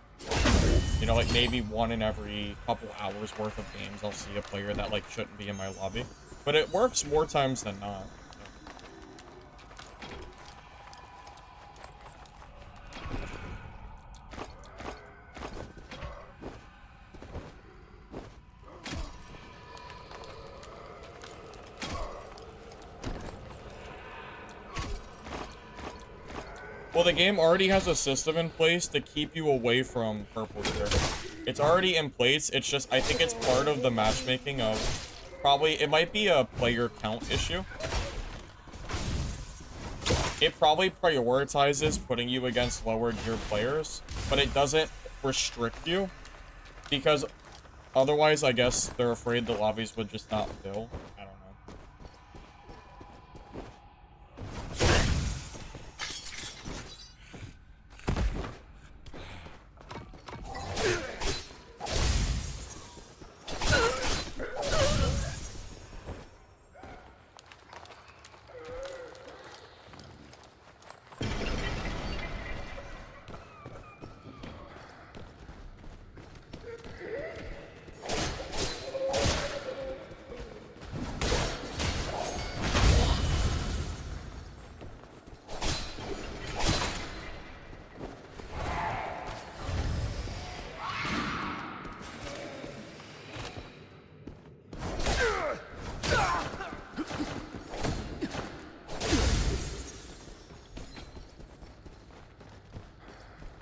You know, like maybe one in every couple hours worth of games, I'll see a player that like shouldn't be in my lobby. But it works more times than not. Well, the game already has a system in place to keep you away from purple gear. It's already in place. It's just, I think it's part of the matchmaking of probably, it might be a player count issue. It probably prioritizes putting you against lower gear players, but it doesn't restrict you because otherwise, I guess they're afraid the lobbies would just not fill. I don't know.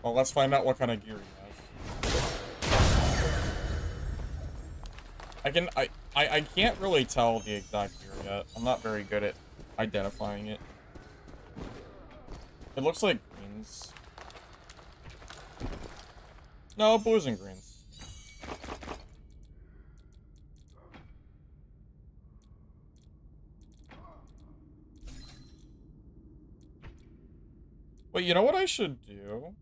Well, let's find out what kind of gear he has. I can't really tell the exact gear yet. I'm not very good at identifying it. It looks like greens. No, blues and greens. Wait, you know what I should do?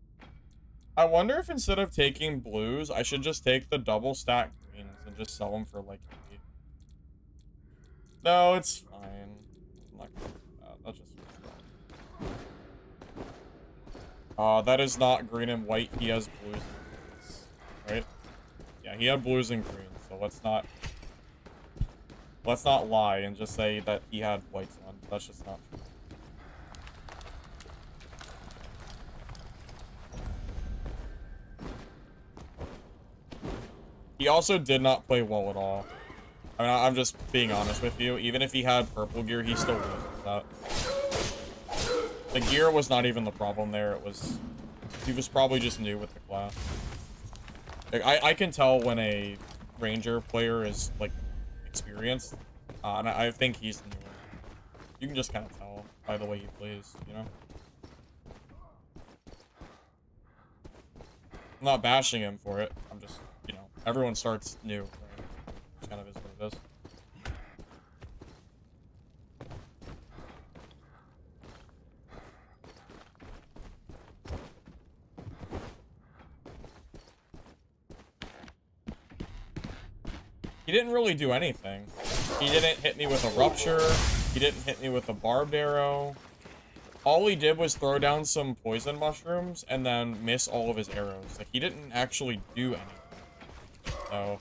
I wonder if instead of taking blues, I should just take the double stack greens and just sell them for like 80. No, it's fine. I'm not gonna do that. That's just that is not green and white. He has blues and greens. Right? Yeah, he had blues and greens, so let's not lie and just say that he had whites on. That's just not true. He also did not play well at all. I mean, I'm just being honest with you. Even if he had purple gear, he still loses that. The gear was not even the problem there. He was probably just new with the class. Like, I can tell when a ranger player is like experienced, and I think he's new. You can just kind of tell by the way he plays, you know. I'm not bashing him for it. I'm just, you know, everyone starts new, right? Which kind of is what it is. He didn't really do anything. He didn't hit me with a rupture. He didn't hit me with a barbed arrow. All he did was throw down some poison mushrooms and then miss all of his arrows. Like, he didn't actually do anything. So,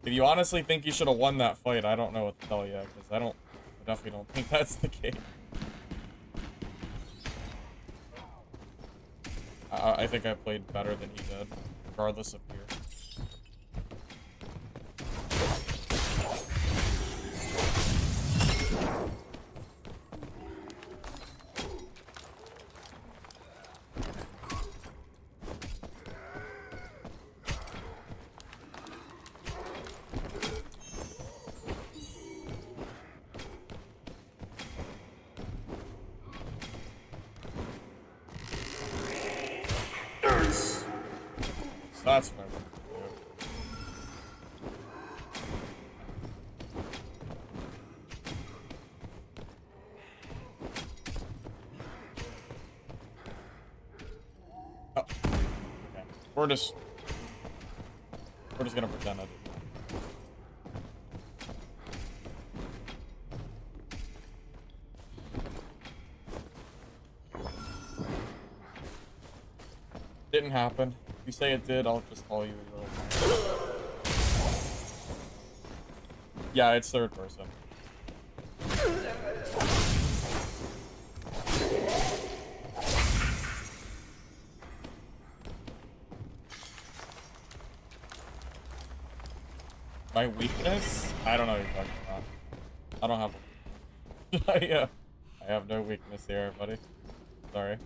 if you honestly think you should have won that fight, I don't know what to tell you, because I definitely don't think that's the case. I think I played better than he did, regardless of gear. That's what I want to do. Oh. Okay. We're just gonna pretend I did. Didn't happen. If you say it did, I'll just call you a little man. Yeah, it's third person. My weakness? I don't know what you're talking about. I don't have I have no weakness here, buddy. Sorry.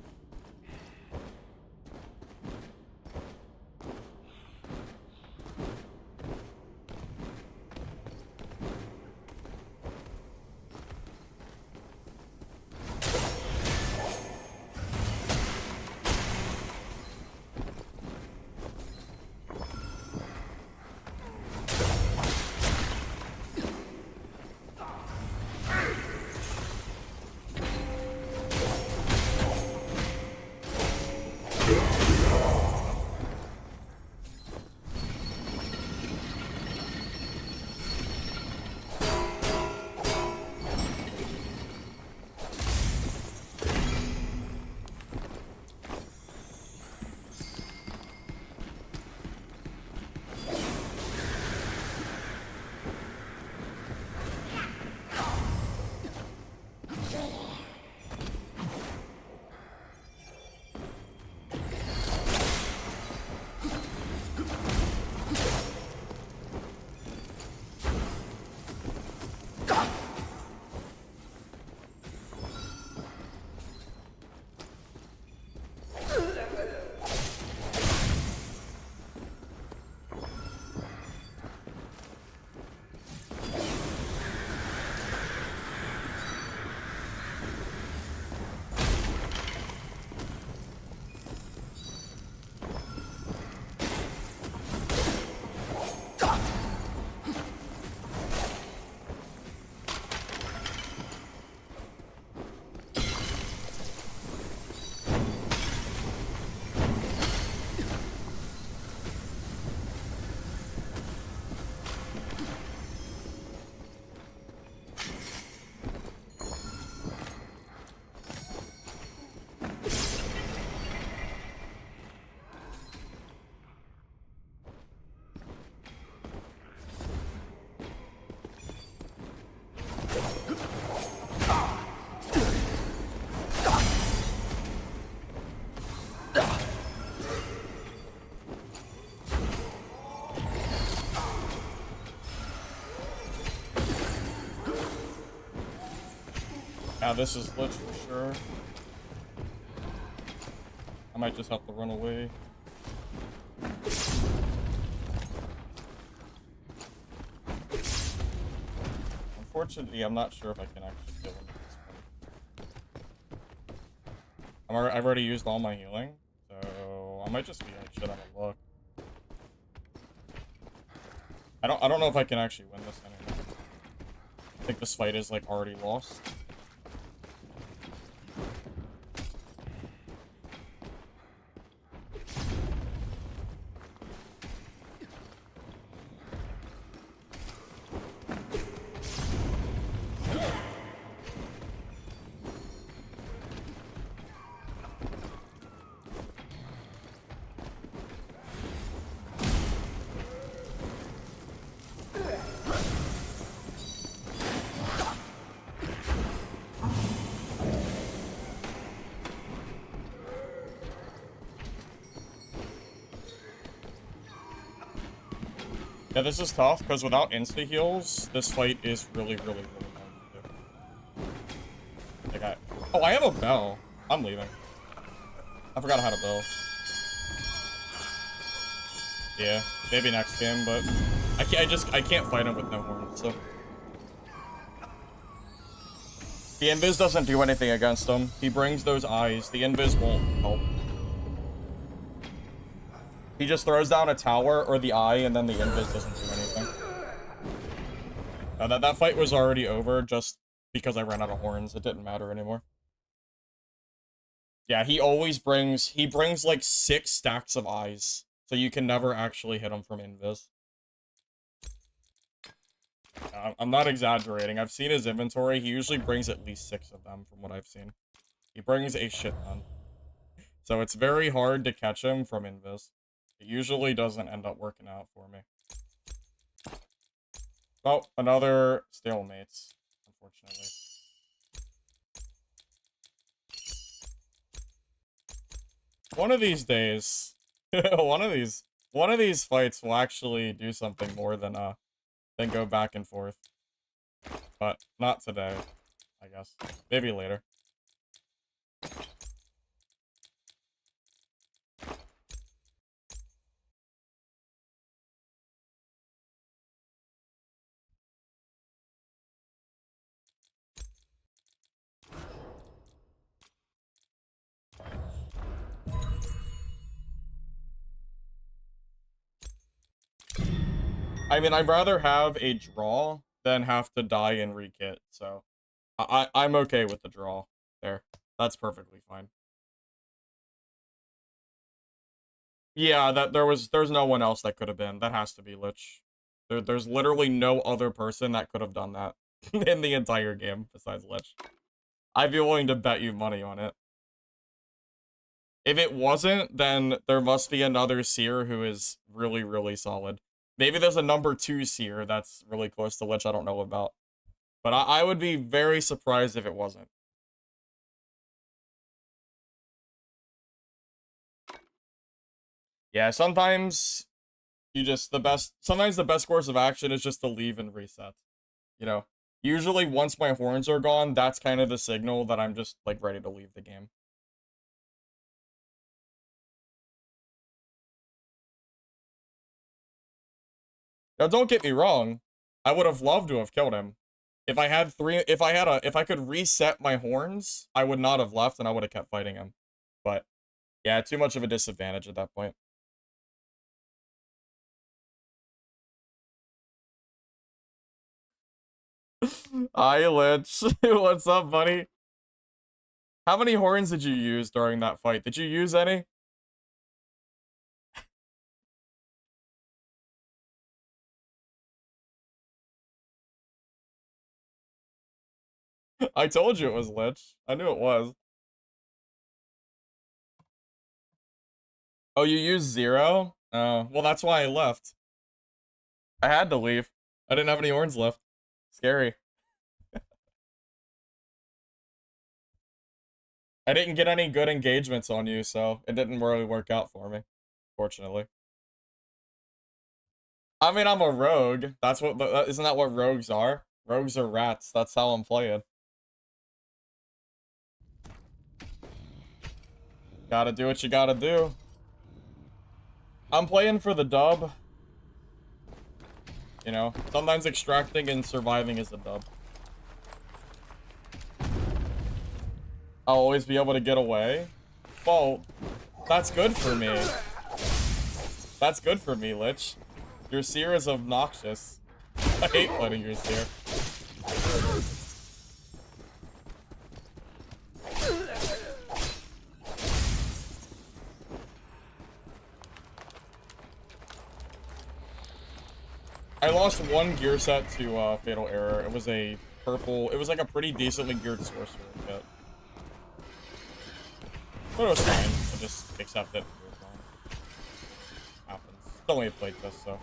Now this is glitch for sure. I might just have to run away. Unfortunately, I'm not sure if I can actually kill him at this point. I've already used all my healing, so I might just be like shit out of luck. I don't know if I can actually win this anymore. I think this fight is like already lost. Yeah, this is tough, because without insta-heals, this fight is really hard to do. Like oh, I have a bell. I'm leaving. I forgot I had a bell. Yeah, maybe next game, but I can't fight him with no horns, so. The invis doesn't do anything against him. He brings those eyes. The invis won't help. He just throws down a tower or the eye, and then the invis doesn't do anything. That fight was already over just because I ran out of horns. It didn't matter anymore. Yeah, he brings like 6 stacks of eyes, so you can never actually hit him from invis. I'm not exaggerating. I've seen his inventory. He usually brings at least 6 of them from what I've seen. He brings a shit ton. So it's very hard to catch him from invis. It usually doesn't end up working out for me. Oh, another stalemates, unfortunately. One of these days, one of these fights will actually do something more than go back and forth. But not today, I guess. Maybe later. I mean, I'd rather have a draw than have to die and rekit, so I'm okay with the draw there. That's perfectly fine. Yeah, there's no one else that could have been. That has to be Lich. There's literally no other person that could have done that in the entire game besides Lich. I'd be willing to bet you money on it. If it wasn't, then there must be another seer who is really, really solid. Maybe there's a number 2 seer that's really close to Lich I don't know about. But I would be very surprised if it wasn't. Yeah, sometimes sometimes the best course of action is just to leave and reset. You know, usually once my horns are gone, that's kind of the signal that I'm just, like, ready to leave the game. Now, don't get me wrong. I would have loved to have killed him. If I could reset my horns, I would not have left and I would have kept fighting him. But, yeah, too much of a disadvantage at that point. Hi, Lich. What's up, buddy? How many horns did you use during that fight? Did you use any? I told you it was Lich. I knew it was. Oh, you used 0? Oh, well, that's why I left. I had to leave. I didn't have any horns left. Scary. I didn't get any good engagements on you, so it didn't really work out for me, fortunately. I mean, I'm a rogue. Isn't that what rogues are? Rogues are rats. That's how I'm playing. Gotta do what you gotta do. I'm playing for the dub. You know, sometimes extracting and surviving is a dub. I'll always be able to get away. Well, that's good for me. That's good for me, Lich. Your seer is obnoxious. I hate letting your seer. I lost one gear set to Fatal Error. It was a purple. It was like a pretty decently geared sorcerer kit. But it was fine. I just accept it. Happens. It's only a play test, so.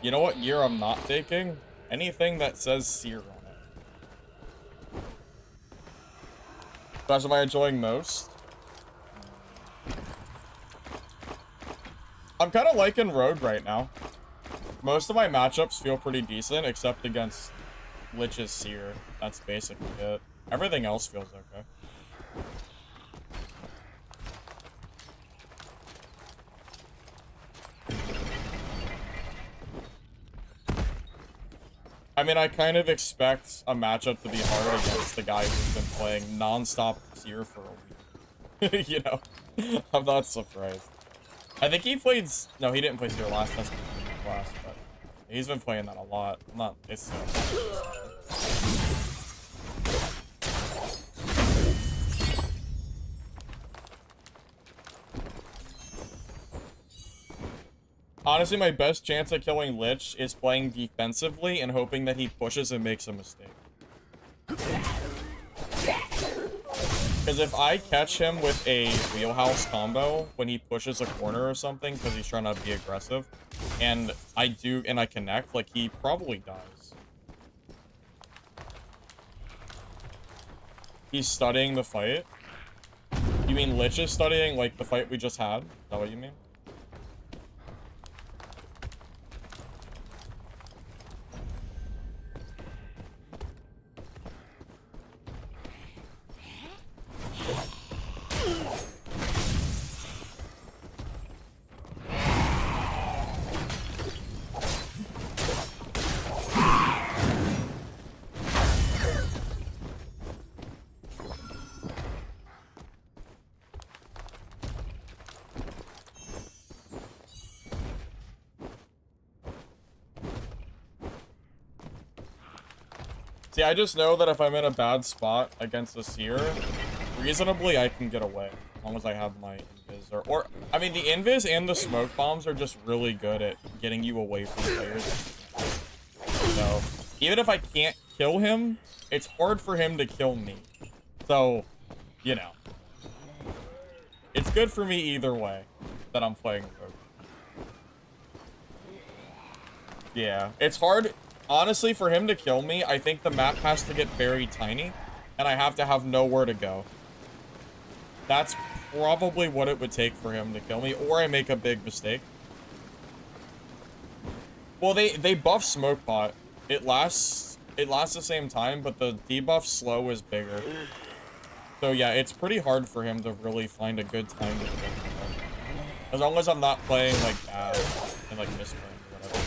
You know what gear I'm not taking? Anything that says seer on it. That's what I'm enjoying most. I'm kind of liking Rogue right now. Most of my matchups feel pretty decent, except against Lich's Seer. That's basically it. Everything else feels okay. I mean, I kind of expect a matchup to be hard against the guy who's been playing non-stop Seer for a week. You know? I'm not surprised. I think he played... No, he didn't play Seer last class, but he's been playing that a lot. Not... It's... Honestly, my best chance at killing Lich is playing defensively and hoping that he pushes and makes a mistake. Because if I catch him with a wheelhouse combo when he pushes a corner or something because he's trying to be aggressive, and I connect, like, he probably dies. He's studying the fight? You mean Lich is studying, like, the fight we just had? Is that what you mean? See, I just know that if I'm in a bad spot against a Seer, reasonably I can get away. As long as I have my Invis. Or I mean, the Invis and the smoke bombs are just really good at getting you away from players. So, even if I can't kill him, it's hard for him to kill me. So, you know. It's good for me either way that I'm playing Rogue. Yeah, it's hard... Honestly, for him to kill me, I think the map has to get very tiny, and I have to have nowhere to go. That's probably what it would take for him to kill me, or I make a big mistake. Well, they buff Smoke Pot. It lasts the same time, but the debuff slow is bigger. So yeah, it's pretty hard for him to really find a good time to kill me. As long as I'm not playing like bad and like misplaying or whatever.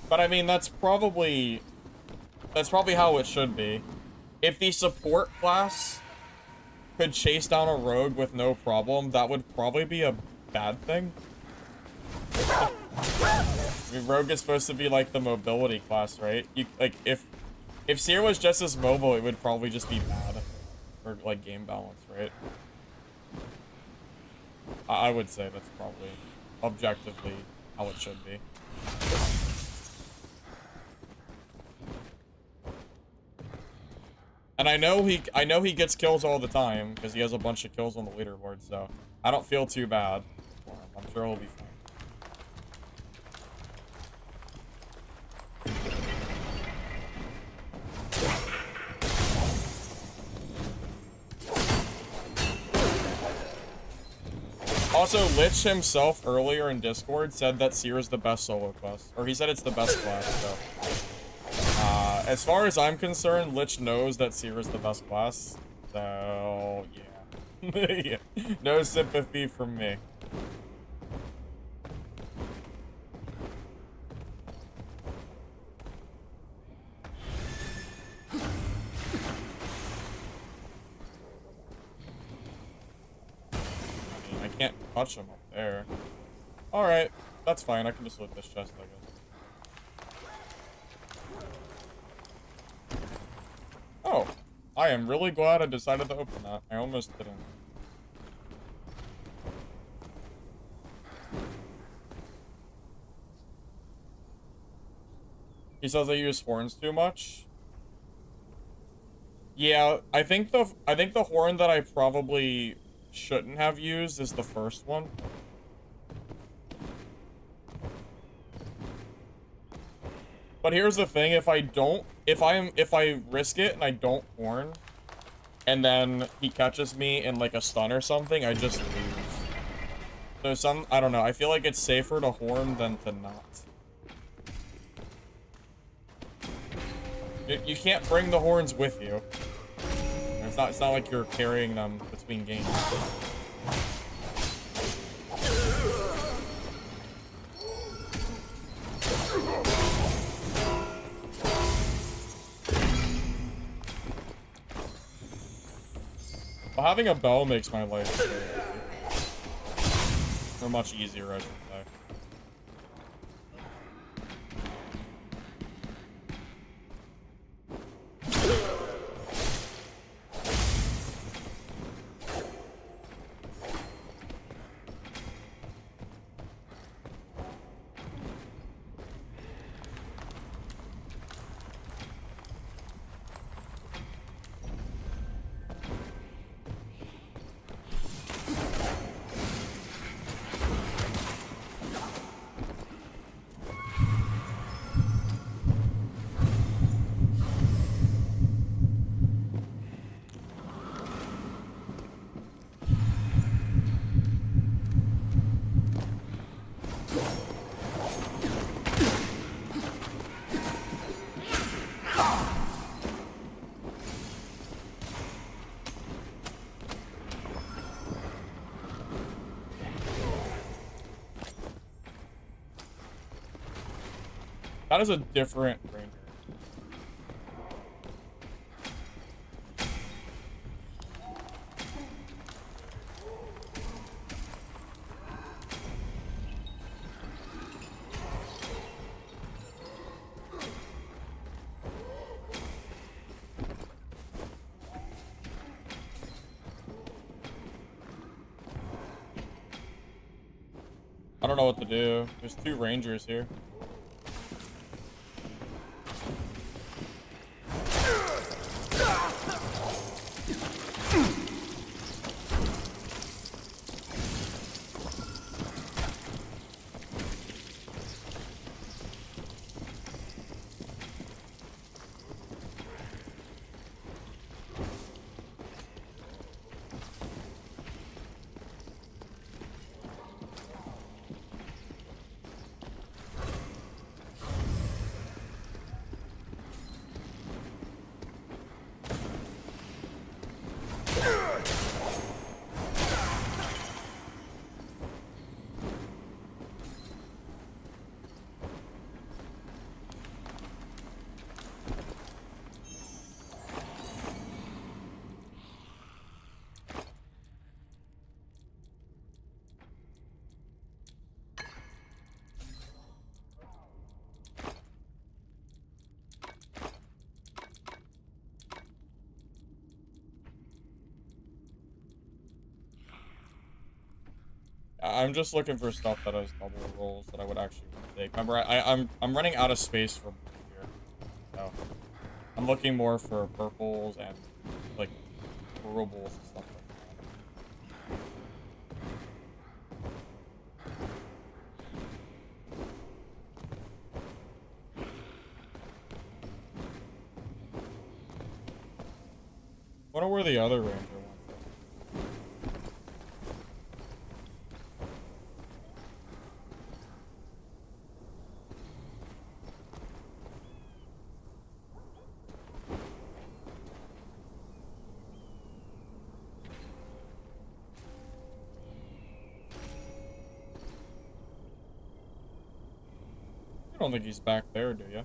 But I mean, that's probably how it should be. If the support class could chase down a rogue with no problem, that would probably be a bad thing. I mean, rogue is supposed to be like the mobility class, right? You like if Seer was just as mobile, it would probably just be bad for like game balance, right? I would say that's probably objectively how it should be. And I know he gets kills all the time because he has a bunch of kills on the leaderboard, so I don't feel too bad for him. I'm sure he'll be fine. Also, Lich himself earlier in Discord said that Seer is the best solo class, or he said it's the best class. So. As far as I'm concerned, Lich knows that Seer is the best class, so yeah. Yeah. No sympathy from me. I can't touch him up there. Alright, that's fine, I can just loot this chest, I guess. Oh, I am really glad I decided to open that. I almost didn't. He says I use horns too much. Yeah, I think the horn that I probably shouldn't have used is the first one. But here's the thing, if I risk it and I don't horn, and then he catches me in like a stun or something, I just lose. So I don't know, I feel like it's safer to horn than to not. You can't bring the horns with you. It's not like you're carrying them between games. But having a bow makes my life very easy. Or much easier, I should say. That is a different ranger. I don't know what to do. There's 2 rangers here. I'm just looking for stuff that has double rolls that I would actually want to take. Remember, I'm running out of space for here, so I'm looking more for purples and like durables and stuff like that. Wonder where the other ranger went. I don't think he's back there, do you?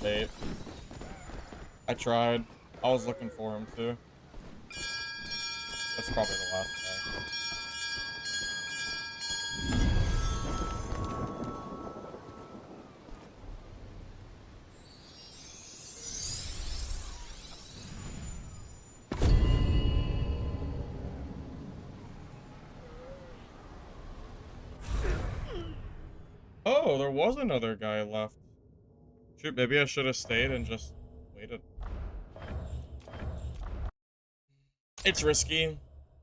state. I tried. I was looking for him too. That's probably the last guy. Oh, there was another guy left. Shoot, maybe I should have stayed and just waited. It's risky.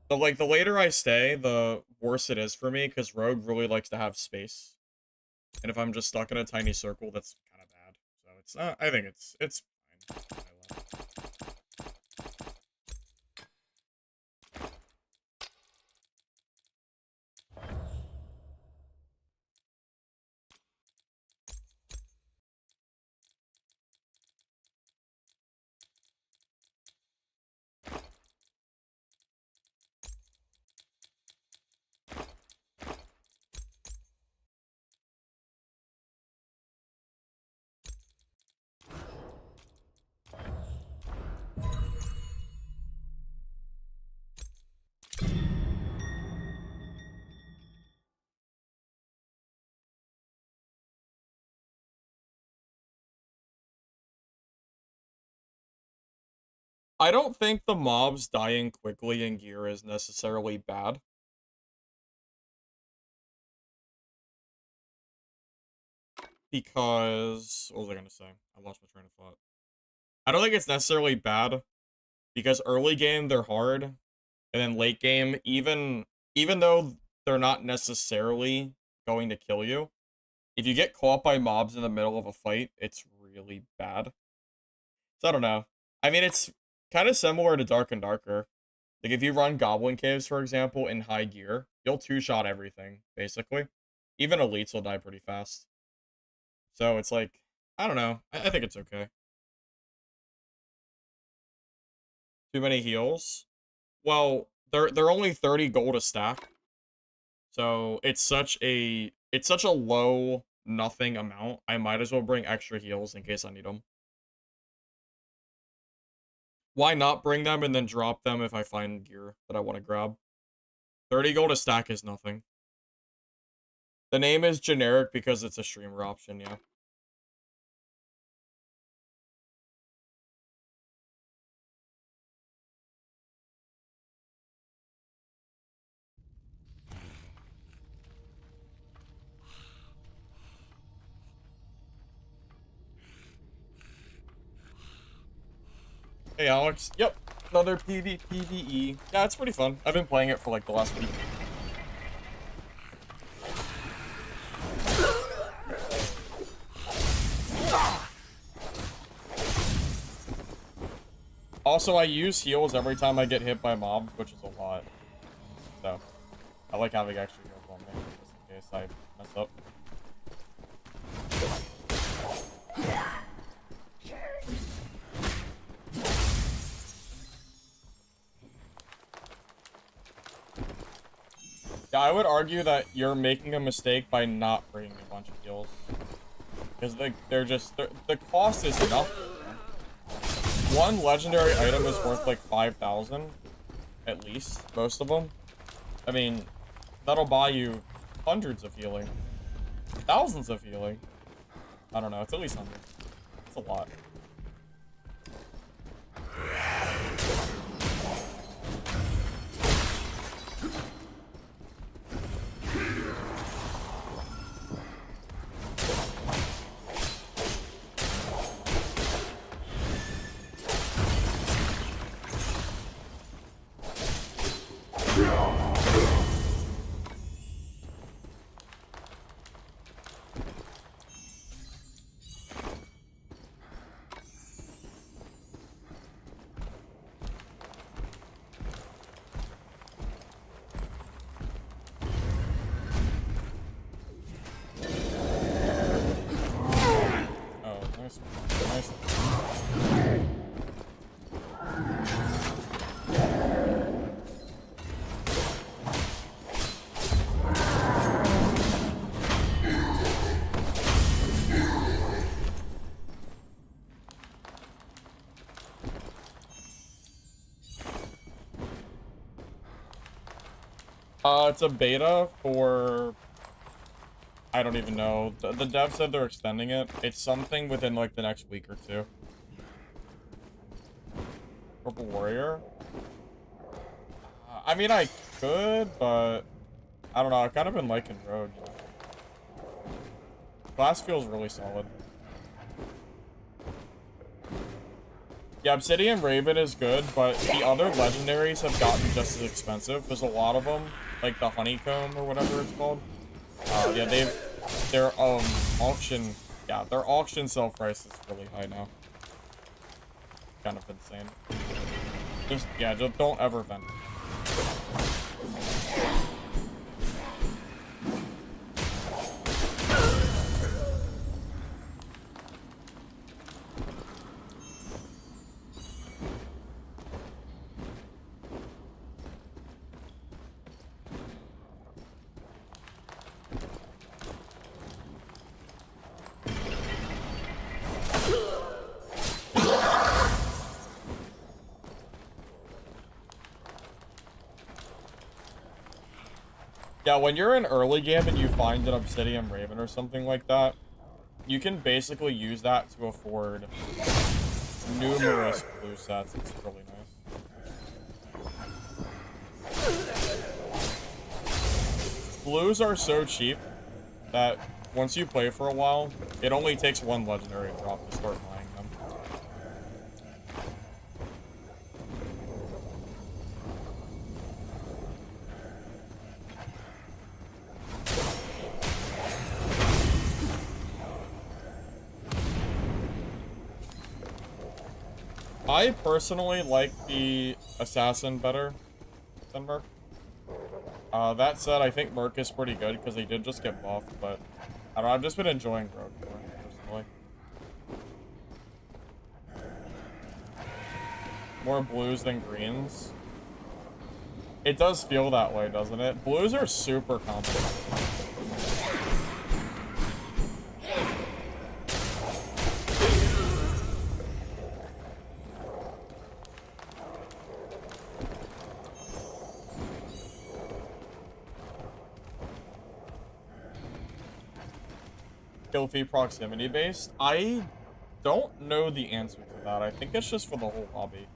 But like the later I stay, the worse it is for me because Rogue really likes to have space. And if I'm just stuck in a tiny circle, that's kind of bad. So it's not, I think it's fine. I don't think the mobs dying quickly in gear is necessarily bad. Because, what was I gonna say? I lost my train of thought. I don't think it's necessarily bad because early game they're hard, and then late game, even though they're not necessarily going to kill you, if you get caught by mobs in the middle of a fight, it's really bad. So I don't know. I mean, it's kind of similar to Dark and Darker. Like if you run Goblin Caves, for example, in high gear, you'll two-shot everything, basically. Even elites will die pretty fast. So it's like, I don't know. I think it's okay. Too many heals? Well, they're only 30 gold a stack. So it's such a low nothing amount. I might as well bring extra heals in case I need them. Why not bring them and then drop them if I find gear that I want to grab? 30 gold a stack is nothing. The name is generic because it's a streamer option, yeah. Hey, Alex. Yep. Another PvPvE. Yeah, it's pretty fun. I've been playing it for like the last week. Also, I use heals every time I get hit by mobs, which is a lot. So, I like having extra heals on me, just in case I mess up. Yeah, I would argue that you're making a mistake by not bringing a bunch of heals. Because the cost is nothing. One legendary item is worth like 5,000, at least, most of them. I mean, that'll buy you hundreds of healing, thousands of healing. I don't know, it's at least hundreds. It's a lot. It's a beta for... I don't even know. The dev said they're extending it. It's something within, like, the next week or two. Purple Warrior? I mean, I could, but... I don't know. I've kind of been liking Rogue, you know? Class feels really solid. Yeah, Obsidian Raven is good, but the other legendaries have gotten just as expensive. There's a lot of them, like the Honeycomb or whatever it's called. Yeah, their auction, yeah, their auction sell price is really high now. Kind of insane. Just don't ever vend. Yeah, when you're in early game and you find an Obsidian Raven or something like that, you can basically use that to afford numerous blue sets. It's really nice. Blues are so cheap that once you play for a while, it only takes one legendary drop to start buying them. I personally like the Assassin better than Merc. That said, I think Merc is pretty good because he did just get buffed, but I don't know, I've just been enjoying Rogue more, personally. More blues than greens. It does feel that way, doesn't it? Blues are super complicated. Kill fee proximity based? I don't know the answer to that. I think it's just for the whole lobby.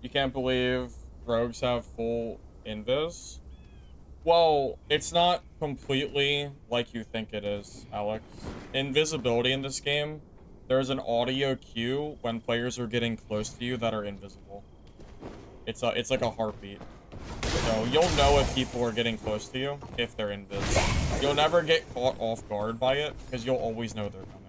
You can't believe rogues have full invis? Well, it's not completely like you think it is, Alex. Invisibility in this game, there's an audio cue when players are getting close to you that are invisible. It's like a heartbeat. So you'll know if people are getting close to you if they're invis. You'll never get caught off guard by it because you'll always know they're coming.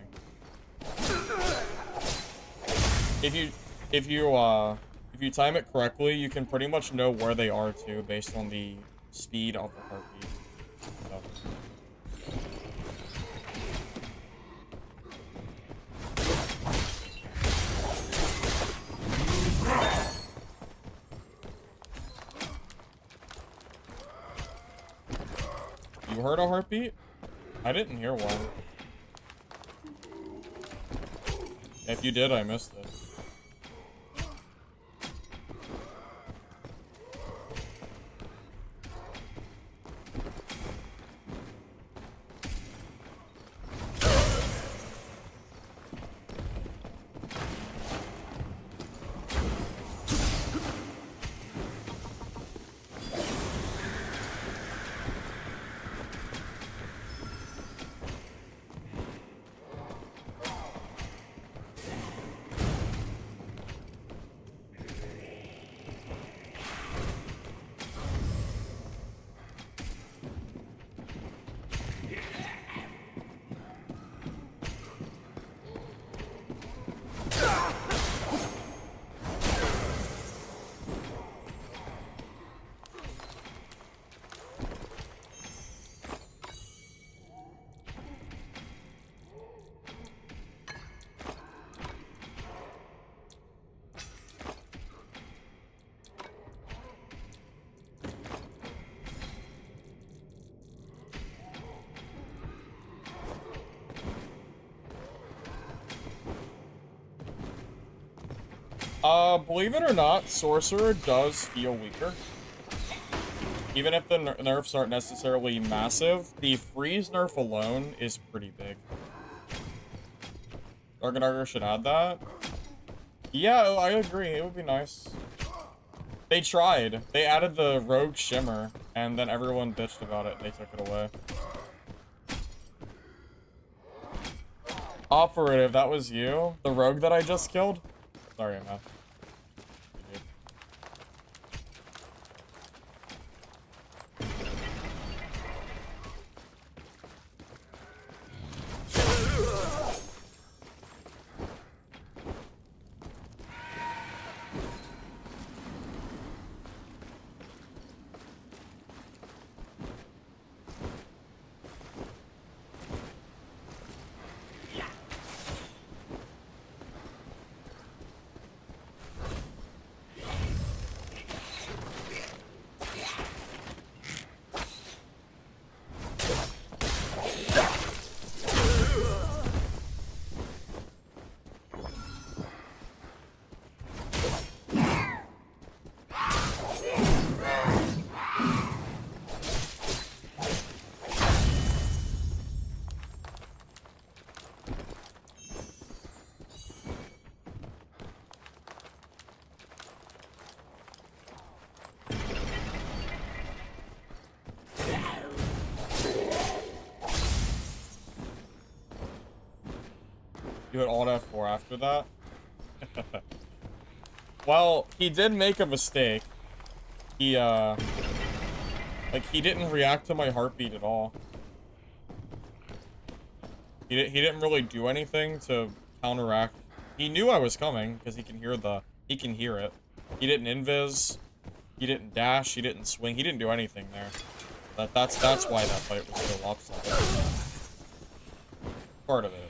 If you time it correctly, you can pretty much know where they are too based on the speed of the heartbeat. So. You heard a heartbeat? I didn't hear one. If you did, I missed it. Believe it or not, Sorcerer does feel weaker. Even if the nerfs aren't necessarily massive, the freeze nerf alone is pretty big. Dark should add that. Yeah, I agree. It would be nice. They tried. They added the Rogue Shimmer, and then everyone bitched about it, and they took it away. Operative, that was you? The rogue that I just killed? Sorry, man. You hit Alt F4 after that? Well, he did make a mistake. He he didn't react to my heartbeat at all. He didn't really do anything to counteract. He knew I was coming, because he can hear it. He didn't invis, he didn't dash, he didn't swing, he didn't do anything there. That's why that fight was so lopsided. Part of it.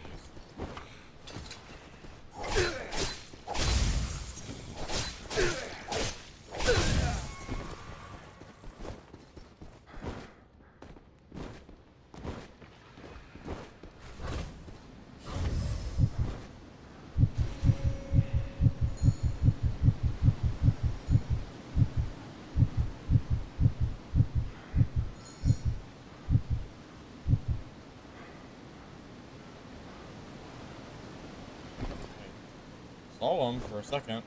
Saw him for a second.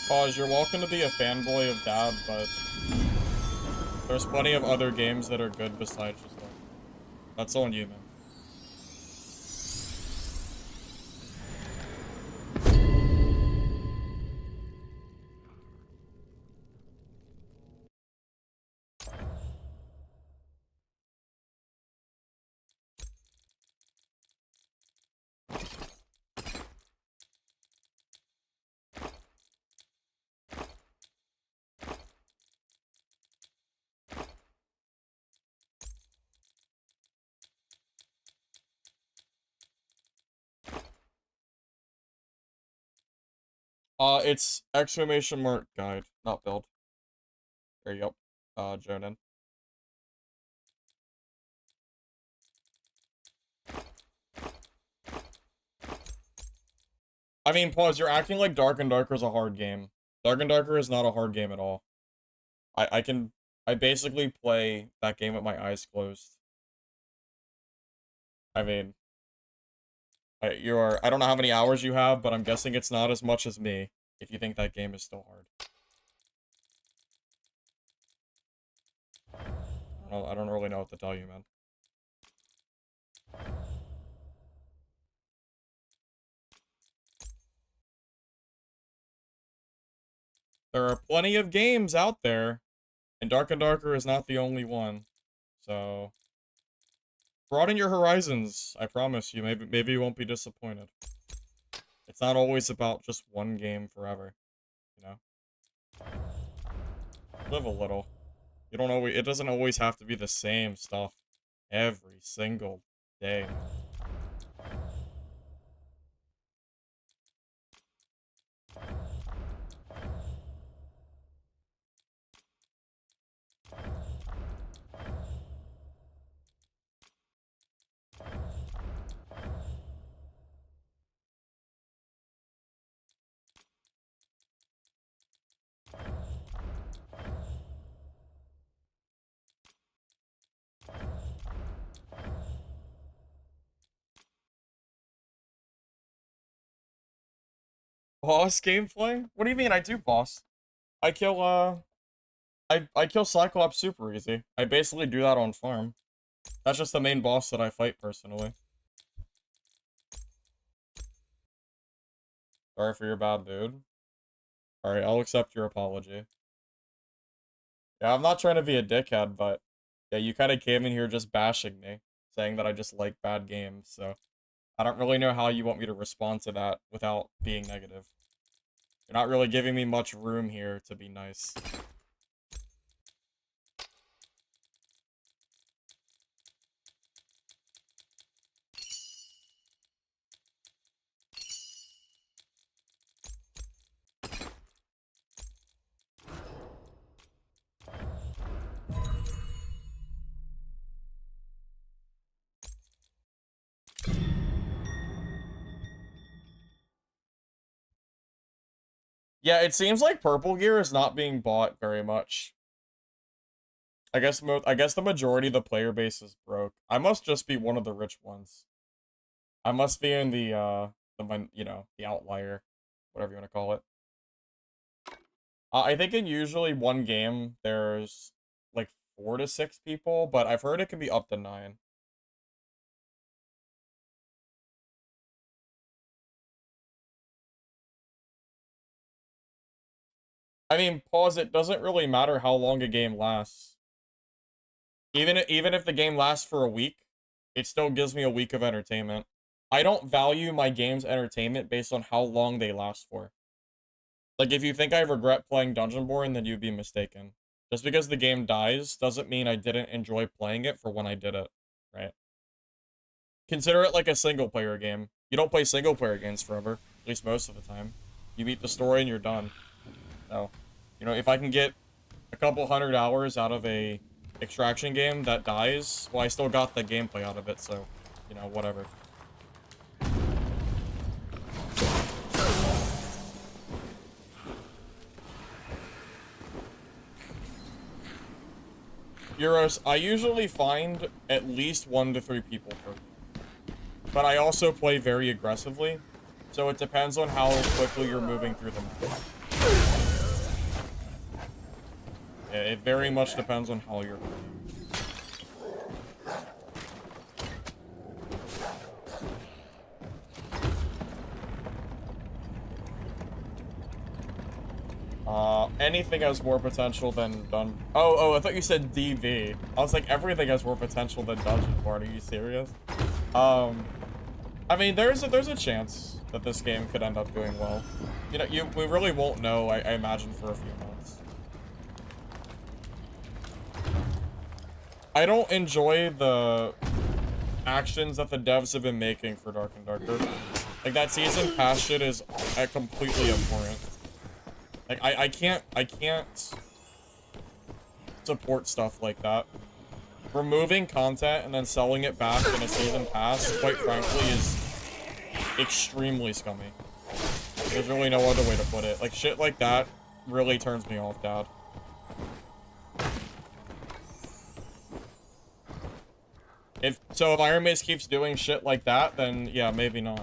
Pause, you're welcome to be a fanboy of Dab, but there's plenty of other games that are good besides just that. That's on you, man. It's exclamation mark guide, not build. There you go. Jonan. I mean, pause, you're acting like Dark and Darker is a hard game. Dark and Darker is not a hard game at all. I basically play that game with my eyes closed. I mean, I don't know how many hours you have, but I'm guessing it's not as much as me, if you think that game is still hard. I don't really know what to tell you, man. There are plenty of games out there, and Dark and Darker is not the only one. So, broaden your horizons. I promise you. Maybe you won't be disappointed. It's not always about just one game forever, you know? Live a little. It doesn't always have to be the same stuff every single day. Boss gameplay? What do you mean I do boss? I kill I kill Cyclops super easy. I basically do that on farm. That's just the main boss that I fight personally. Sorry for your bad dude. Alright, I'll accept your apology. Yeah, I'm not trying to be a dickhead, but yeah, you kind of came in here just bashing me, saying that I just like bad games, so I don't really know how you want me to respond to that without being negative. You're not really giving me much room here to be nice. Yeah, it seems like purple gear is not being bought very much. I guess the majority of the player base is broke. I must just be one of the rich ones. I must be in the outlier, whatever you want to call it. I think in usually one game there's like 4 to 6 people, but I've heard it can be up to 9. I mean, pause, it doesn't really matter how long a game lasts. Even if the game lasts for a week, it still gives me a week of entertainment. I don't value my game's entertainment based on how long they last for. Like, if you think I regret playing Dungeonborn, then you'd be mistaken. Just because the game dies doesn't mean I didn't enjoy playing it for when I did it, right? Consider it like a single-player game. You don't play single-player games forever, at least most of the time. You beat the story and you're done. So, if I can get a couple 100 hours out of a extraction game that dies, well, I still got the gameplay out of it, so, whatever. Euros, I usually find at least 1 to 3 people per game. But I also play very aggressively, so it depends on how quickly you're moving through the map. Yeah, it very much depends on how you're playing. Anything has more potential than Oh, I thought you said DV. I was like, everything has more potential than Dungeonborn. Are you serious? I mean, there's a chance that this game could end up doing well. We really won't know, I imagine, for a few months. I don't enjoy the actions that the devs have been making for Dark and Darker. Like, that season pass shit is completely abhorrent. Like, I can't support stuff like that. Removing content and then selling it back in a season pass, quite frankly, is extremely scummy. There's really no other way to put it. Like, shit like that really turns me off, Dad. If Iron Mace keeps doing shit like that, then yeah, maybe not.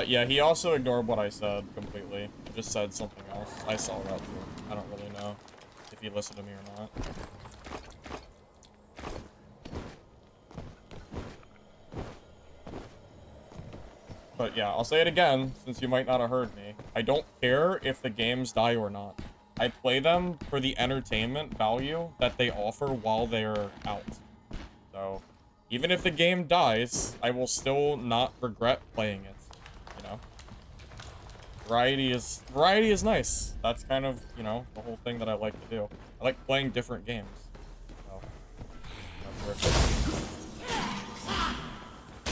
Yeah, he also ignored what I said completely. He just said something else. I saw that too. I don't really know if he listened to me or not. But yeah, I'll say it again, since you might not have heard me. I don't care if the games die or not. I play them for the entertainment value that they offer while they're out. So, even if the game dies, I will still not regret playing it. You know? Variety is nice. That's kind of, you know, the whole thing that I like to do. I like playing different games. So,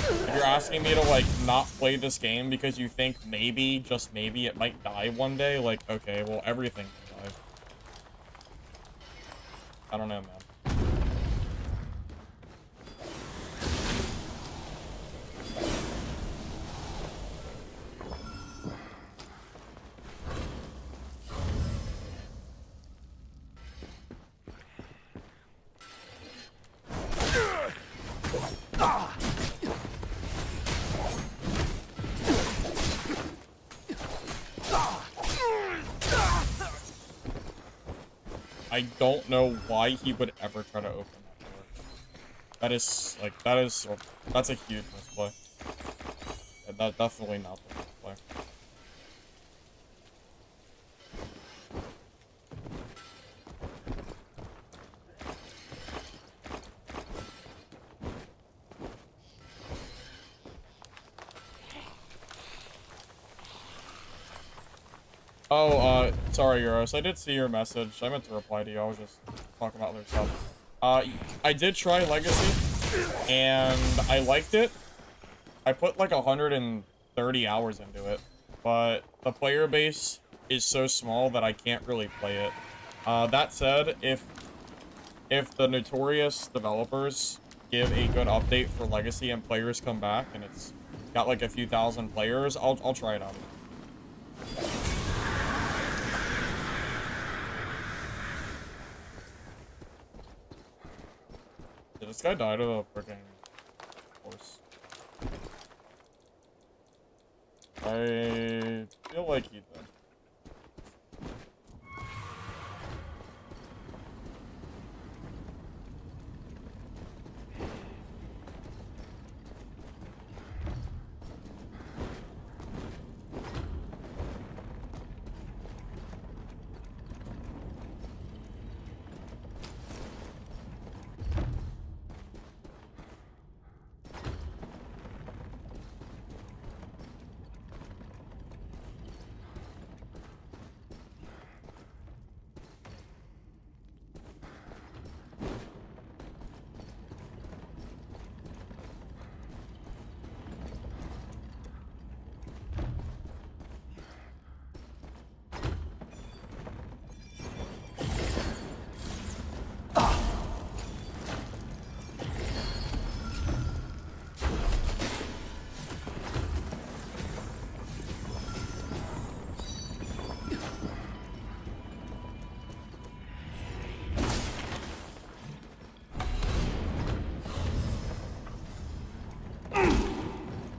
if you're asking me to, like, not play this game because you think maybe, just maybe, it might die one day, like, okay, well, everything can die. I don't know, man. I don't know why he would ever try to open that door. That is, like, that's a huge misplay. That's definitely not the misplay. Oh, sorry, Euros. I did see your message. I meant to reply to you. I was just talking about other stuff. I did try Legacy, and I liked it. I put like 130 hours into it, but the player base is so small that I can't really play it. That said, if the notorious developers give a good update for Legacy and players come back and it's got like a few thousand players, I'll try it out. Did this guy die to the freaking horse? I feel like he did.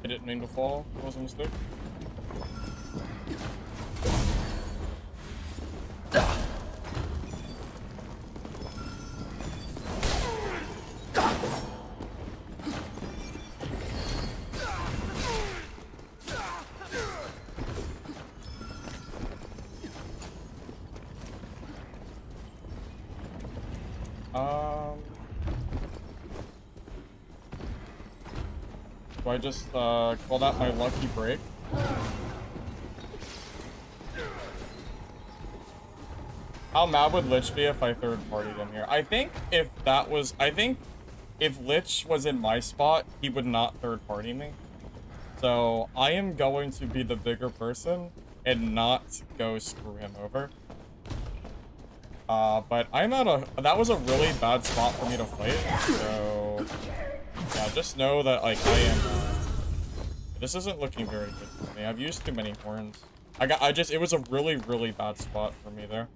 I didn't mean to fall. It was a mistake. Do I just call that my lucky break? How mad would Lich be if I third-partied him here? I think if Lich was in my spot, he would not third-party me. So I am going to be the bigger person and not go screw him over. But that was a really bad spot for me to fight. So yeah, just know that like this isn't looking very good for me. I've used too many horns. It was a really, really bad spot for me there.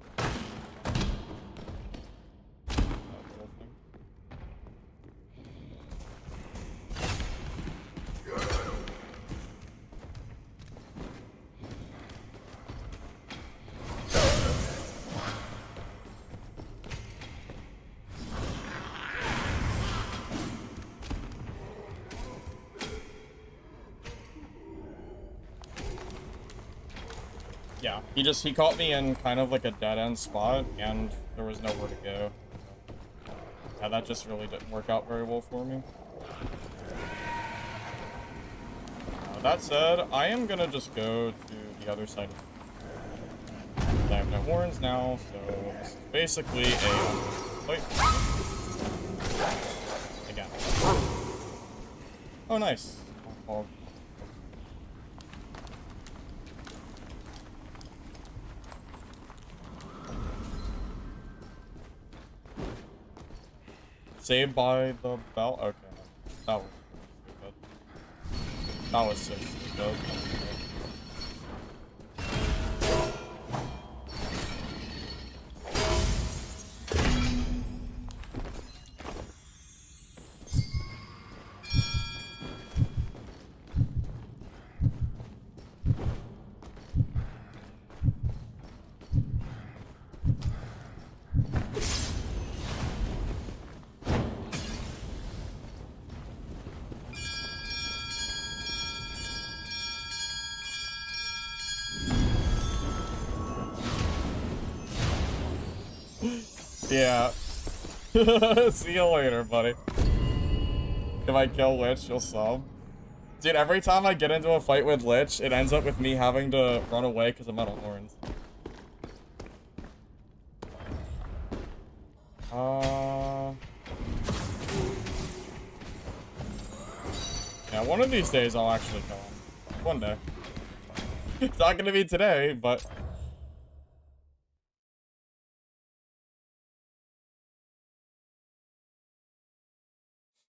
Yeah, he caught me in kind of like a dead-end spot, and there was nowhere to go. So, yeah, that just really didn't work out very well for me. That said, I am gonna just go to the other side. I have no horns now, so this is basically a fight. Again. Oh, nice. Oh, saved by the bell? Okay. That was stupid. That was so stupid. Yeah. See you later, buddy. If I kill Lich, you'll sub. Dude, every time I get into a fight with Lich, it ends up with me having to run away because I'm out of horns. Yeah, one of these days I'll actually kill him. One day. It's not gonna be today, but...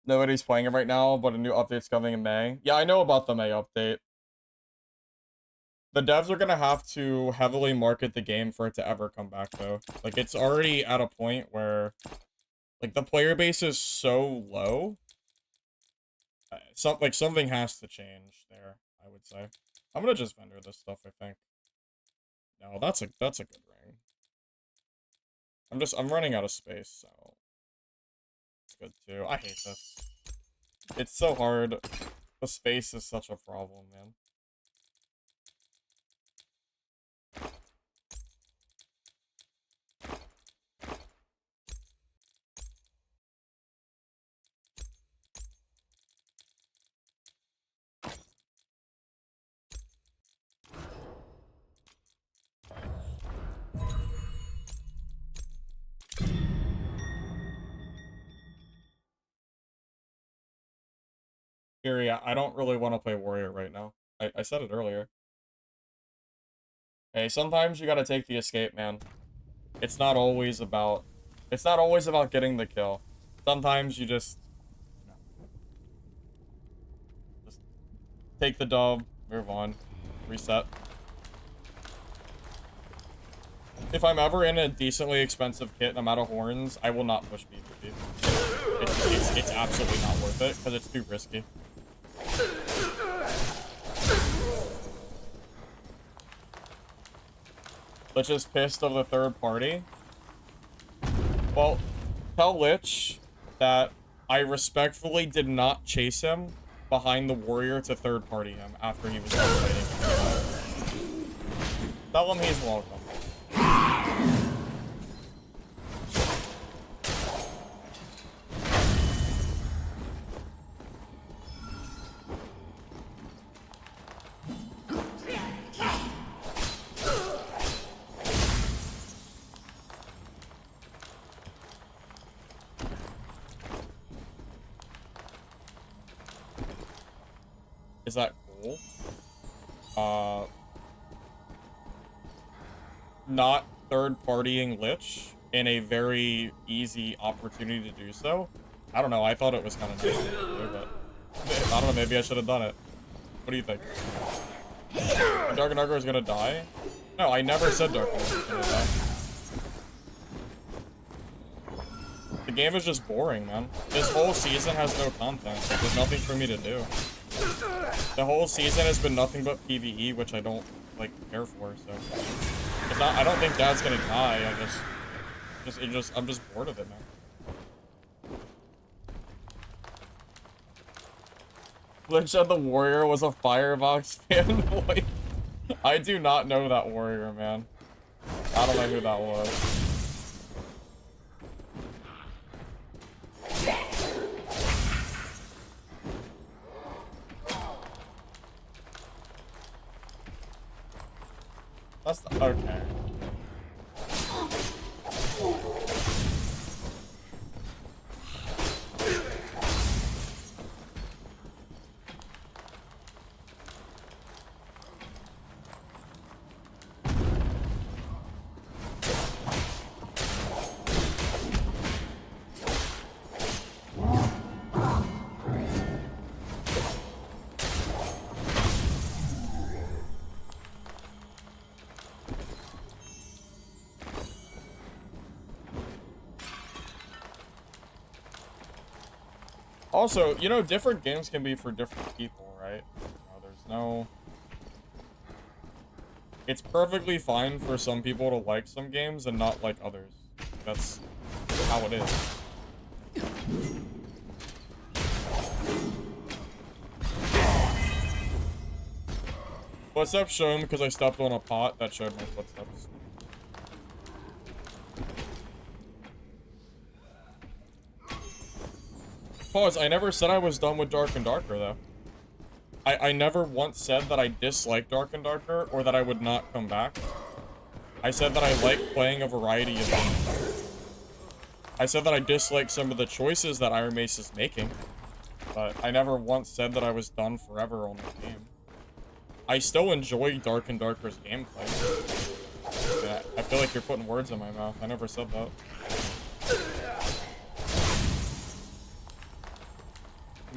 Nobody's playing it right now, but a new update's coming in May. Yeah, I know about the May update. The devs are gonna have to heavily market the game for it to ever come back, though. Like, it's already at a point where, like, the player base is so low. Something has to change there, I would say. I'm gonna just vendor this stuff, I think. No, that's a good ring. I'm running out of space, so it's good too. I hate this. It's so hard. The space is such a problem, man. Yeah, I don't really want to play Warrior right now. I said it earlier. Hey, sometimes you gotta take the escape, man. It's not always about getting the kill. Sometimes you just take the dub, move on, reset. If I'm ever in a decently expensive kit and I'm out of horns, I will not push PvP. It's absolutely not worth it because it's too risky. Lich is pissed of the third party. Well, tell Lich that I respectfully did not chase him behind the warrior to third party him after he was done fighting. Tell him he's welcome. Is that cool? Uh, not third-partying Lich in a very easy opportunity to do so. I don't know. I thought it was kind of nice to do, but I don't know. Maybe I should have done it. What do you think? Dark and Darker is gonna die? No, I never said Dark and Darker was gonna die. The game is just boring, man. This whole season has no content. There's nothing for me to do. The whole season has been nothing but PvE, which I don't, like, care for, so... It's not, I don't think Dad's gonna die, I'm just bored of it, man. Lich of the Warrior was a Firebox fan? Like, I do not know that warrior, man. I don't know who that was. That's okay. Also, you know, different games can be for different people, right? You know, there's no... It's perfectly fine for some people to like some games and not like others. That's how it is. Footsteps shown because I stepped on a pot that showed my footsteps. Pause, I never said I was done with Dark and Darker, though. I never once said that I disliked Dark and Darker, or that I would not come back. I said that I like playing a variety of games. I said that I dislike some of the choices that Iron Mace is making, but I never once said that I was done forever on the game. I still enjoy Dark and Darker's gameplay. Yeah, I feel like you're putting words in my mouth. I never said that.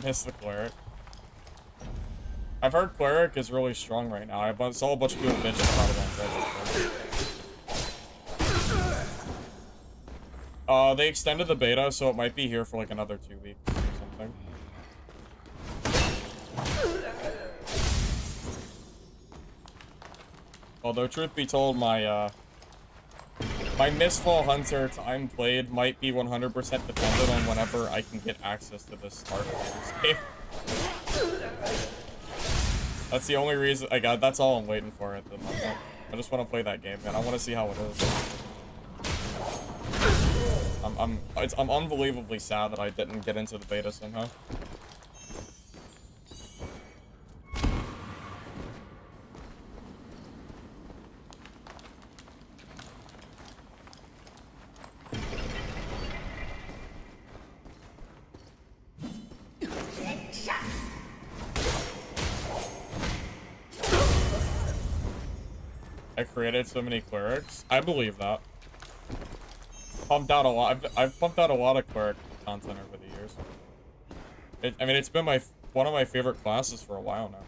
Miss the Cleric. I've heard Cleric is really strong right now. I saw a bunch of people bitching about it on Reddit. They extended the beta, so it might be here for like another 2 weeks or something. Although, truth be told, my Mistfall Hunter time played might be 100% dependent on whenever I can get access to this start of this game. That's the only reason I got. That's all I'm waiting for at the moment. I just want to play that game, man. I want to see how it is. I'm unbelievably sad that I didn't get into the beta somehow. I created so many clerics. I believe that. Pumped out a lot. I've pumped out a lot of cleric content over the years. I mean, it's been one of my favorite classes for a while now.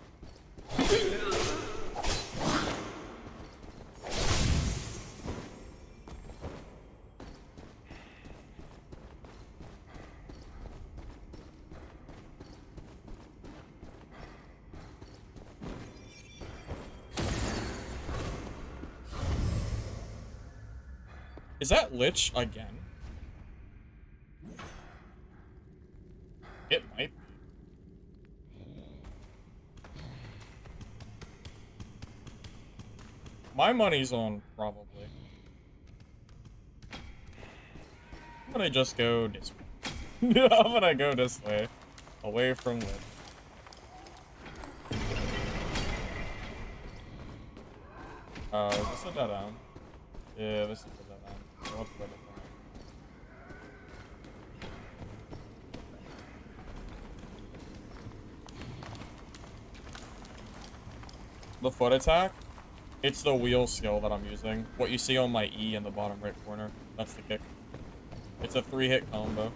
Is that Lich again? It might be. My money's on probably. I'm gonna just go this way. I'm gonna go this way. Away from Lich. Is this a dead end? Yeah, this is a dead end. Let's go this way. The foot attack? It's the wheel skill that I'm using. What you see on my E in the bottom right corner. That's the kick. It's a 3-hit combo.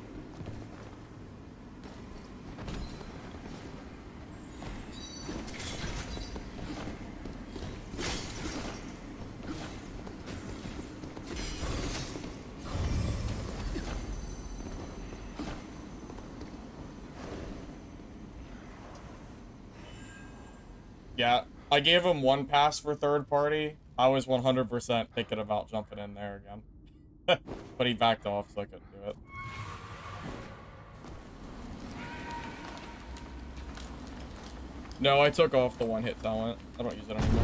Yeah, I gave him 1 pass for third party. I was 100% thinking about jumping in there again. But he backed off, so I couldn't do it. No, I took off the 1-hit talent. I don't use it anymore.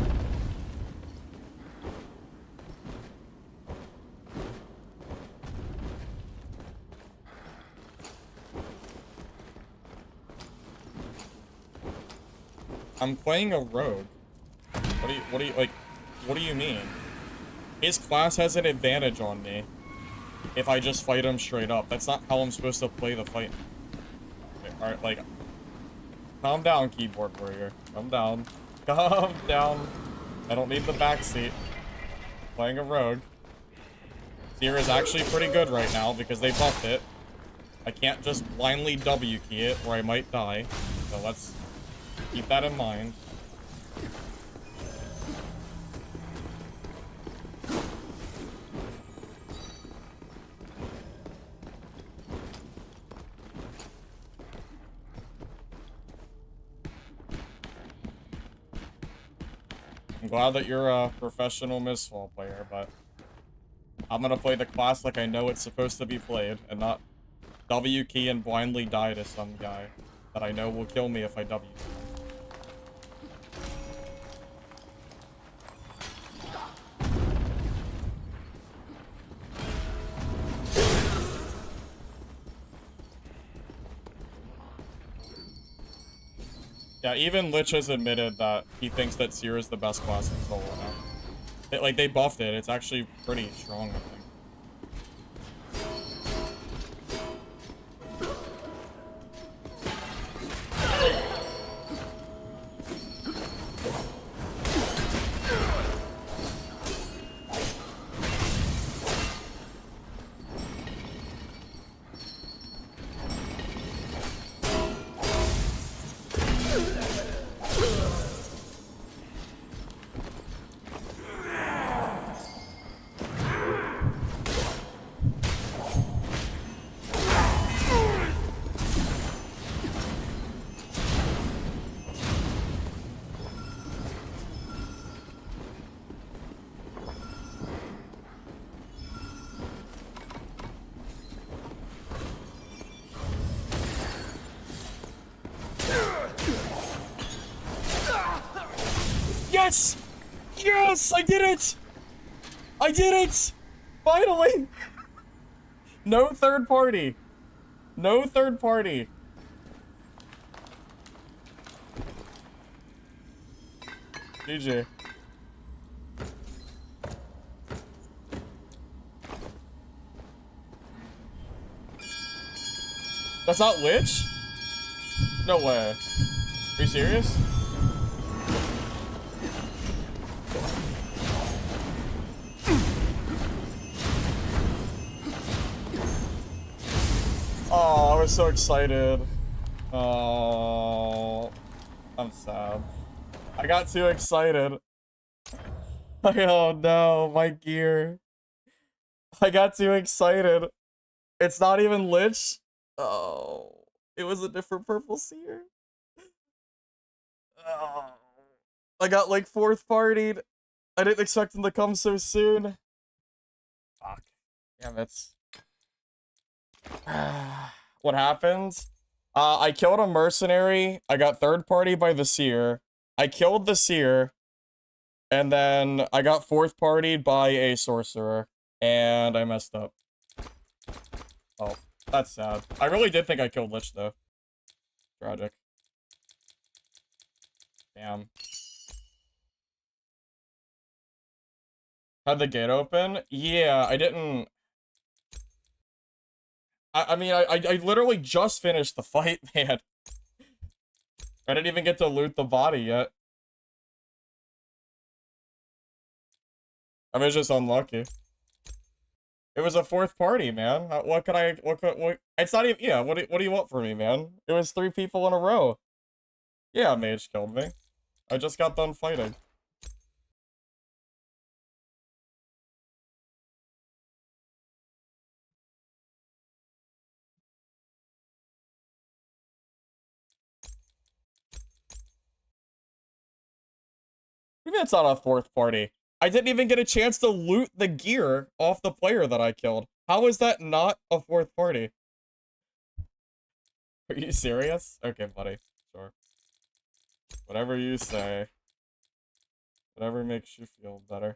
I'm playing a rogue. What do you mean? His class has an advantage on me if I just fight him straight up. That's not how I'm supposed to play the fight. Okay, alright, like, calm down, keyboard warrior. Calm down. Calm down. I don't need the backseat. Playing a rogue. Seer is actually pretty good right now because they buffed it. I can't just blindly W key it or I might die. So let's keep that in mind. I'm glad that you're a professional Mistfall player, but I'm gonna play the class like I know it's supposed to be played, and not W key and blindly die to some guy that I know will kill me if I W key. Yeah, even Lich has admitted that he thinks that Seer is the best class in solo now. They buffed it. It's actually pretty strong, I think. Yes! Yes! I did it! I did it! Finally! No third party. No third party. GG. That's not Lich? No way. Are you serious? Oh, I was so excited. Oh, I'm sad. I got too excited. Oh no, my gear. I got too excited. It's not even Lich. Oh, it was a different purple seer. Oh, I got like 4th partied. I didn't expect him to come so soon. Fuck. Damn, that's... What happens? I killed a mercenary. I got 3rd party by the seer. I killed the seer. And then I got 4th partied by a sorcerer. And I messed up. Oh, that's sad. I really did think I killed Lich, though. Tragic. Damn. Had the gate open? Yeah, I didn't... I mean, I literally just finished the fight, man. I didn't even get to loot the body yet. I mean, it's just unlucky. It was a fourth party, man. What could I, what, it's not even, yeah, what do you want from me, man? It was 3 people in a row. Yeah, mage killed me. I just got done fighting. Maybe it's not a fourth party. I didn't even get a chance to loot the gear off the player that I killed. How is that not a fourth party? Are you serious? Okay, buddy. Sure. Whatever you say. Whatever makes you feel better.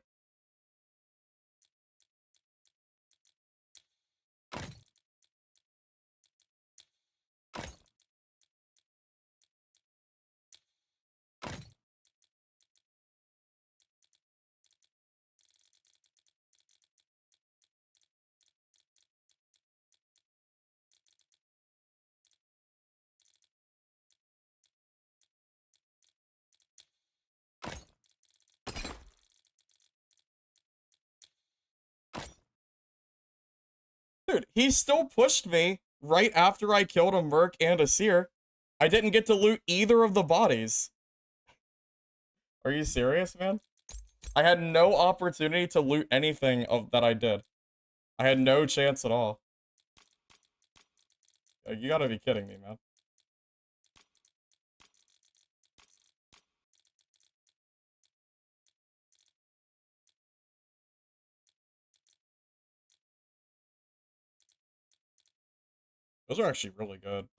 Dude, he still pushed me right after I killed a merc and a seer. I didn't get to loot either of the bodies. Are you serious, man? I had no opportunity to loot anything of that I did. I had no chance at all. You gotta be kidding me, man. Those are actually really good.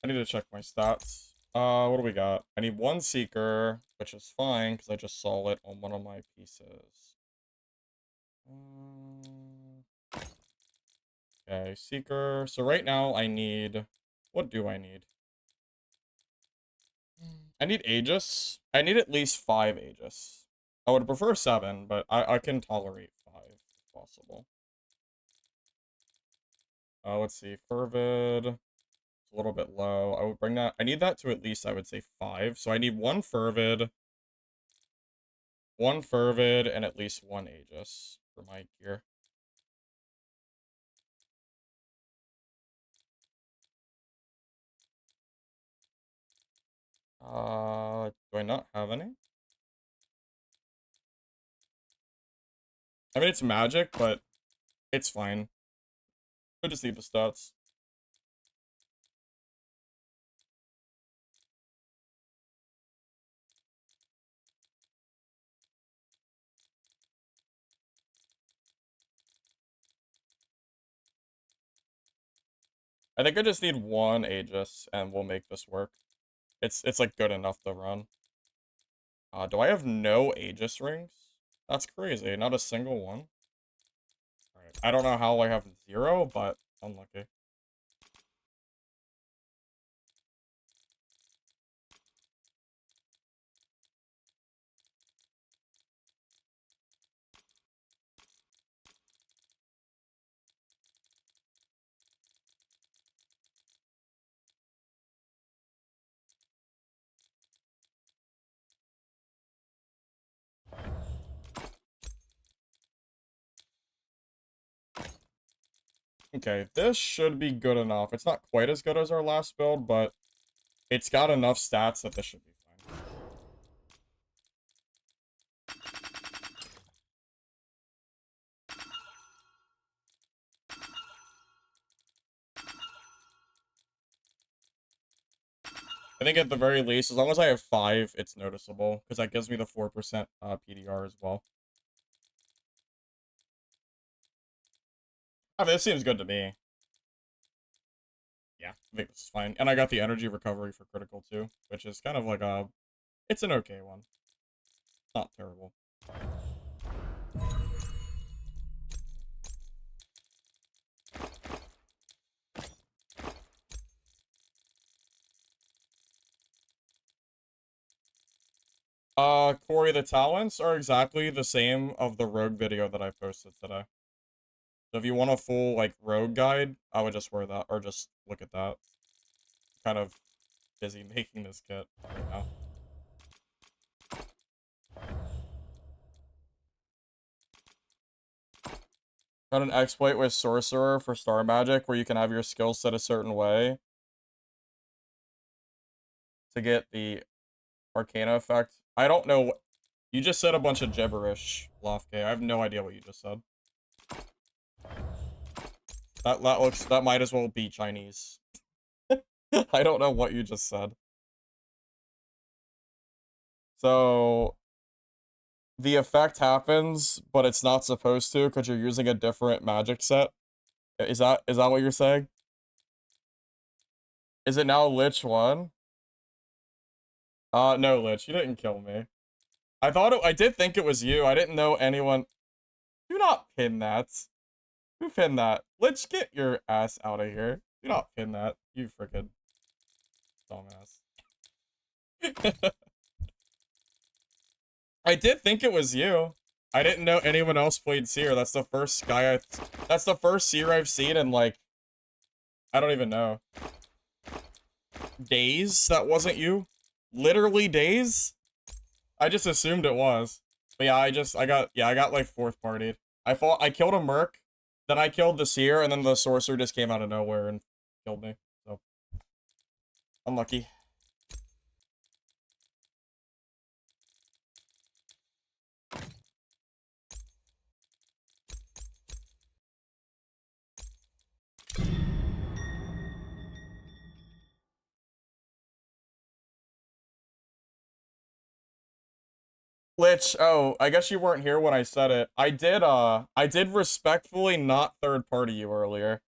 I need to check my stats. What do we got? I need 1 Seeker, which is fine, because I just saw it on one of my pieces. Okay, Seeker. So right now I need... What do I need? I need Aegis. I need at least 5 Aegis. I would prefer 7, but I can tolerate 5 if possible. Let's see. Fervid. It's a little bit low. I would bring that. I need that to at least, I would say, 5. So I need 1 Fervid, 1 Fervid, and at least 1 Aegis for my gear. Do I not have any? I mean, it's magic, but it's fine. I just need the stats. I think I just need 1 Aegis, and we'll make this work. It's like good enough to run. Do I have no Aegis rings? That's crazy. Not a single one. Alright. I don't know how I have 0, but unlucky. Okay, this should be good enough. It's not quite as good as our last build, but it's got enough stats that this should be fine. I think at the very least, as long as I have 5, it's noticeable, because that gives me the 4% PDR as well. I mean, this seems good to me. Yeah, I think this is fine. And I got the energy recovery for critical too, which is kind of like a... It's an okay one. Not terrible. Corey, the talents are exactly the same of the rogue video that I posted today. So if you want a full, like, rogue guide, I would just wear that, or just look at that. Kind of busy making this kit right now. Got an exploit with Sorcerer for Star Magic where you can have your skills set a certain way to get the Arcana effect. I don't know. You just said a bunch of gibberish, Lofke. I have no idea what you just said. That might as well be Chinese. I don't know what you just said. So the effect happens, but it's not supposed to because you're using a different magic set. Is that what you're saying? Is it now Lich 1? No, Lich, you didn't kill me. I did think it was you. I didn't know anyone. Do not pin that. Who pinned that? Lich, get your ass out of here. Do not pin that. You freaking dumbass. I did think it was you. I didn't know anyone else played Seer. That's the first that's the first Seer I've seen in, like, I don't even know. Days? That wasn't you? Literally days? I just assumed it was. But yeah, I got like fourth partied. I killed a Merc, then I killed the Seer, and then the Sorcerer just came out of nowhere and killed me. So, unlucky. Lich, oh, I guess you weren't here when I said it. I did respectfully not third party you earlier.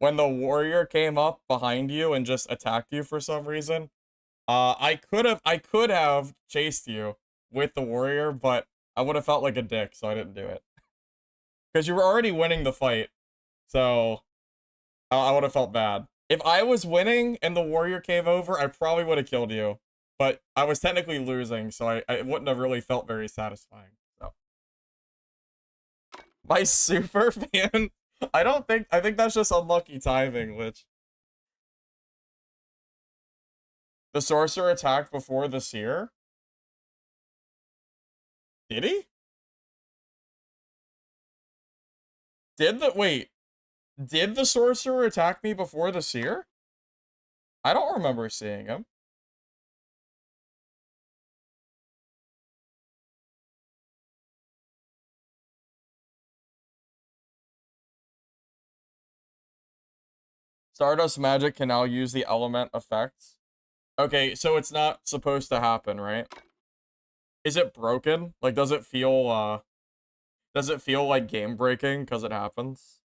When the warrior came up behind you and just attacked you for some reason, I could have chased you with the warrior, but I would have felt like a dick, so I didn't do it. Because you were already winning the fight, so I would have felt bad. If I was winning and the warrior came over, I probably would have killed you. But I was technically losing, so I wouldn't have really felt very satisfying. So my super fan, I think that's just unlucky timing, Lich. The sorcerer attacked before the seer? Did he? Did the sorcerer attack me before the seer? I don't remember seeing him. Stardust magic can now use the element effects. Okay, so it's not supposed to happen, right? Is it broken? Like, does it feel like game breaking because it happens?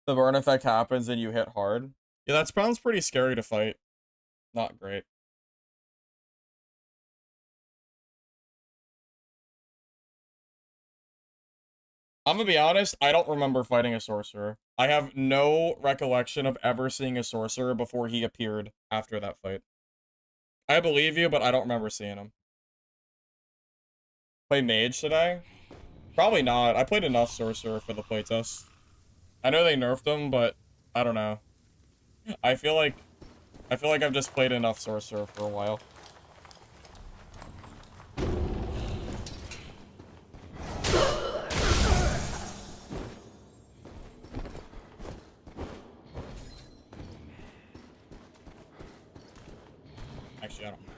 The burn effect happens and you hit hard. Yeah, that sounds pretty scary to fight. Not great. I'm gonna be honest, I don't remember fighting a sorcerer. I have no recollection of ever seeing a sorcerer before he appeared after that fight. I believe you, but I don't remember seeing him. Play mage today? Probably not. I played enough sorcerer for the playtest. I know they nerfed him, but I don't know. I feel like I've just played enough sorcerer for a while. Actually, I don't know.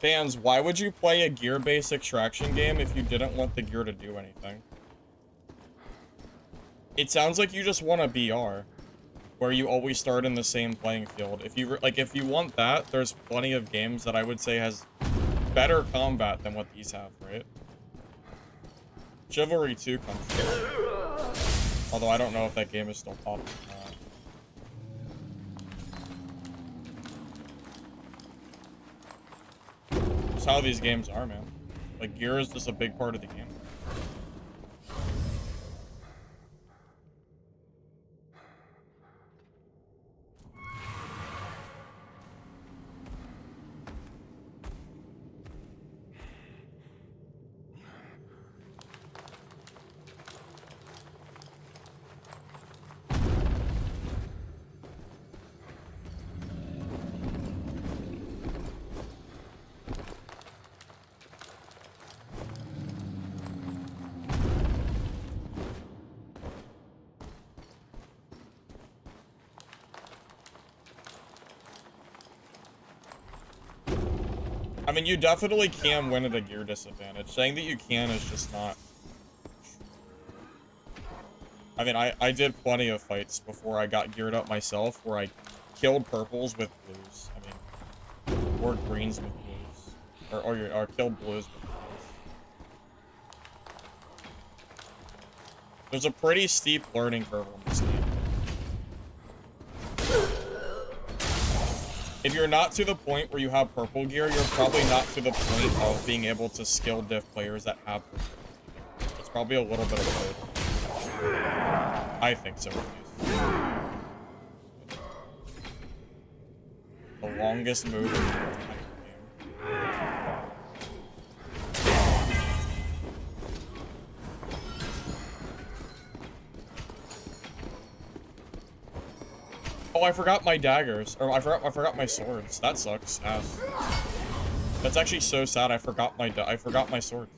Fans, why would you play a gear-based extraction game if you didn't want the gear to do anything? It sounds like you just want a BR, where you always start in the same playing field. If you want that, there's plenty of games that I would say has better combat than what these have, right? Chivalry 2 comes through. Although I don't know if that game is still popping or not. That's how these games are, man. Like, gear is just a big part of the game. I mean, you definitely can win at a gear disadvantage. Saying that you can is just not... I mean, I did plenty of fights before I got geared up myself where I killed purples with blues. I mean, or greens with blues. Or killed blues with blues. There's a pretty steep learning curve on this game. If you're not to the point where you have purple gear, you're probably not to the point of being able to skill diff players that have purple gear. It's probably a little bit of both. I think so, at least. The longest move in the entire game. Oh, I forgot my daggers. Or I forgot my swords. That sucks ass. That's actually so sad. I forgot my swords.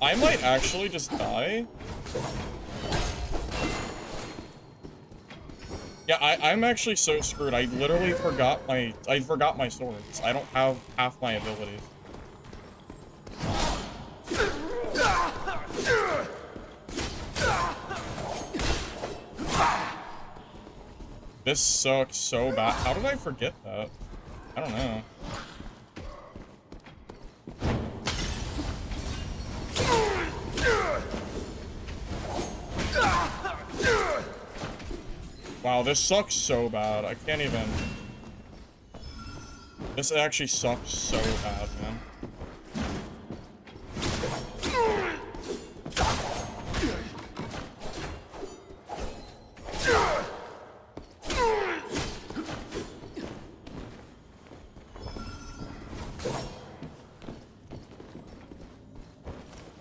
I might actually just die. Yeah, I'm actually so screwed. I literally forgot my swords. I don't have half my abilities. This sucks so bad. How did I forget that? I don't know. Wow, this sucks so bad. I can't even... This actually sucks so bad, man.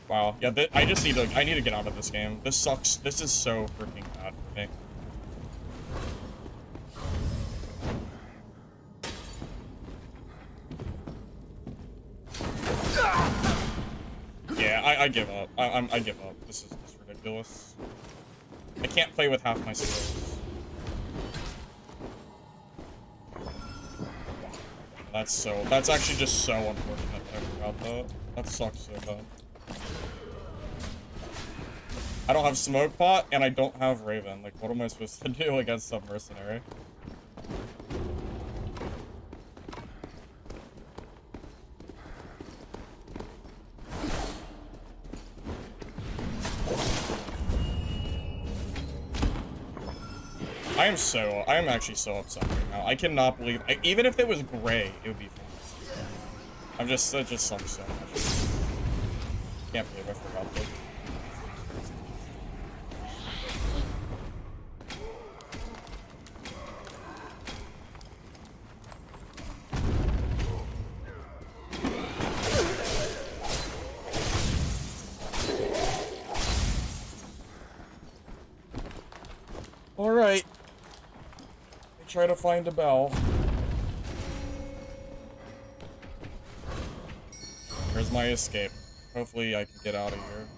Wow. Yeah, I just need to, I need to get out of this game. This sucks. This is so freaking bad for me. Yeah, I give up. I give up. This is ridiculous. I can't play with half my skills. That's actually just so unfortunate that I forgot that. That sucks so bad. I don't have smoke pot and I don't have Raven. Like, what am I supposed to do against some mercenary? I am actually so upset right now. I cannot believe, even if it was gray, it would be fine. It just sucks so much. Can't believe I forgot that. All right. Try to find a bell. Here's my escape. Hopefully I can get out of here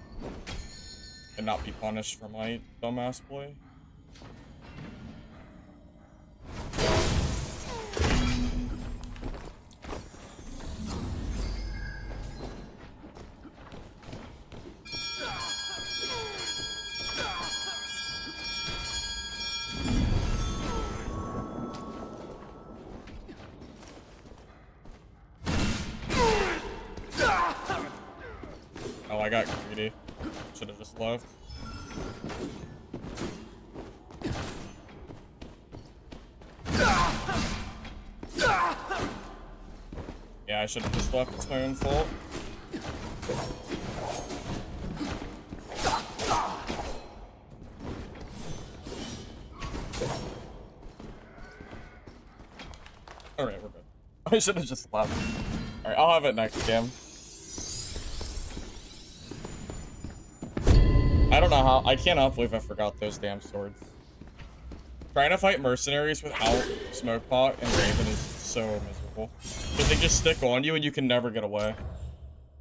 and not be punished for my dumbass play. Oh, I got greedy. Should have just left. Yeah, I should have just left. It's my own fault. Alright, we're good. I should have just left. Alright, I'll have it next game. I don't know how. I cannot believe I forgot those damn swords. Trying to fight mercenaries without smoke pot and Raven is so miserable. Because they just stick on you and you can never get away.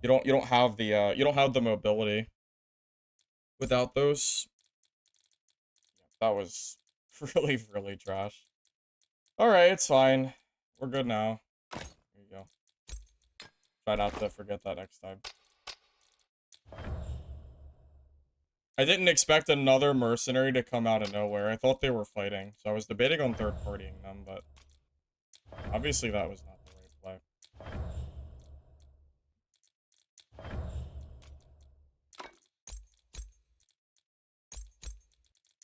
You don't have the mobility without those. That was really, really trash. Alright, it's fine. We're good now. There you go. Try not to forget that next time. I didn't expect another mercenary to come out of nowhere. I thought they were fighting, so I was debating on third-partying them, but obviously that was not the right play.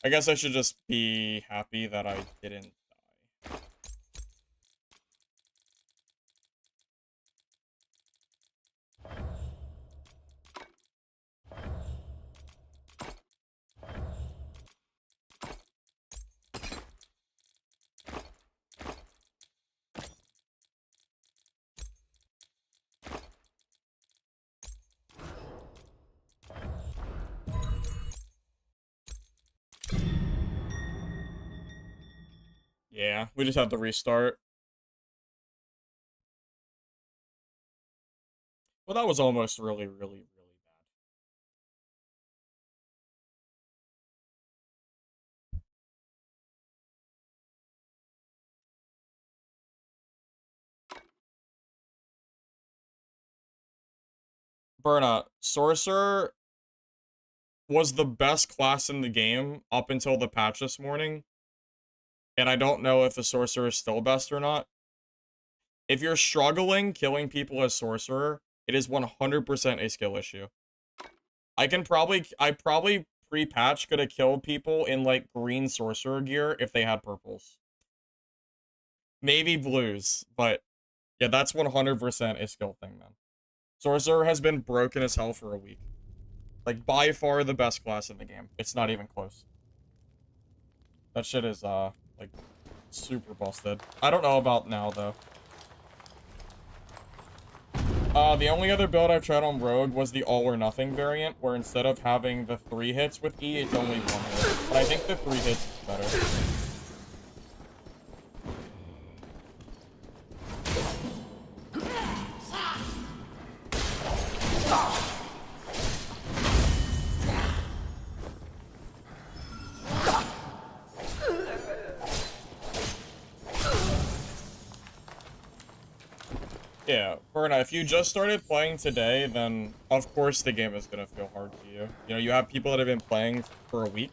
I guess I should just be happy that I didn't die. Yeah, we just have to restart. Well, that was almost really, really, really bad. Burnout. Sorcerer was the best class in the game up until the patch this morning. And I don't know if the Sorcerer is still best or not. If you're struggling killing people as Sorcerer, it is 100% a skill issue. I probably pre-patch could have killed people in, like, green Sorcerer gear if they had purples. Maybe blues, but yeah, that's 100% a skill thing, man. Sorcerer has been broken as hell for a week. Like, by far the best class in the game. It's not even close. That shit is, like, super busted. I don't know about now, though. The only other build I've tried on Rogue was the all or nothing variant, where instead of having the 3 hits with E, it's only 1 hit. But I think the 3 hits is better. Yeah, Berna, if you just started playing today, then of course the game is gonna feel hard to you. You know, you have people that have been playing for a week,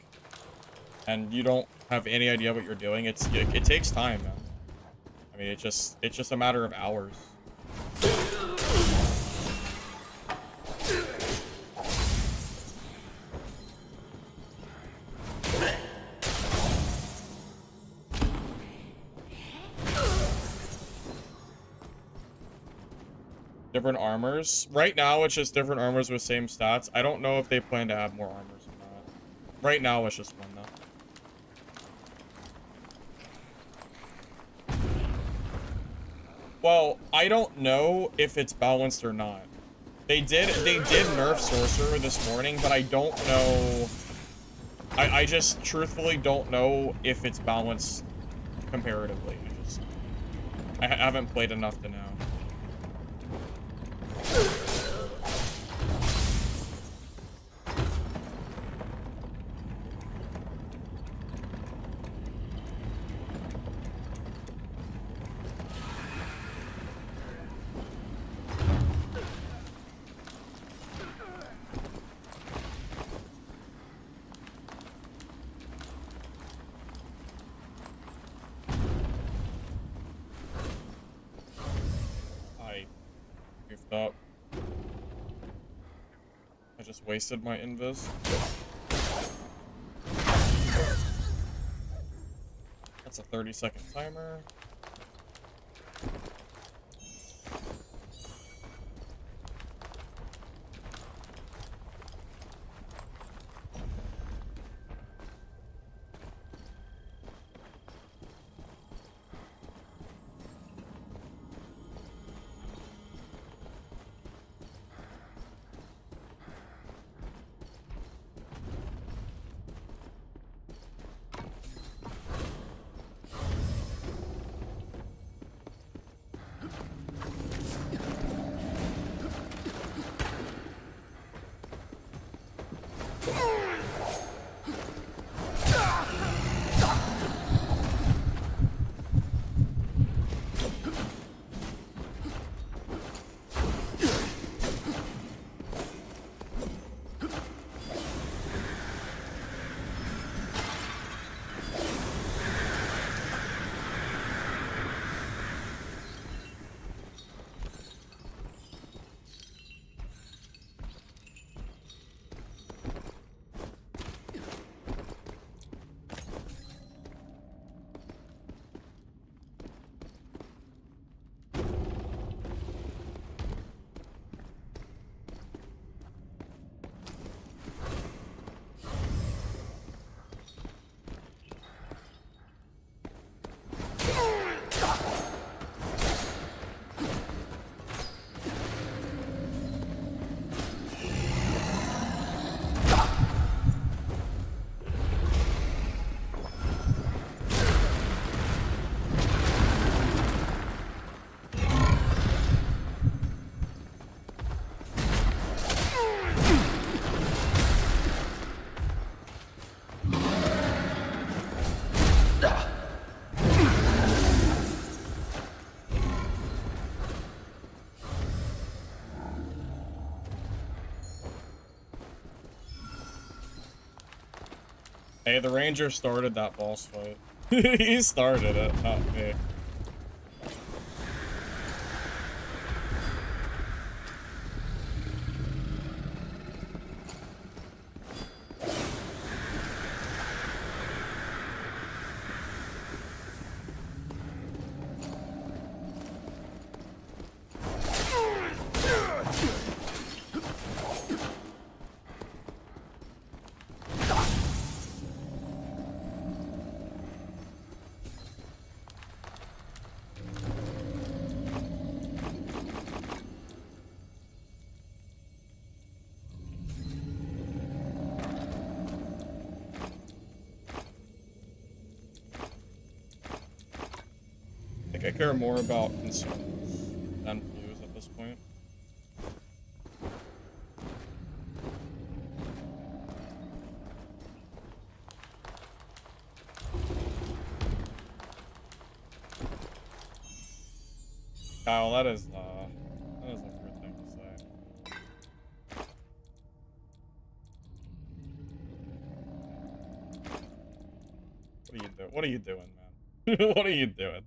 and you don't have any idea what you're doing. It takes time, man. I mean, it's just a matter of hours. Different armors. Right now, it's just different armors with same stats. I don't know if they plan to add more armors or not. Right now, it's just one, though. Well, I don't know if it's balanced or not. They did nerf Sorcerer this morning, but I don't know. I just truthfully don't know if it's balanced comparatively. I haven't played enough to know. Up. I just wasted my invis. That's a 30-second timer. Hey, the Ranger started that boss fight. He started it, not me. think I care more about consumables than blues at this point. Kyle, that is a weird thing to say. What are you doing, man? What are you doing?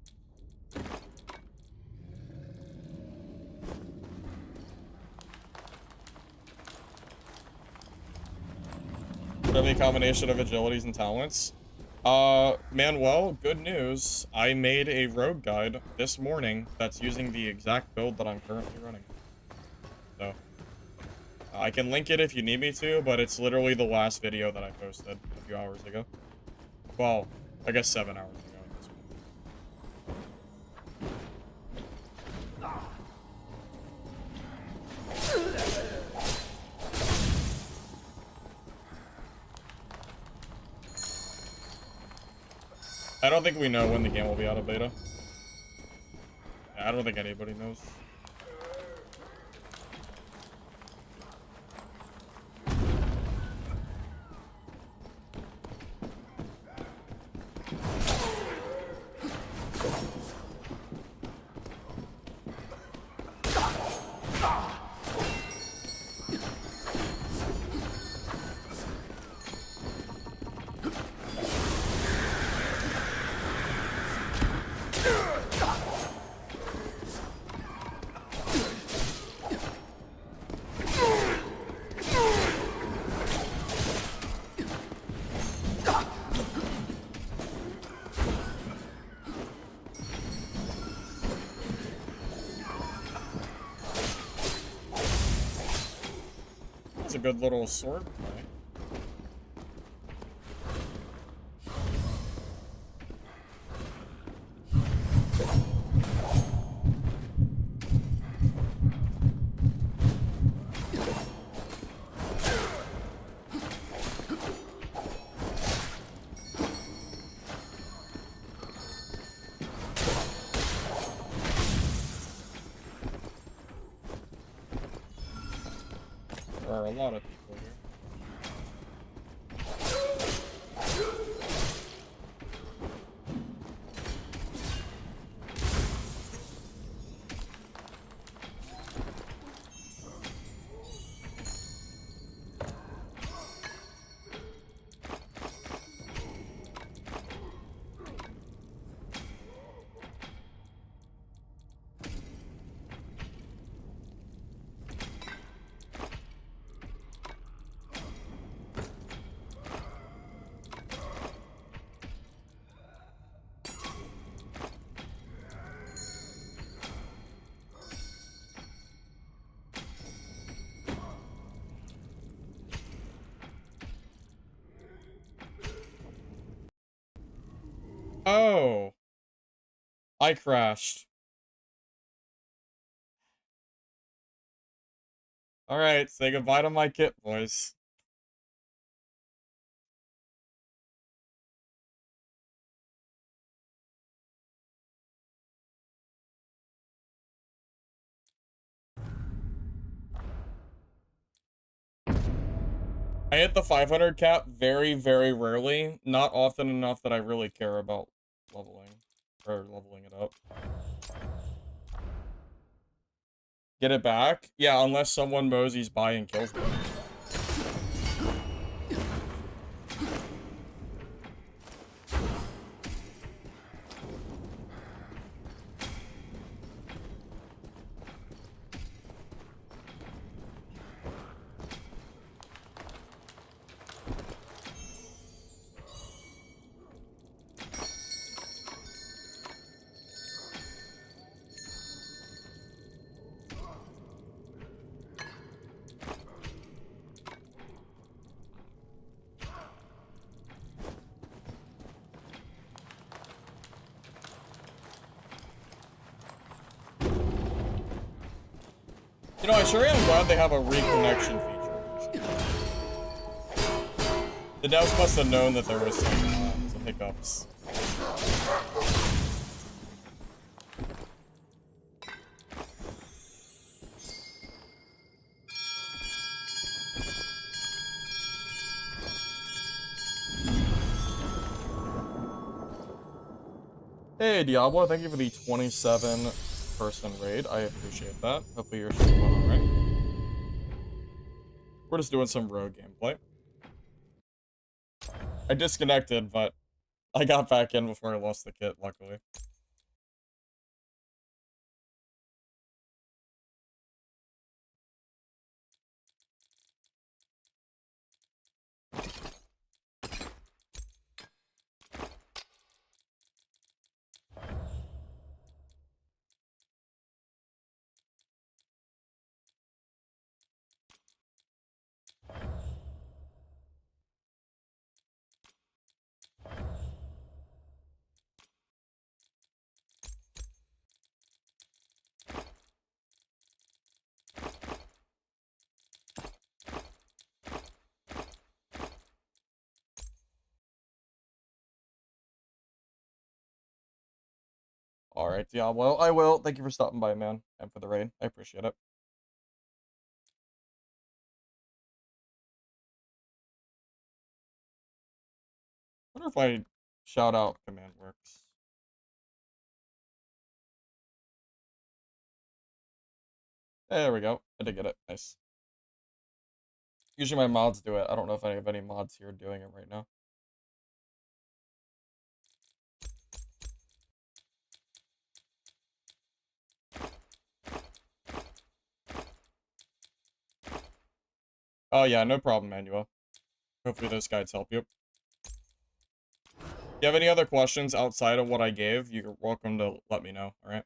Really, combination of agilities and talents. Manuel, good news. I made a rogue guide this morning that's using the exact build that I'm currently running. So, I can link it if you need me to, but it's literally the last video that I posted a few hours ago. Well, I guess 7 hours ago at this point. I don't think we know when the game will be out of beta. I don't think anybody knows. That's a good little sword play. There are a lot of people here. Oh, I crashed. All right, say goodbye to my kit, boys. I hit the 500 cap very, very rarely. Not often enough that I really care about leveling. Or leveling it up. Get it back? Yeah, unless someone moseys by and kills me. You know, I sure am glad they have a reconnection feature. The devs must have known that there was some hiccups. Hey, Diablo, thank you for the 27-person raid. I appreciate that. Hopefully your stream went alright. We're just doing some rogue gameplay. I disconnected, but I got back in before I lost the kit, luckily. Alright, Diablo, I will. Thank you for stopping by, man, and for the raid. I appreciate it. I wonder if my shout out command works. There we go. I did get it. Nice. Usually my mods do it. I don't know if I have any mods here doing it right now. Oh yeah, no problem, Manuel. Hopefully those guides help you. If you have any other questions outside of what I gave, you're welcome to let me know, alright?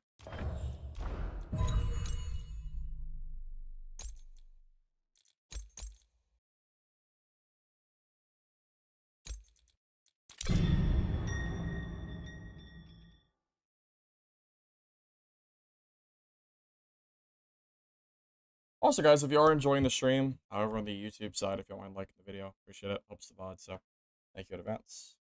Also, guys, if you are enjoying the stream, however, on the YouTube side, if you don't mind liking the video, appreciate it. Helps the VOD, so thank you in advance.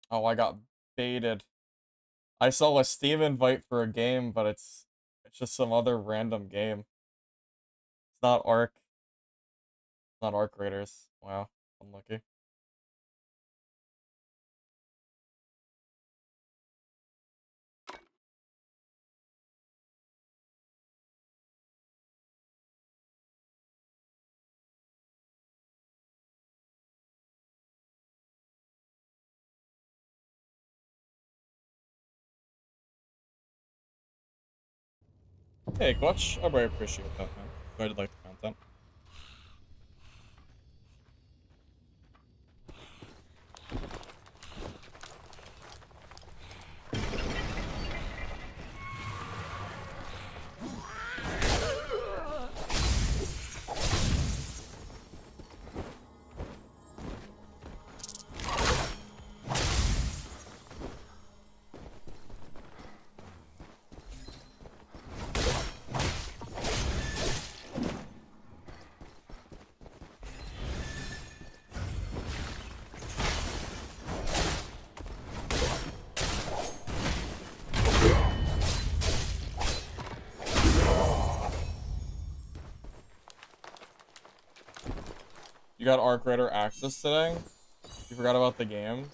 Oh, I got baited. I saw a Steam invite for a game, but it's just some other random game. It's not Ark. It's not Ark Raiders. Wow, unlucky. Hey, Clutch. I very appreciate that, man. Glad you like the content. You got Arc Raider access today? You forgot about the game?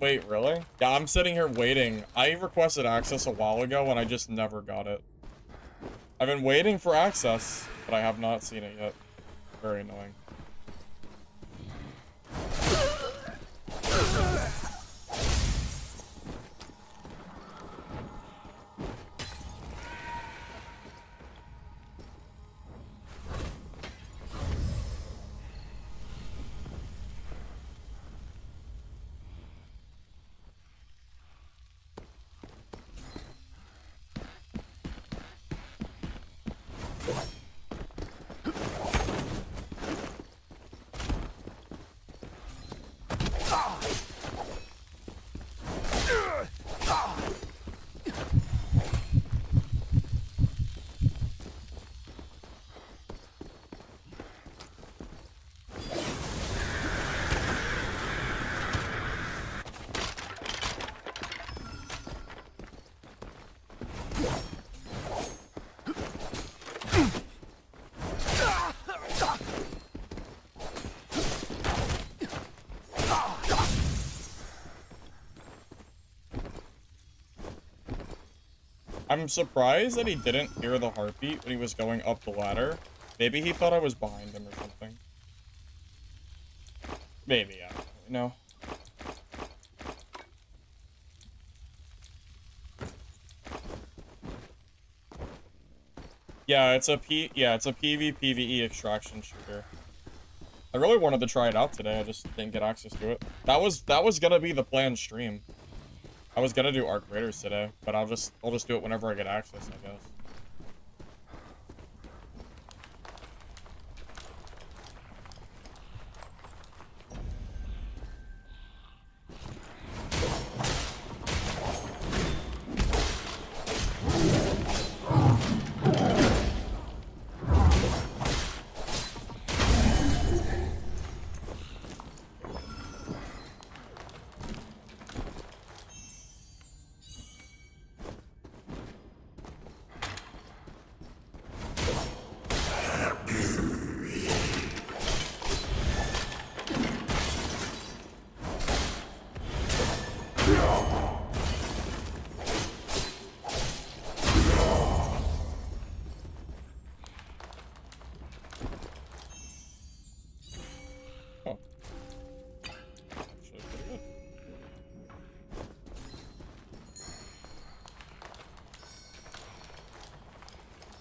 Wait, really? Yeah, I'm sitting here waiting. I requested access a while ago and I just never got it. I've been waiting for access, but I have not seen it yet. Very annoying. I'm surprised that he didn't hear the heartbeat when he was going up the ladder. Maybe he thought I was behind him or something. Maybe, I don't really know. Yeah, it's a PvPvE extraction shooter. I really wanted to try it out today. I just didn't get access to it. That was gonna be the planned stream. I was gonna do Arc Raiders today, but I'll just do it whenever I get access, I guess.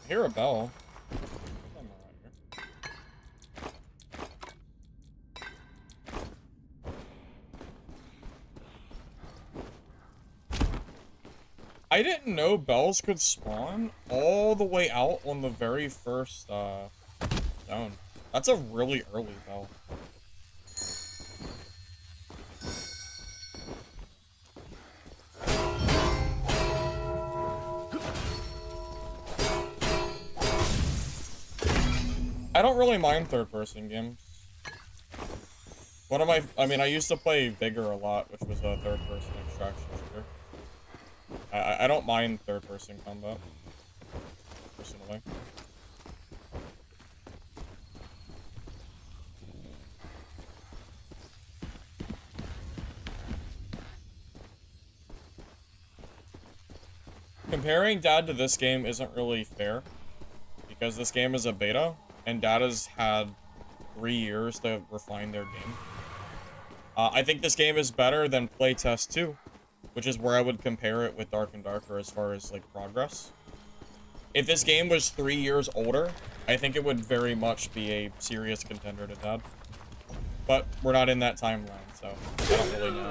I hear a bell. I didn't know bells could spawn all the way out on the very first zone. That's a really early bell. I don't really mind third-person games. I used to play Vigor a lot, which was a third-person extraction shooter. I don't mind third-person combat, personally. Comparing Dad to this game isn't really fair, because this game is a beta, and Dad has had 3 years to refine their game. I think this game is better than Playtest 2, which is where I would compare it with Dark and Darker as far as, like, progress. If this game was 3 years older, I think it would very much be a serious contender to Dad. But we're not in that timeline, so I don't really know.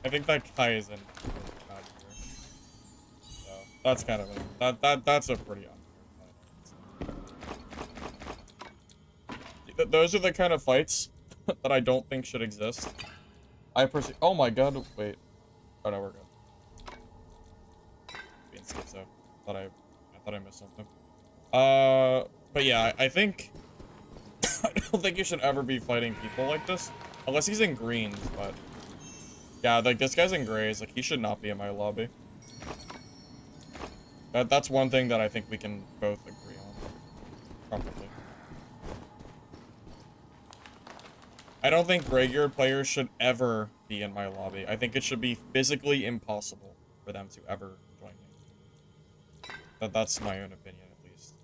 I think that guy is in out here. So. That's kind of that's a pretty unfair fight. Those are the kind of fights that I don't think should exist. I personally. Oh my god! Wait. Oh no, we're good. Being schizo. I thought I missed something. But yeah, I think I don't think you should ever be fighting people like this, unless he's in greens. But yeah, like this guy's in grays. Like he should not be in my lobby. That's one thing that I think we can both agree on. Probably. I don't think gray-geared players should ever be in my lobby. I think it should be physically impossible for them to ever join me. That's my own opinion, at least.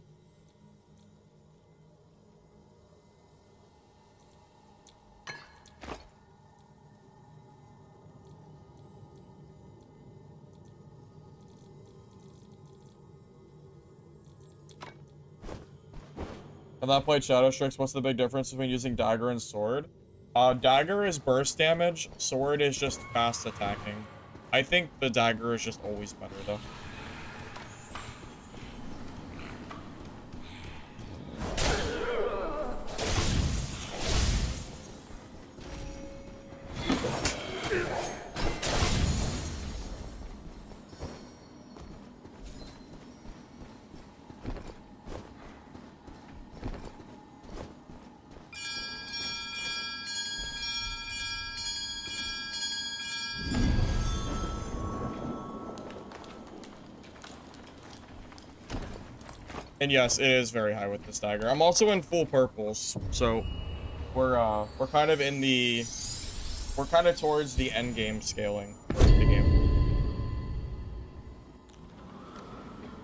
Have not played Shadow Strix. What's the big difference between using dagger and sword? Dagger is burst damage. Sword is just fast attacking. I think the dagger is just always better, though. And yes, it is very high with this dagger. I'm also in full purples, so we're kind of in the we're kind of towards the end game scaling of the game.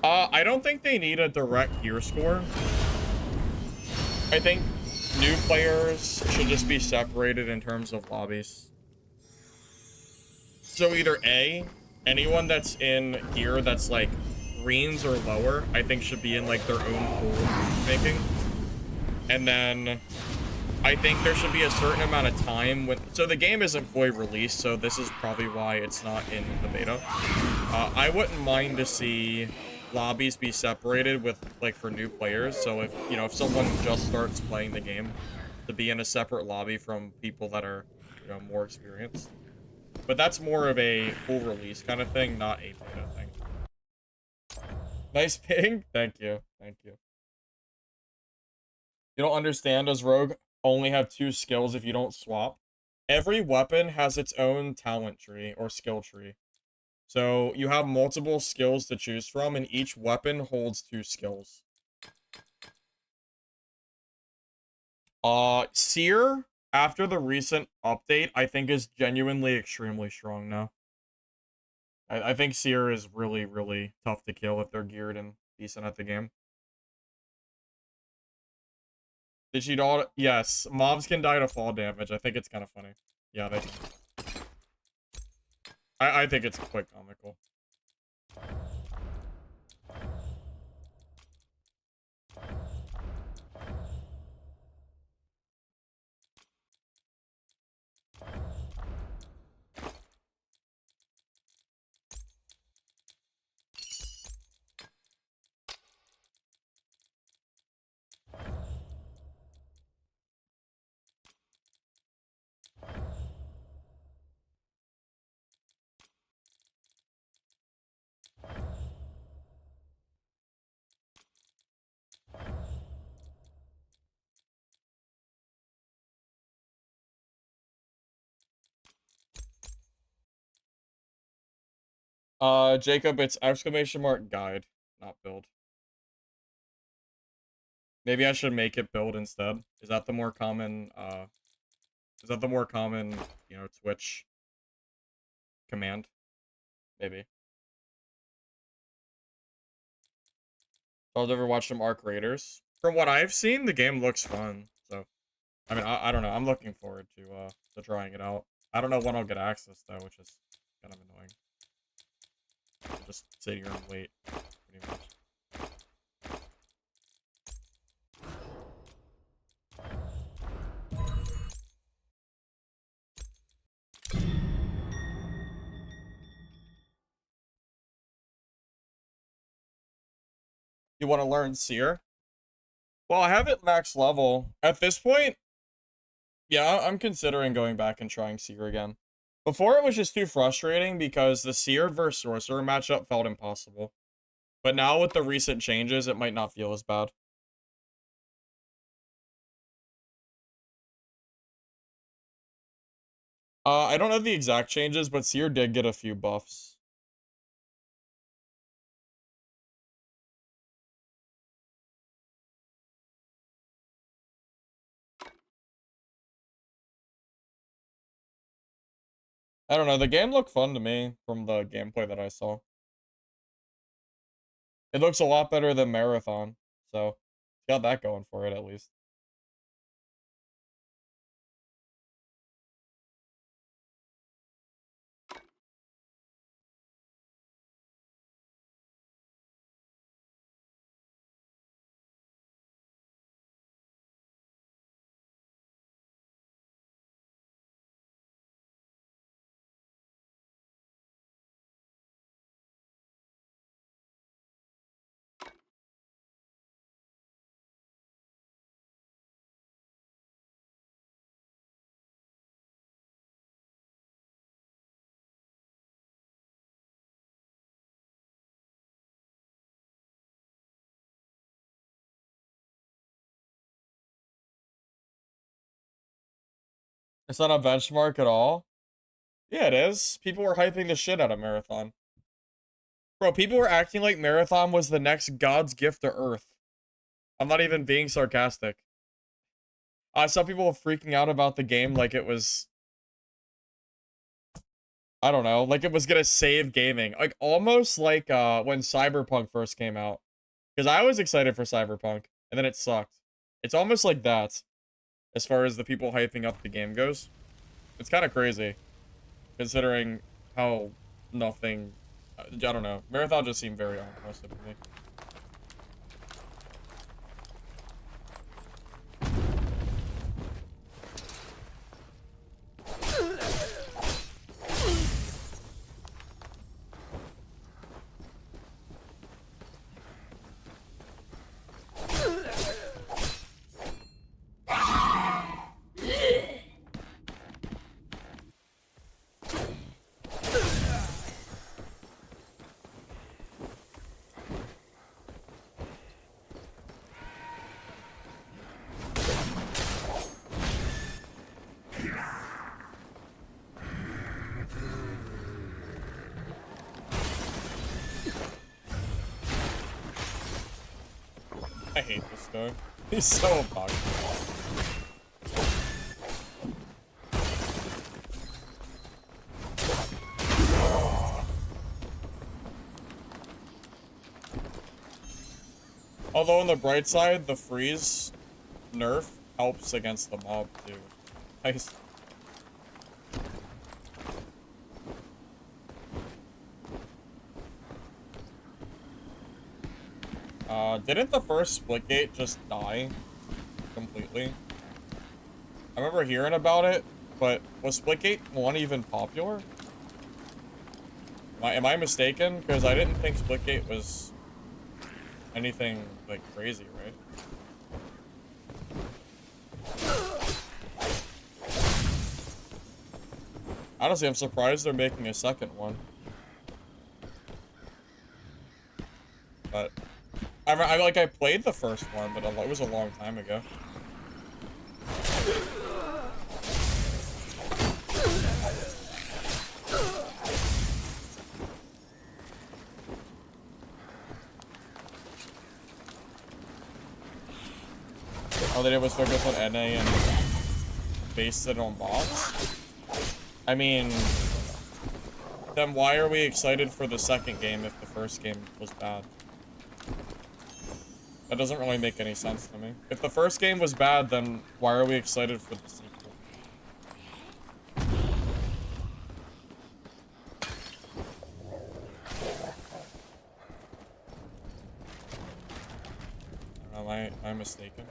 I don't think they need a direct gear score. I think new players should just be separated in terms of lobbies. So either A, anyone that's in gear that's like greens or lower, I think should be in like their own pool making. And then I think there should be a certain amount of time when, so the game isn't fully released, so this is probably why it's not in the beta. I wouldn't mind to see lobbies be separated with, like, for new players. So if, you know, if someone just starts playing the game, to be in a separate lobby from people that are, you know, more experienced. But that's more of a full release kind of thing, not a beta thing. Nice ping. Thank you. Thank you. You don't understand, does Rogue only have 2 skills if you don't swap? Every weapon has its own talent tree or skill tree. So you have multiple skills to choose from, and each weapon holds 2 skills. Seer, after the recent update, I think is genuinely extremely strong now. I think Seer is really, really tough to kill if they're geared and decent at the game. Did she not? Yes, mobs can die to fall damage. I think it's kind of funny. Yeah, they can. I think it's quite comical. Jacob, it's exclamation mark guide, not build. Maybe I should make it build instead. Is that the more common, you know, Twitch command? Maybe. I've ever watched some Arc Raiders. From what I've seen, the game looks fun. So, I mean, I don't know. I'm looking forward to trying it out. I don't know when I'll get access though, which is kind of annoying. I'll just sit here and wait, pretty much. You want to learn Seer? Well, I have it max level. At this point, yeah, I'm considering going back and trying Seer again. Before, it was just too frustrating because the Seer versus Sorcerer matchup felt impossible. But now with the recent changes, it might not feel as bad. I don't know the exact changes, but Seer did get a few buffs. I don't know, the game looked fun to me from the gameplay that I saw. It looks a lot better than Marathon, so it's got that going for it at least. It's not a benchmark at all? Yeah, it is. People were hyping the shit out of Marathon. Bro, people were acting like Marathon was the next God's gift to Earth. I'm not even being sarcastic. Some people were freaking out about the game like it was... I don't know, like it was gonna save gaming. Like, almost like, when Cyberpunk first came out. Because I was excited for Cyberpunk, and then it sucked. It's almost like that, as far as the people hyping up the game goes. It's kind of crazy, considering how nothing... I don't know. Marathon just seemed very unimpressive to me. I hate this guy. He's so obnoxious. Although on the bright side, the freeze nerf helps against the mob too. Nice. Didn't the first Splitgate just die completely? I remember hearing about it, but was Splitgate 1 even popular? Am I mistaken? Because I didn't think Splitgate was anything, like, crazy, right? Honestly, I'm surprised they're making a second one. But... I played the first one, but it was a long time ago. All they did was focus on NA and based it on bots? I mean... Then why are we excited for the second game if the first game was bad? That doesn't really make any sense to me. If the first game was bad, then why are we excited for the sequel? I don't know, am I mistaken?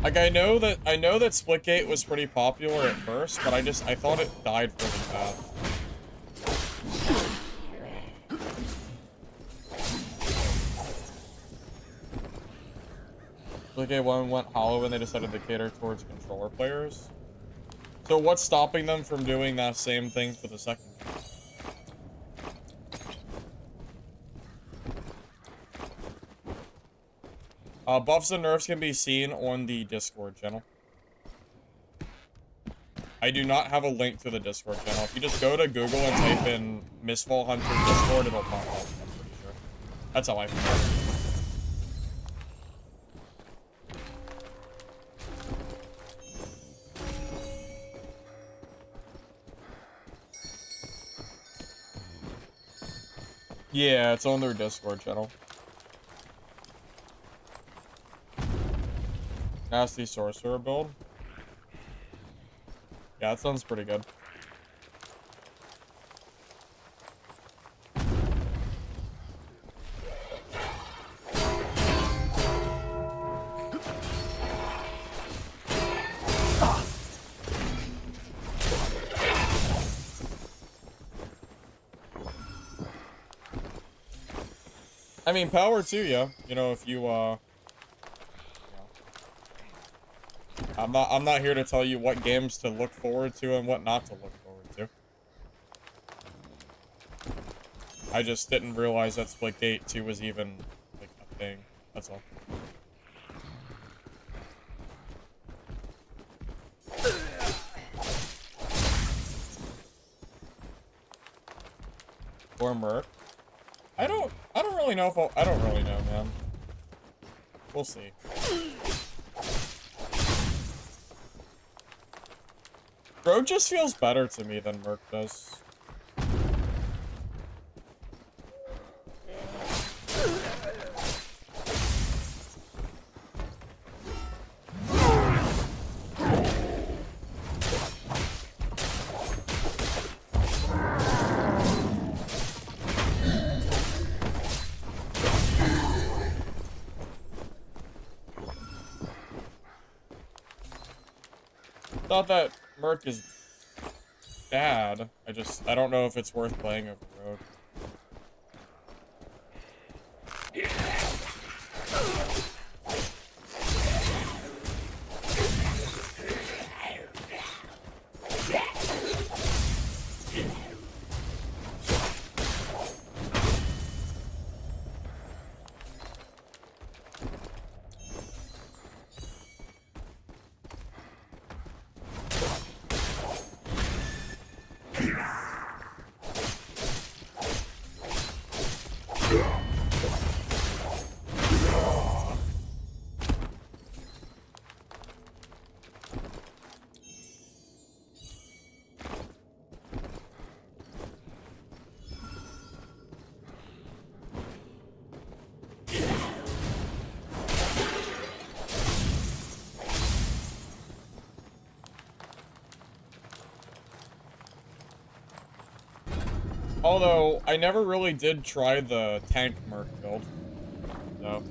Like, I know that Splitgate was pretty popular at first, but I thought it died really fast. Splitgate 1 went hollow and they decided to cater towards controller players. So what's stopping them from doing that same thing for the second one? Buffs and nerfs can be seen on the Discord channel. I do not have a link to the Discord channel. If you just go to Google and type in Mistfall Hunter Discord, it'll pop up, I'm pretty sure. That's how I feel. Yeah, it's on their Discord channel. Nasty sorcerer build. Yeah, that sounds pretty good. I mean, power to you. You know, if you, I'm not here to tell you what games to look forward to and what not to look forward to. I just didn't realize that Splitgate 2 was even, like, a thing. That's all. Or Merc. I don't really know if I don't really know, man. We'll see. Rogue just feels better to me than Merc does. Not that Merc is bad. I don't know if it's worth playing over Rogue. Although, I never really did try the tank Merc build. So,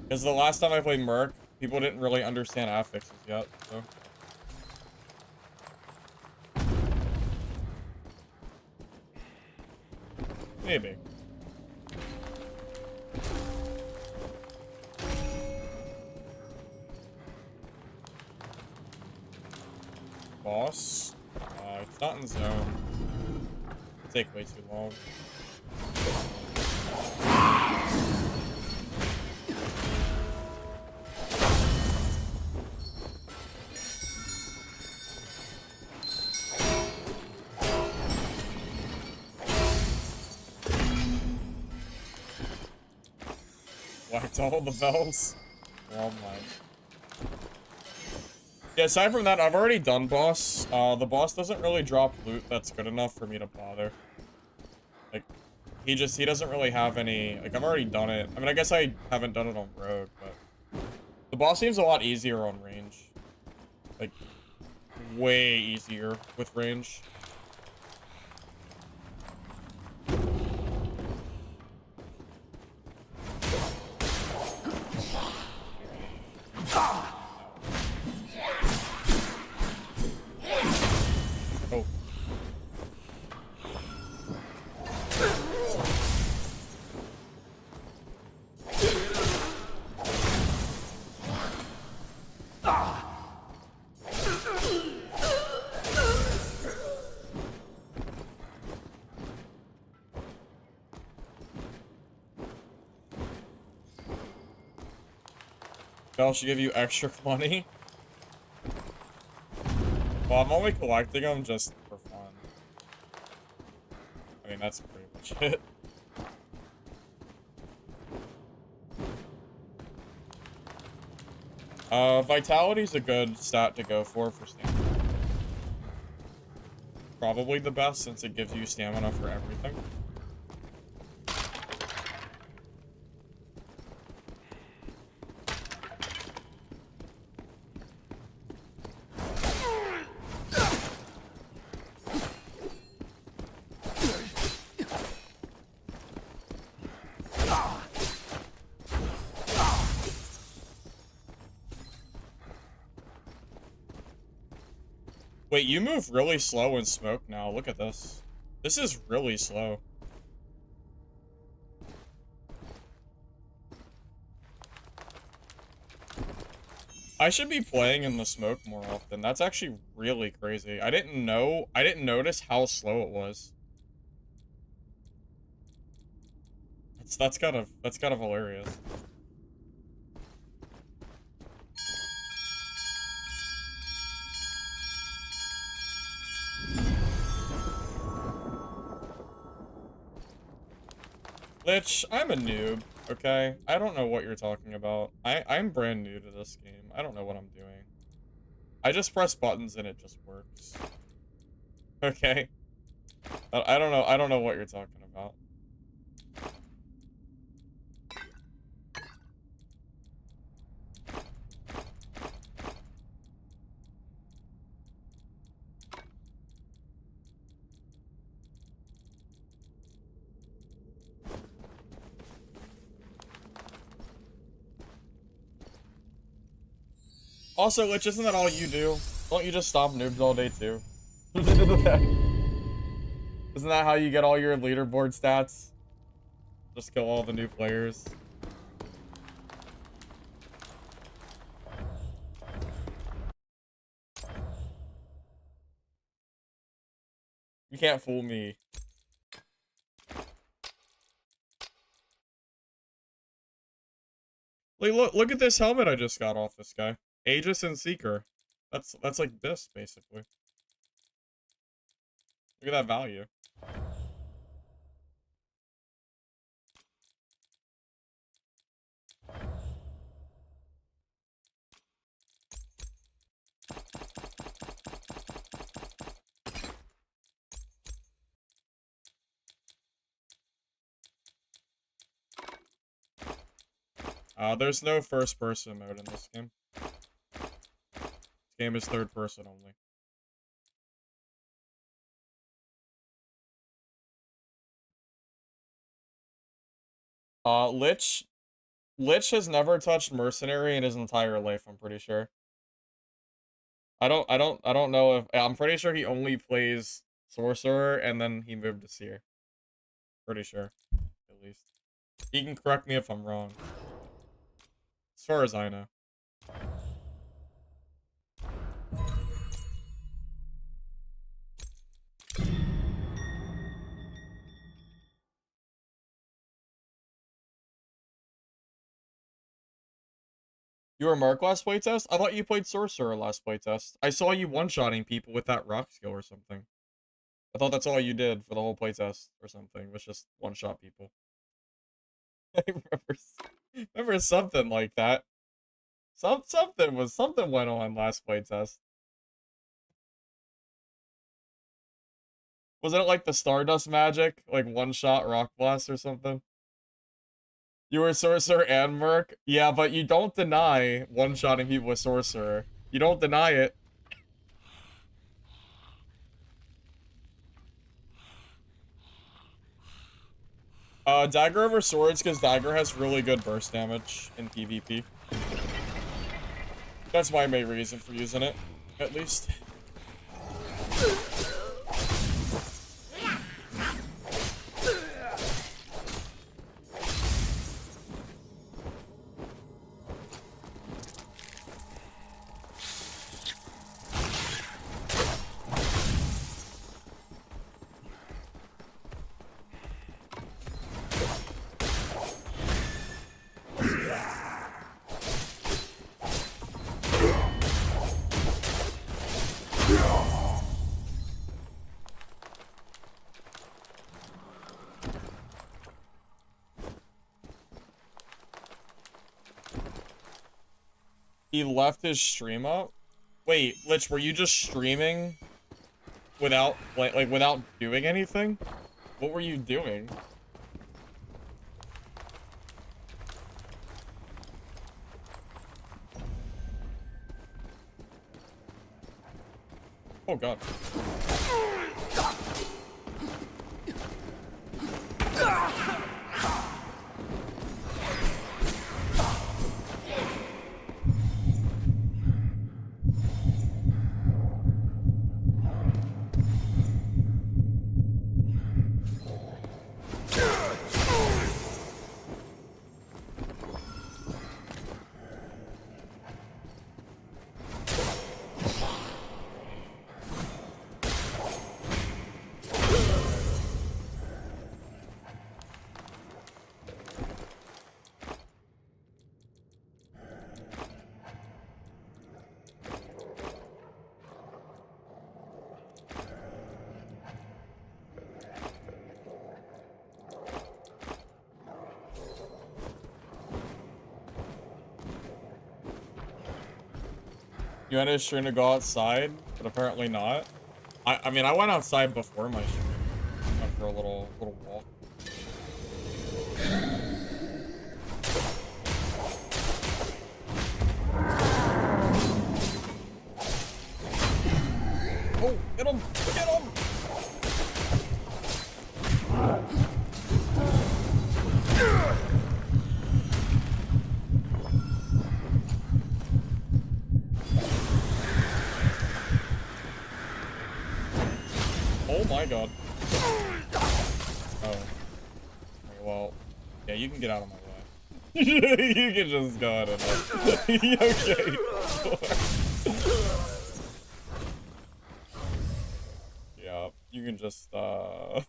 because the last time I played Merc, people didn't really understand affixes yet, so. Maybe. Boss? It's not in zone. Take way too long. Whacked all the bells. Oh my. Yeah, aside from that, I've already done boss. The boss doesn't really drop loot that's good enough for me to bother. Like, he doesn't really have any, like, I've already done it. I mean, I guess I haven't done it on Rogue, but the boss seems a lot easier on range. Like, way easier with range. They'll should give you extra money. Well, I'm only collecting them just for fun. I mean, that's pretty much it. Vitality's a good stat to go for stamina. Probably the best since it gives you stamina for everything. Wait, you move really slow in smoke now. Look at this. This is really slow. I should be playing in the smoke more often. That's actually really crazy. I didn't notice how slow it was. That's kind of hilarious. Lich, I'm a noob, okay? I don't know what you're talking about. I'm brand new to this game. I don't know what I'm doing. I just press buttons and it just works. Okay? I don't know what you're talking about. Also, Lich, isn't that all you do? Don't you just stomp noobs all day too? Isn't that how you get all your leaderboard stats? Just kill all the new players. You can't fool me. Like, look at this helmet I just got off this guy. Aegis and Seeker. That's like this, basically. Look at that value. There's no first-person mode in this game. This game is third-person only. Lich has never touched Mercenary in his entire life, I'm pretty sure. I don't know if... I'm pretty sure he only plays Sorcerer, and then he moved to Seer. Pretty sure, at least. He can correct me if I'm wrong. As far as I know. You were Mark last playtest? I thought you played Sorcerer last playtest. I saw you one-shotting people with that rock skill or something. I thought that's all you did for the whole playtest or something, was just one-shot people. I remember something like that. Something went on last playtest. Wasn't it like the Stardust magic? Like one-shot rock blast or something? You were Sorcerer and Merc? Yeah, but you don't deny one-shotting people with Sorcerer. You don't deny it. Dagger over Swords, because Dagger has really good burst damage in PvP. That's my main reason for using it, at least. He left his stream up? Wait, Lich, were you just streaming without, like without doing anything? What were you doing? Oh god. You had a stream to go outside, but apparently not. I mean, I went outside before my stream. Went for a little walk. Oh, get him! Get him! Oh my god. Oh. Okay, well, yeah, you can get out of my way. You can just go ahead and okay. Yeah, you can just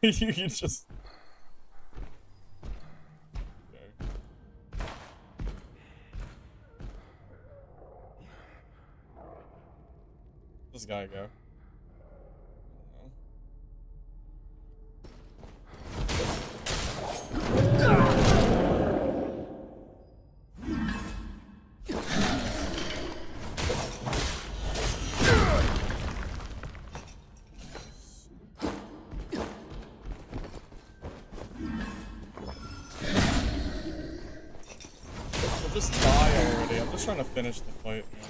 you can just okay. This guy go. Just die already. I'm just trying to finish the fight, man.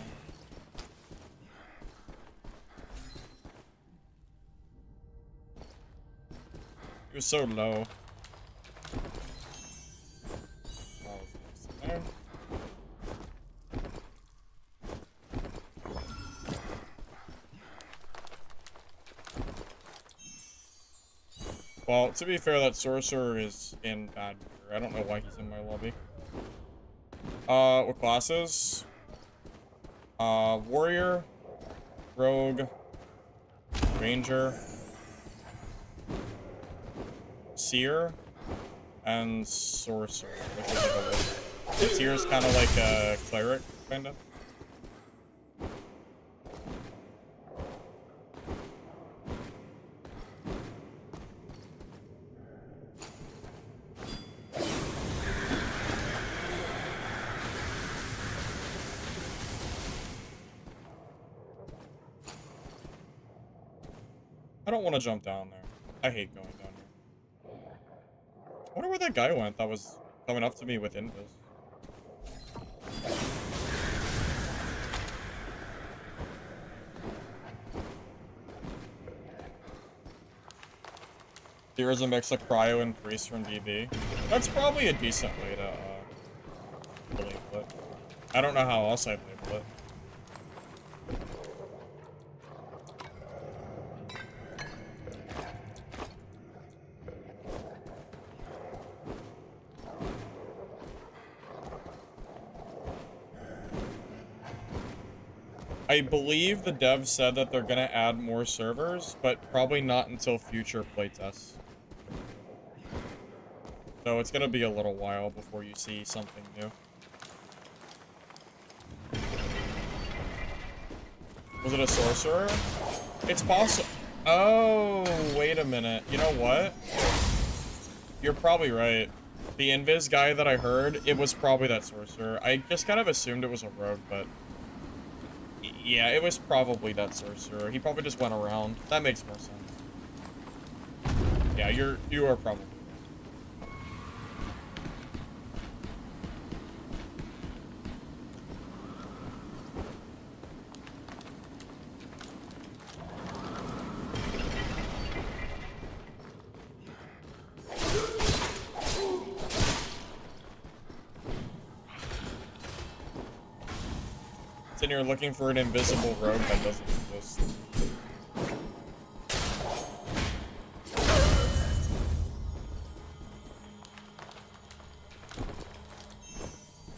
He was so low. There. Well, to be fair, that sorcerer is in bad gear. I don't know why he's in my lobby. What classes? Warrior, Rogue, Ranger, Seer, and Sorcerer, which is like a wizard. Seer's kind of like a cleric, kind of. I don't want to jump down there. I hate going down here. I wonder where that guy went that was coming up to me with invis. There is a mix of cryo and priest from DB. That's probably a decent way to label it. I don't know how else I'd label it. I believe the devs said that they're gonna add more servers, but probably not until future playtests. So it's gonna be a little while before you see something new. Was it a sorcerer? It's possible. Oh, wait a minute. You know what? You're probably right. The invis guy that I heard, it was probably that sorcerer. I just kind of assumed it was a rogue, but Yeah, it was probably that sorcerer. He probably just went around. That makes more sense. Yeah, you are probably right. Then you're looking for an invisible rogue that doesn't exist.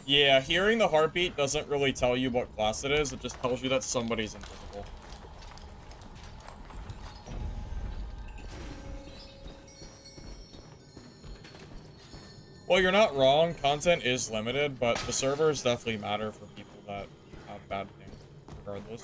Yeah, hearing the heartbeat doesn't really tell you what class it is. It just tells you that somebody's invisible. Well, you're not wrong. Content is limited, but the servers definitely matter for people that have bad things, regardless.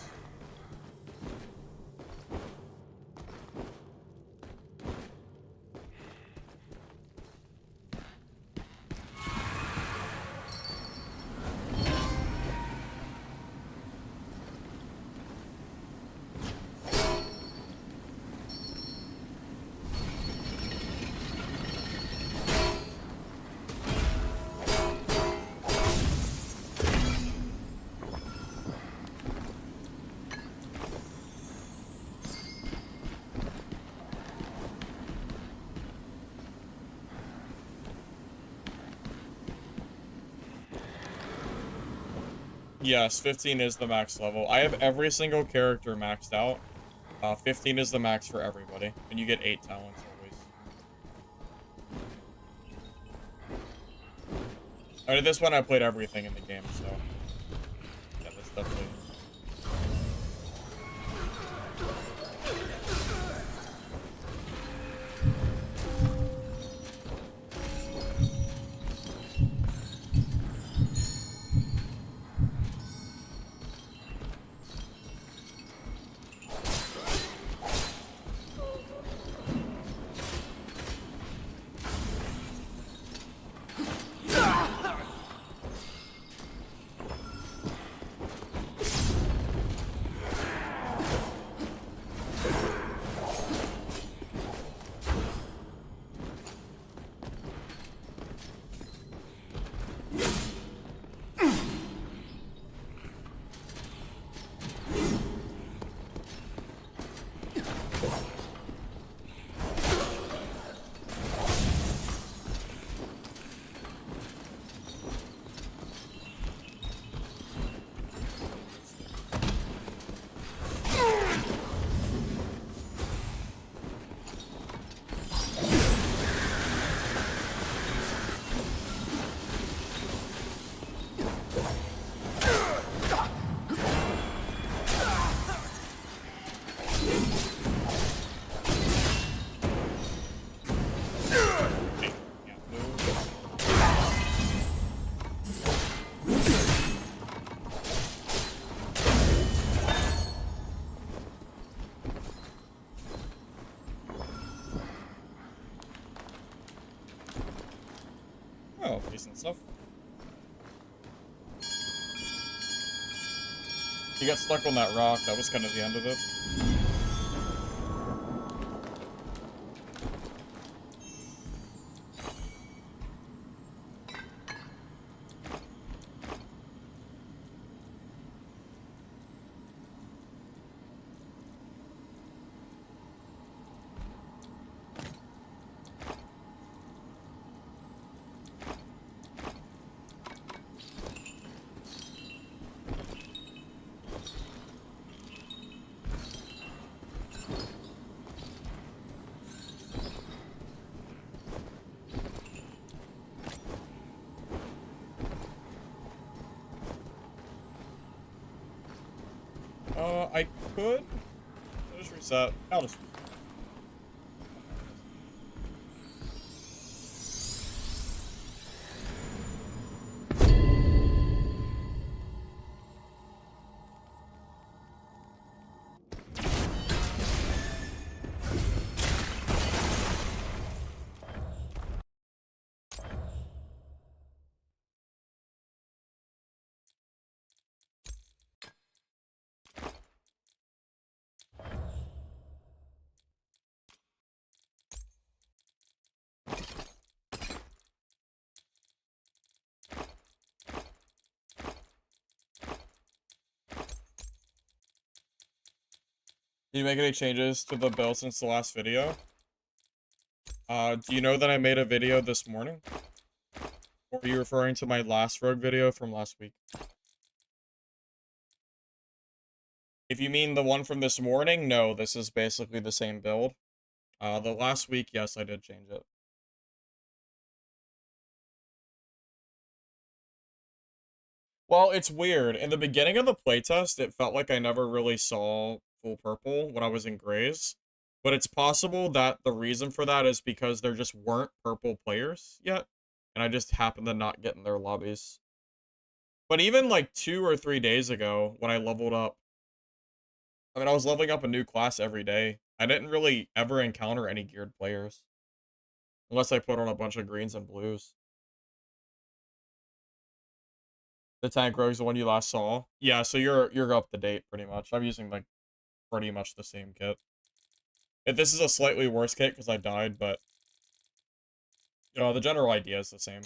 Yes, 15 is the max level. I have every single character maxed out. 15 is the max for everybody, and you get 8 talents always. I mean, this one I played everything in the game, so yeah, that's definitely. Oh, decent stuff. You got stuck on that rock. That was kind of the end of it. I could just reset. I'll just. Did you make any changes to the build since the last video? Do you know that I made a video this morning? Or are you referring to my last rogue video from last week? If you mean the one from this morning, no, this is basically the same build. The last week, yes, I did change it. Well, it's weird. In the beginning of the playtest, it felt like I never really saw full purple when I was in grays. But it's possible that the reason for that is because there just weren't purple players yet. And I just happened to not get in their lobbies. But even like 2 or 3 days ago, when I leveled up, I mean, I was leveling up a new class every day. I didn't really ever encounter any geared players. Unless I put on a bunch of greens and blues. The tank rogue's the one you last saw? Yeah, so you're up to date pretty much. I'm using like pretty much the same kit. If this is a slightly worse kit because I died, but you know, the general idea is the same.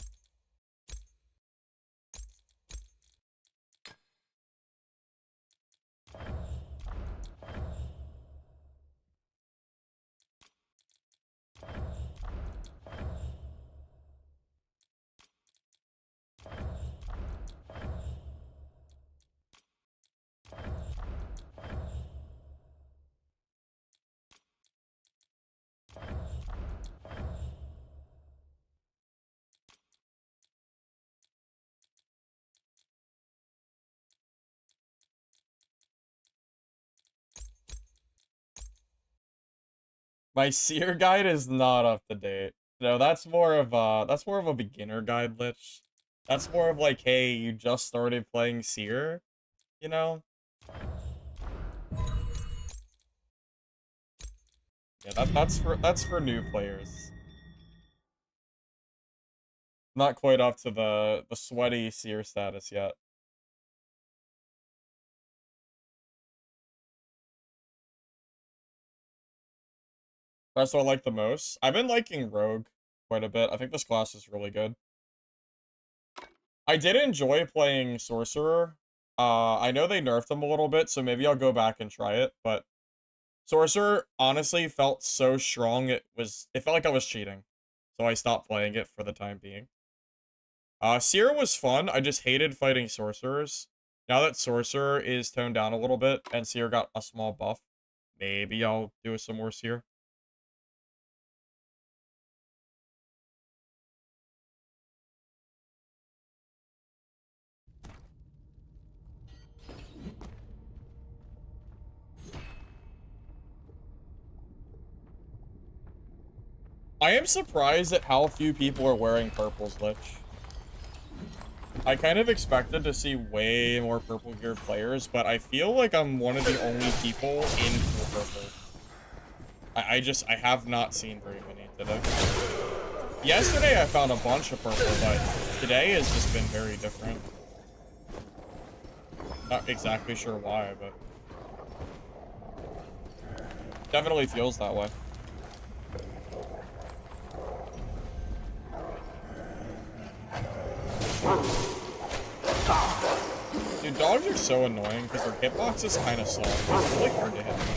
My seer guide is not up to date. No, that's more of a beginner guide, Lich. That's more of like, hey, you just started playing seer, you know? Yeah, that's for new players. Not quite up to the sweaty seer status yet. That's what I like the most. I've been liking Rogue quite a bit. I think this class is really good. I did enjoy playing Sorcerer. I know they nerfed him a little bit, so maybe I'll go back and try it, but Sorcerer honestly felt so strong, it felt like I was cheating. So I stopped playing it for the time being. Seer was fun. I just hated fighting Sorcerers. Now that Sorcerer is toned down a little bit and Seer got a small buff, maybe I'll do some more Seer. I am surprised at how few people are wearing purples, Lich. I kind of expected to see way more purple geared players, but I feel like I'm one of the only people in full purple. I have not seen very many today. Yesterday I found a bunch of purple, but today has just been very different. Not exactly sure why, but definitely feels that way. Dude, dogs are so annoying because their hitbox is kind of slow. It's really hard to hit them.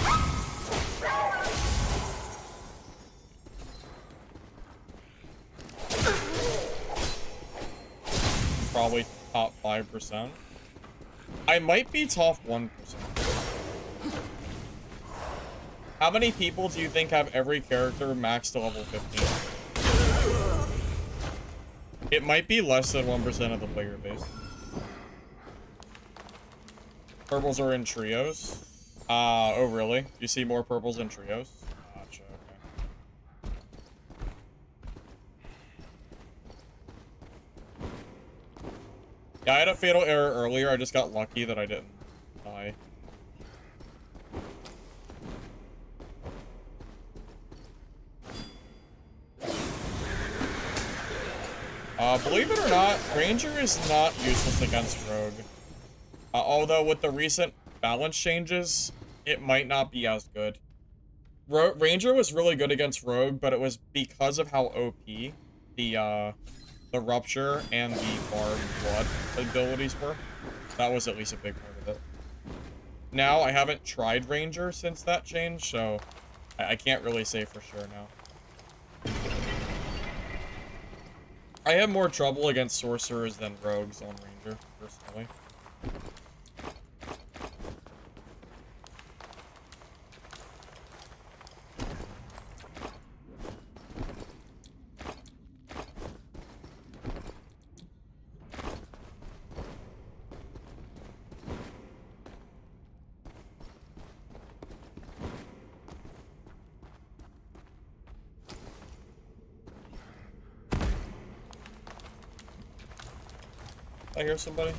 Probably top 5%. I might be top 1%. How many people do you think have every character maxed to level 15? It might be less than 1% of the player base. Purples are in trios. Oh really? You see more purples in trios? Gotcha, okay. Yeah, I had a fatal error earlier. I just got lucky that I didn't die. Believe it or not, Ranger is not useless against Rogue. Although with the recent balance changes, it might not be as good. Ranger was really good against Rogue, but it was because of how OP the Rupture and the Bard Blood abilities were. That was at least a big part of it. now. I haven't tried Ranger since that change, so I can't really say for sure now. I have more trouble against sorcerers than rogues on Ranger, personally. I hear somebody.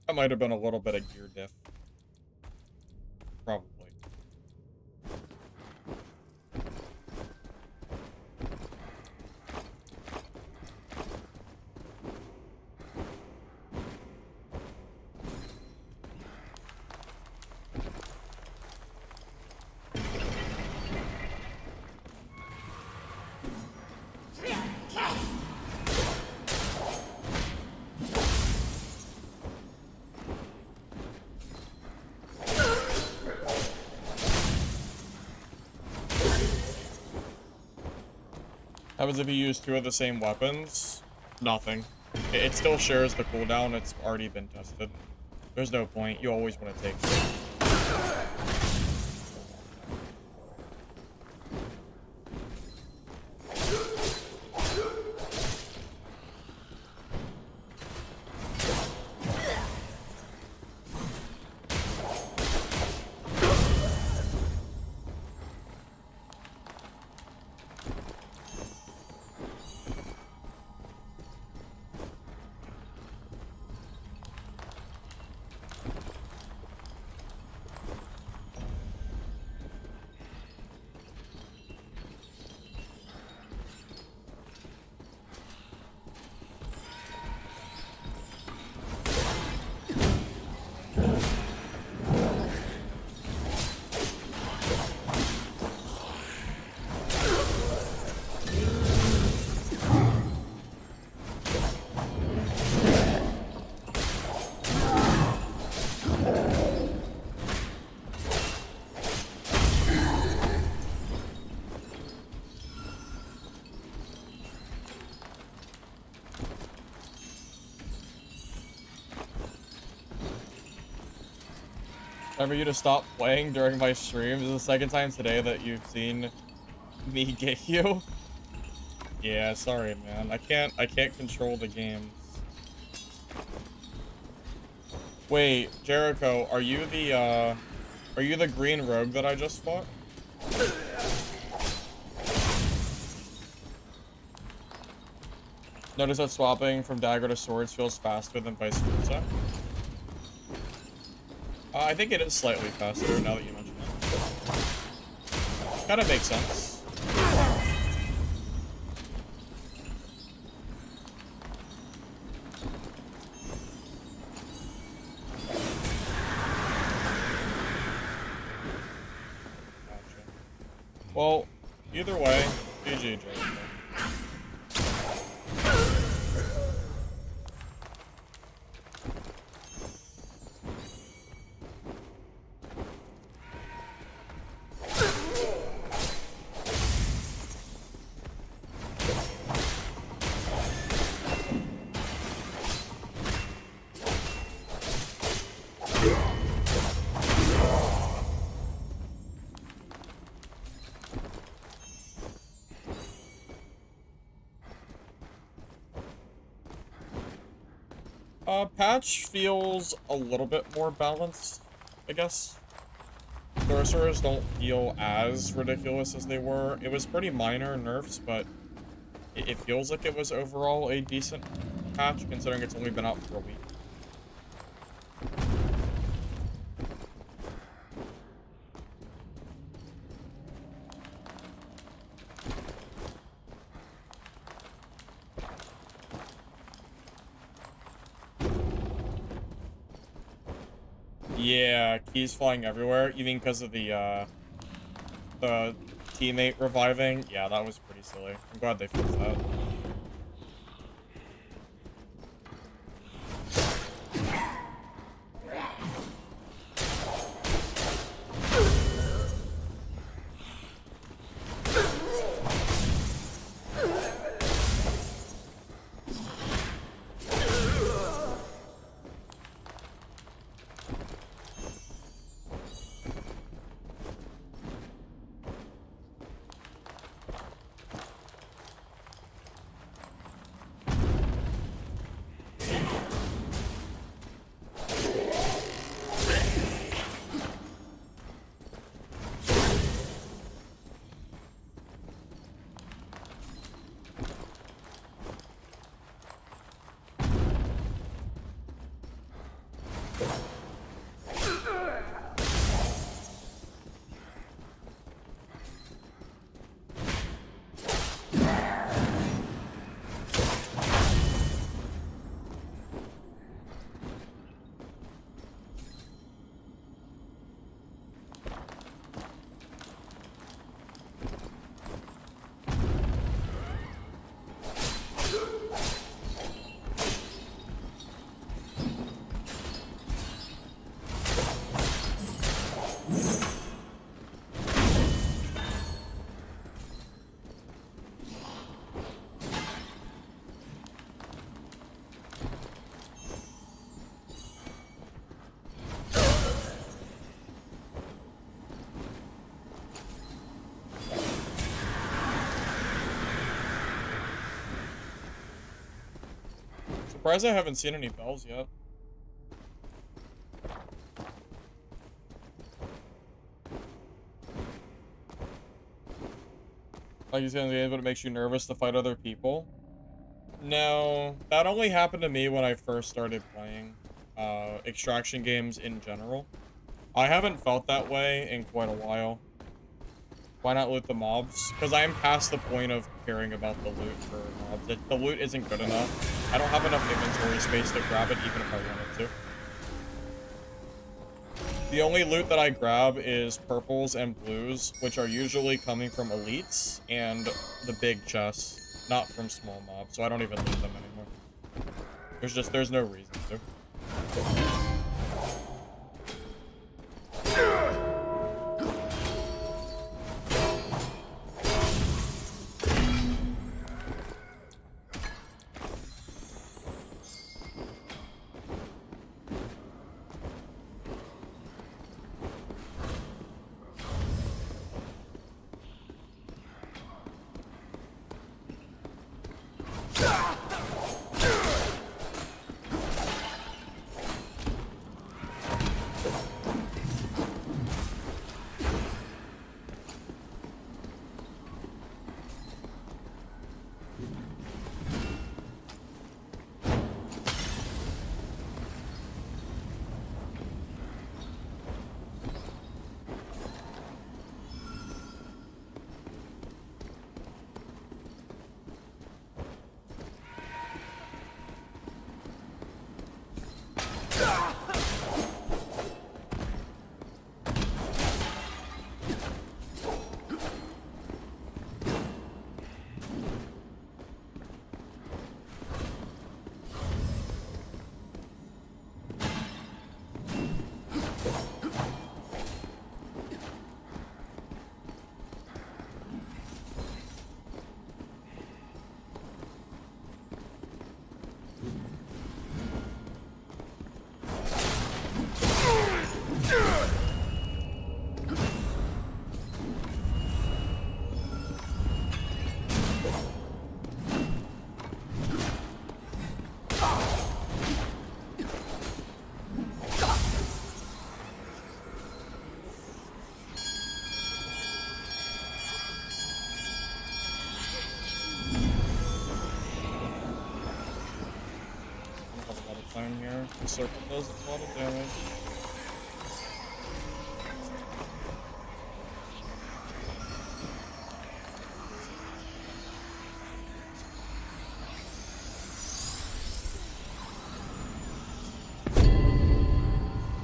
That might have been a little bit of gear diff. Probably. Happens if you use two of the same weapons? Nothing. It still shares the cooldown, it's already been tested. There's no point, you always want to take it. Time for you to stop playing during my streams. This is the second time today that you've seen me get you. Yeah, sorry, man. I can't control the games. Wait, Jericho, are you the green rogue that I just fought? Notice that swapping from dagger to swords feels faster than vice versa. I think it is slightly faster now that you mention it. Kind of makes sense. Well, either way, GG, Joe. Patch feels a little bit more balanced, I guess. Sorcerers don't feel as ridiculous as they were. It was pretty minor nerfs, but it feels like it was overall a decent patch, considering it's only been out for a week. Yeah, keys flying everywhere. You mean because of the teammate reviving? Yeah, that was pretty silly. I'm glad they fixed that. Surprised I haven't seen any bells yet. Like you said in the game, but it makes you nervous to fight other people. No, that only happened to me when I first started playing extraction games in general. I haven't felt that way in quite a while. Why not loot the mobs? Because I am past the point of caring about the loot for mobs. The loot isn't good enough. I don't have enough inventory space to grab it even if I wanted to. The only loot that I grab is purples and blues, which are usually coming from elites and the big chests, not from small mobs, so I don't even loot them anymore. There's no reason to. circle does a lot of damage.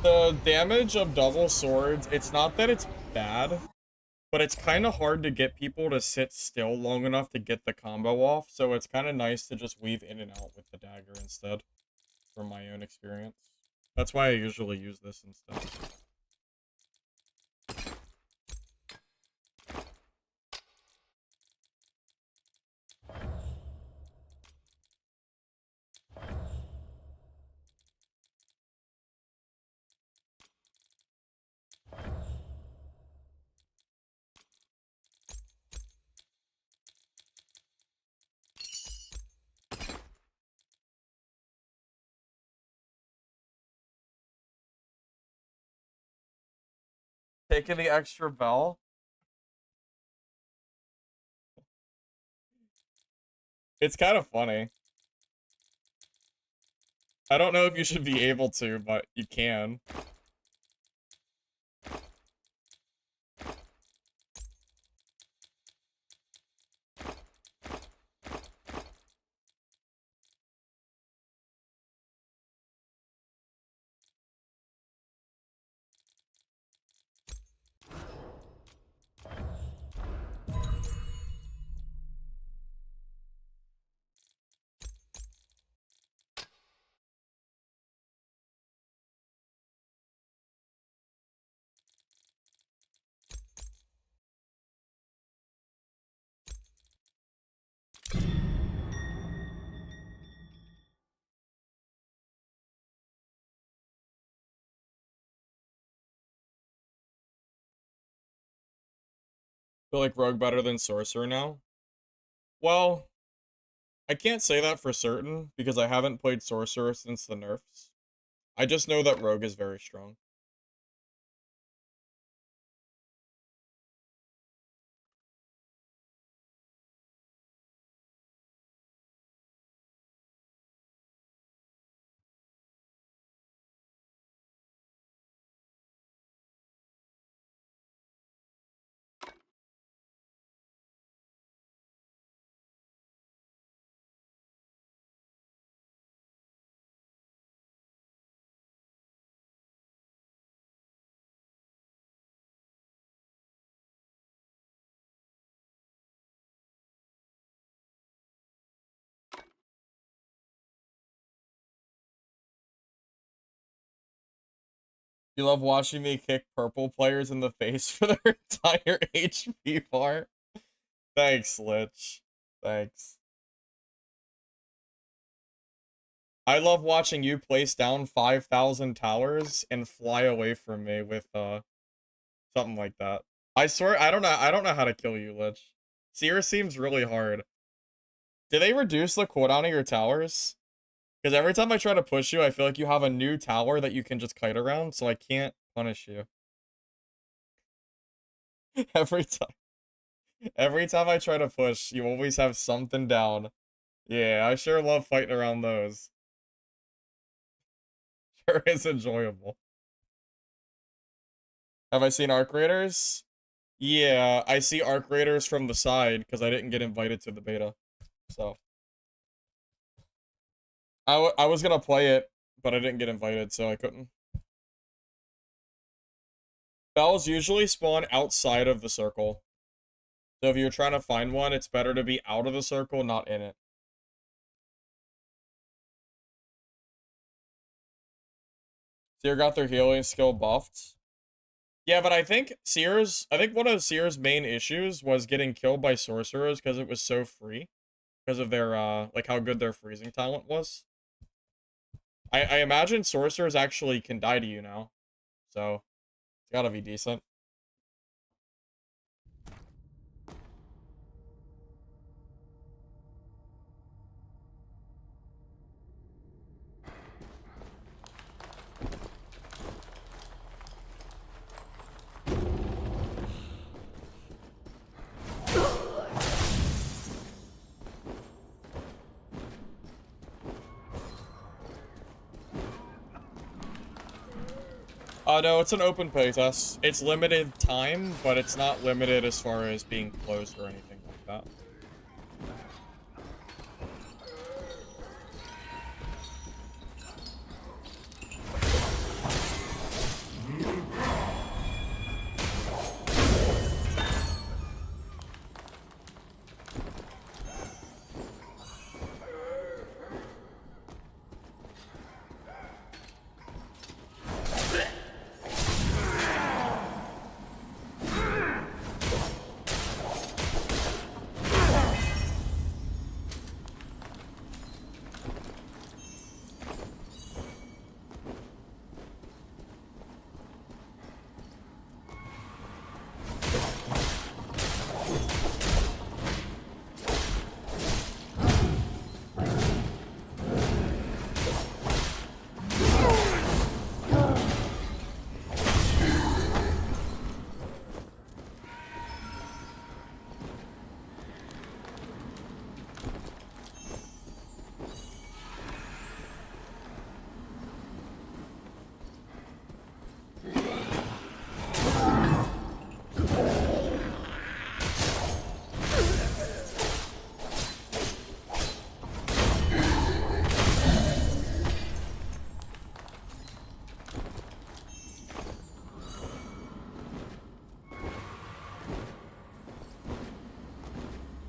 The damage of double swords, it's not that it's bad, but it's kind of hard to get people to sit still long enough to get the combo off, so it's kind of nice to just weave in and out with the dagger instead, from my own experience. That's why I usually use this instead. Taking the extra bell. It's kind of funny. I don't know if you should be able to, but you can. Feel like Rogue better than Sorcerer now? Well, I can't say that for certain, because I haven't played Sorcerer since the nerfs. I just know that Rogue is very strong. You love watching me kick purple players in the face for their entire HP bar? Thanks, Lich. Thanks. I love watching you place down 5,000 towers and fly away from me with, something like that. I swear, I don't know how to kill you, Lich. Seer seems really hard. Do they reduce the cooldown of your towers? Because every time I try to push you, I feel like you have a new tower that you can just kite around, so I can't punish you. Every time. Every time I try to push, you always have something down. Yeah, I sure love fighting around those. Sure is enjoyable. Have I seen Arc Raiders? Yeah, I see Arc Raiders from the side because I didn't get invited to the beta. So. I was gonna play it, but I didn't get invited, so I couldn't. Bells usually spawn outside of the circle. So if you're trying to find one, it's better to be out of the circle, not in it. Seer got their healing skill buffed. Yeah, but I think one of Seer's main issues was getting killed by sorcerers because it was so free. Because of their, like how good their freezing talent was. I imagine sorcerers actually can die to you now. So, it's gotta be decent. No, it's an open playtest. It's limited time, but it's not limited as far as being closed or anything like that.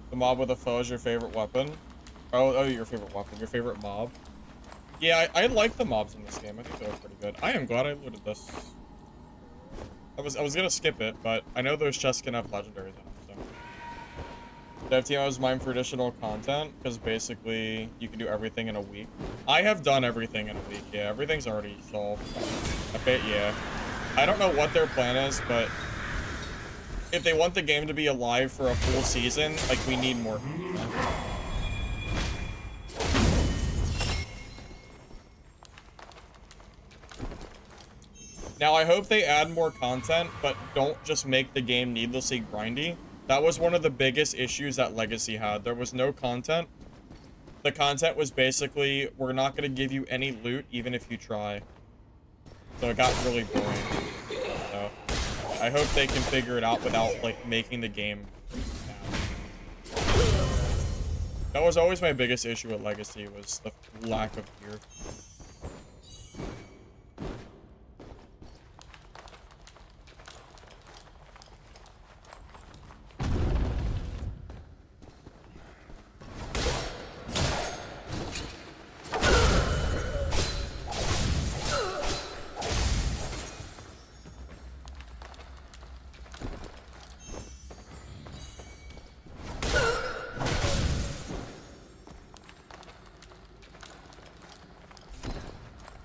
The mob with a foe is your favorite weapon? Oh, your favorite weapon. Your favorite mob? Yeah, I like the mobs in this game. I think they look pretty good. I am glad I looted this. I was gonna skip it, but I know those chests can have legendaries in them, so. Dev team was mine for additional content, because basically you can do everything in a week. I have done everything in a week, yeah. Everything's already solved. I bet, yeah. I don't know what their plan is, but if they want the game to be alive for a full season, like, we need more content. Now, I hope they add more content, but don't just make the game needlessly grindy. That was one of the biggest issues that Legacy had. There was no content. The content was basically, we're not going to give you any loot, even if you try. So it got really boring. So I hope they can figure it out without, like, making the game bad. That was always my biggest issue with Legacy, was the lack of gear.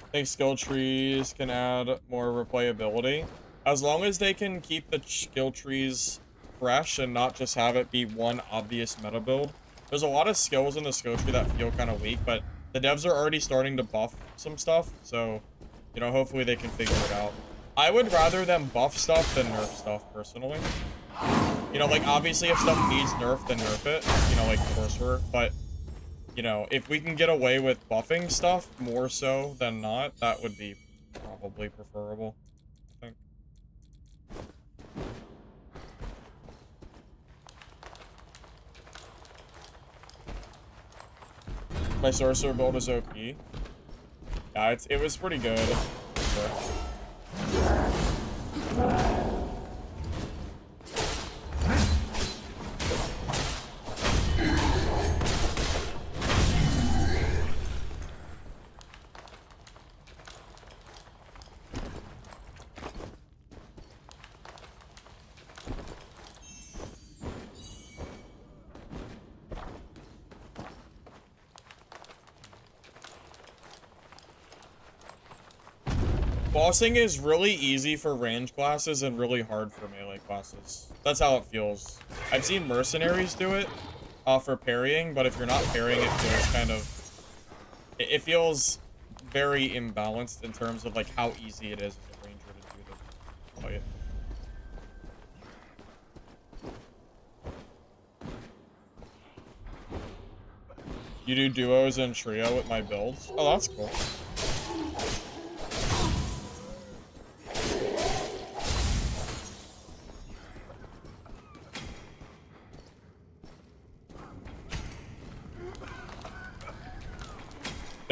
I think skill trees can add more replayability. As long as they can keep the skill trees fresh and not just have it be one obvious meta build. There's a lot of skills in the skill tree that feel kind of weak, but the devs are already starting to buff some stuff, so, you know, hopefully they can figure it out. I would rather them buff stuff than nerf stuff, personally. You know, like, obviously if stuff needs nerf, then nerf it. You know, like Sorcerer, but you know, if we can get away with buffing stuff more so than not, that would be probably preferable, I think. My Sorcerer build is OP. Yeah, it was pretty good. Sure. Bossing is really easy for range classes and really hard for melee classes. That's how it feels. I've seen mercenaries do it for parrying, but if you're not parrying, it feels kind of... It feels very imbalanced in terms of like how easy it is as a ranger to do the fight. You do duos and trio with my builds? Oh, that's cool.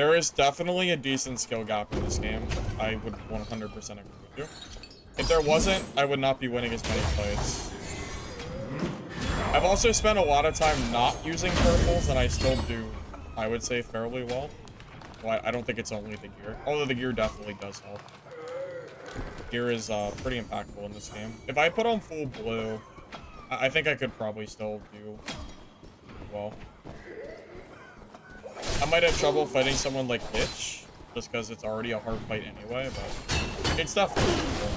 There is definitely a decent skill gap in this game. I would 100% agree with you. If there wasn't, I would not be winning as many fights. I've also spent a lot of time not using purples, and I still do, I would say, fairly well. Well, I don't think it's only the gear. Although the gear definitely does help. Gear is pretty impactful in this game. If I put on full blue, I think I could probably still do well. I might have trouble fighting someone like Lich, just because it's already a hard fight anyway, but it's definitely cool.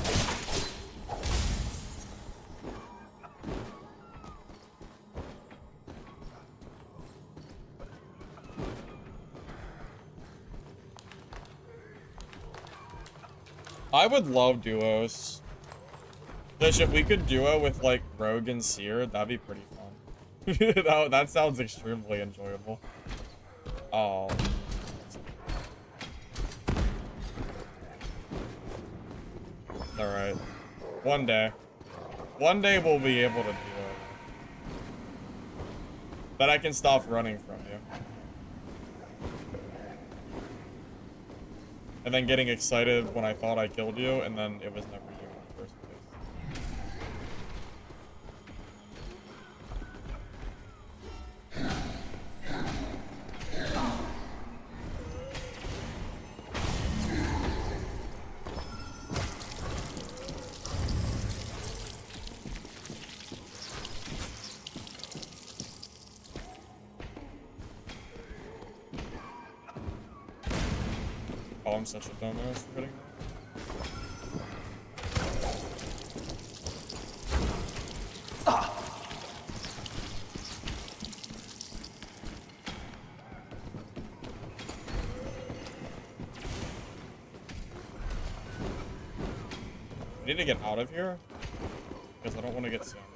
I would love duos. Lich, if we could duo with, like, Rogue and Seer, that'd be pretty fun. that sounds extremely enjoyable. Oh. Alright. One day. One day we'll be able to do it. But I can stop running from you. And then getting excited when I thought I killed you, and then it was never you in the first place. Oh, I'm such a dumbass for hitting that. I need to get out of here, because I don't want to get sandwiched.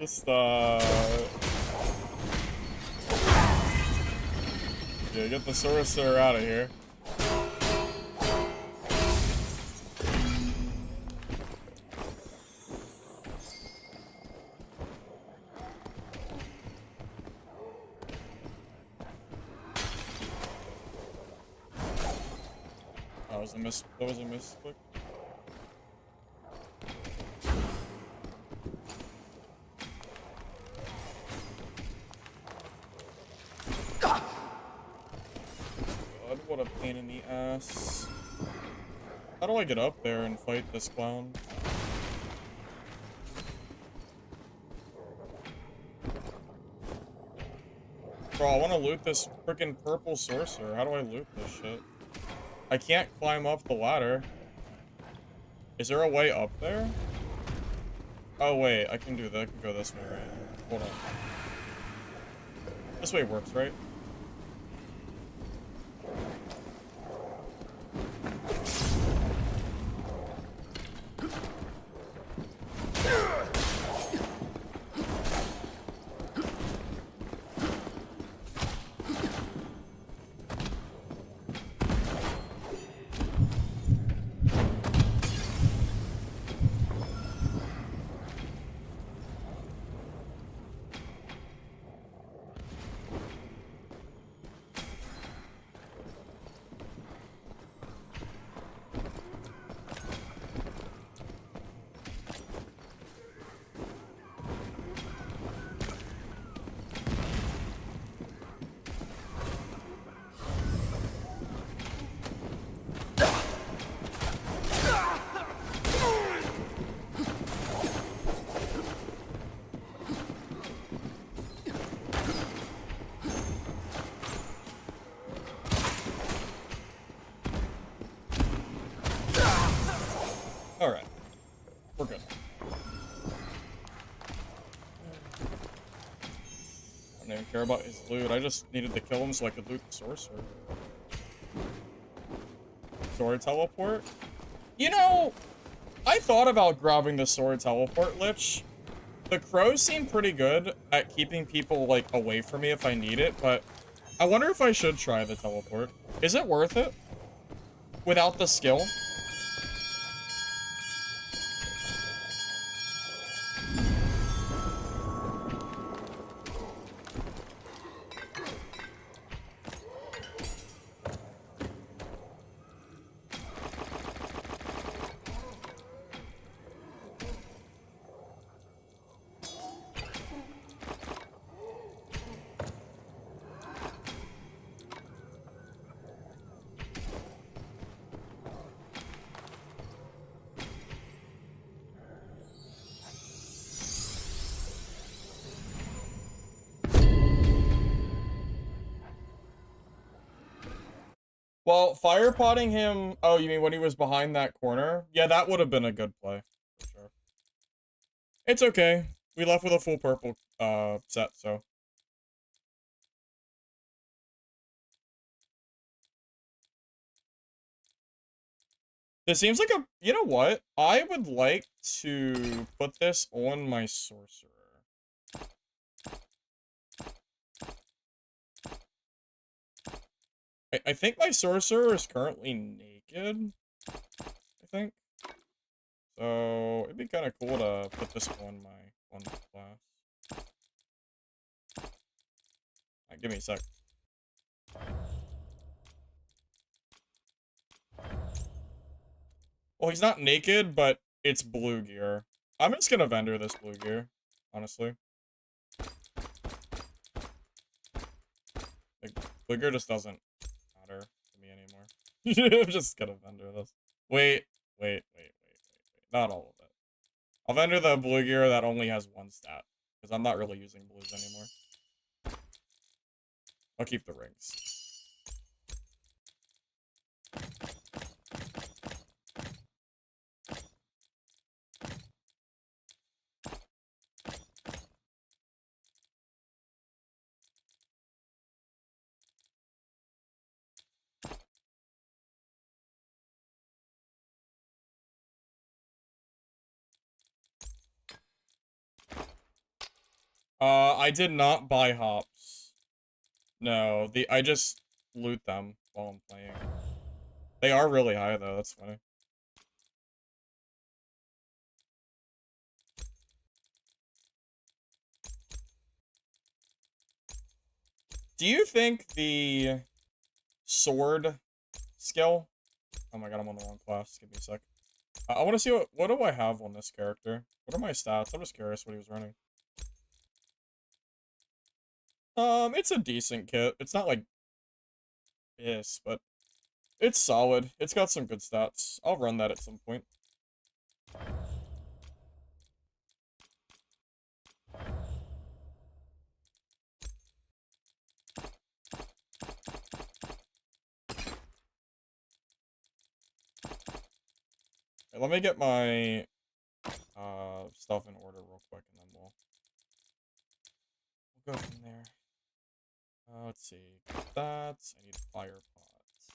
Just, yeah, get the sorcerer out of here. That was a misclick. What a pain in the ass. How do I get up there and fight this clown? Bro, I want to loot this freaking purple sorcerer. How do I loot this shit? I can't climb up the ladder. Is there a way up there? Oh, wait. I can do that. I can go this way, right? Hold on. This way works, right? Alright. We're good. didn't care about his loot. I just needed to kill him so I could loot the sorcerer. Sword teleport? You know, I thought about grabbing the sword teleport lich. The crows seem pretty good at keeping people, like, away from me if I need it, but I wonder if I should try the teleport. Is it worth it? Without the skill? Well, fire potting him... Oh, you mean when he was behind that corner? Yeah, that would have been a good play. For sure. It's okay. We left with a full purple set, so... This seems like a... You know what? I would like to put this on my sorcerer. I think my sorcerer is currently naked. I think. So, it'd be kind of cool to put this on my class. Right, give me a sec. Well, he's not naked, but it's blue gear. I'm just gonna vendor this blue gear, honestly. Like, blue gear just doesn't matter to me anymore. I'm just gonna vendor this. Wait. Not all of it. I'll vendor the blue gear that only has one stat, because I'm not really using blues anymore. I'll keep the rings. I did not buy hops. No, I just loot them while I'm playing. They are really high, though. That's funny. Do you think the sword skill... Oh my god, I'm on the wrong class. Give me a sec. I want to see what do I have on this character? What are my stats? I'm just curious what he was running. It's a decent kit. It's not like this, but it's solid. It's got some good stats. I'll run that at some point. Okay, let me get my stuff in order real quick, and then we'll go from there. Let's see. That's... I need fire pots.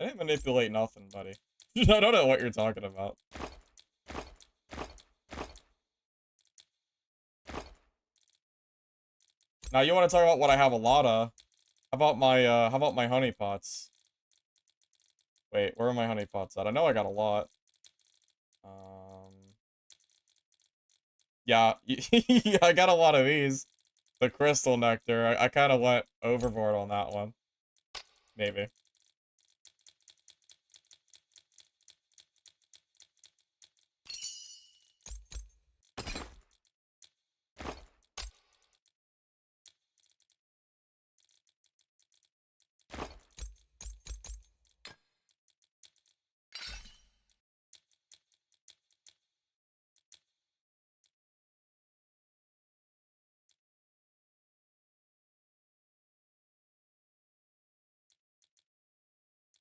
I didn't manipulate nothing, buddy. I don't know what you're talking about. Now you want to talk about what I have a lot of? How about my honey pots? Wait, where are my honey pots at? I know I got a lot. Yeah, yeah, I got a lot of these. The crystal nectar. I kind of went overboard on that one. Maybe.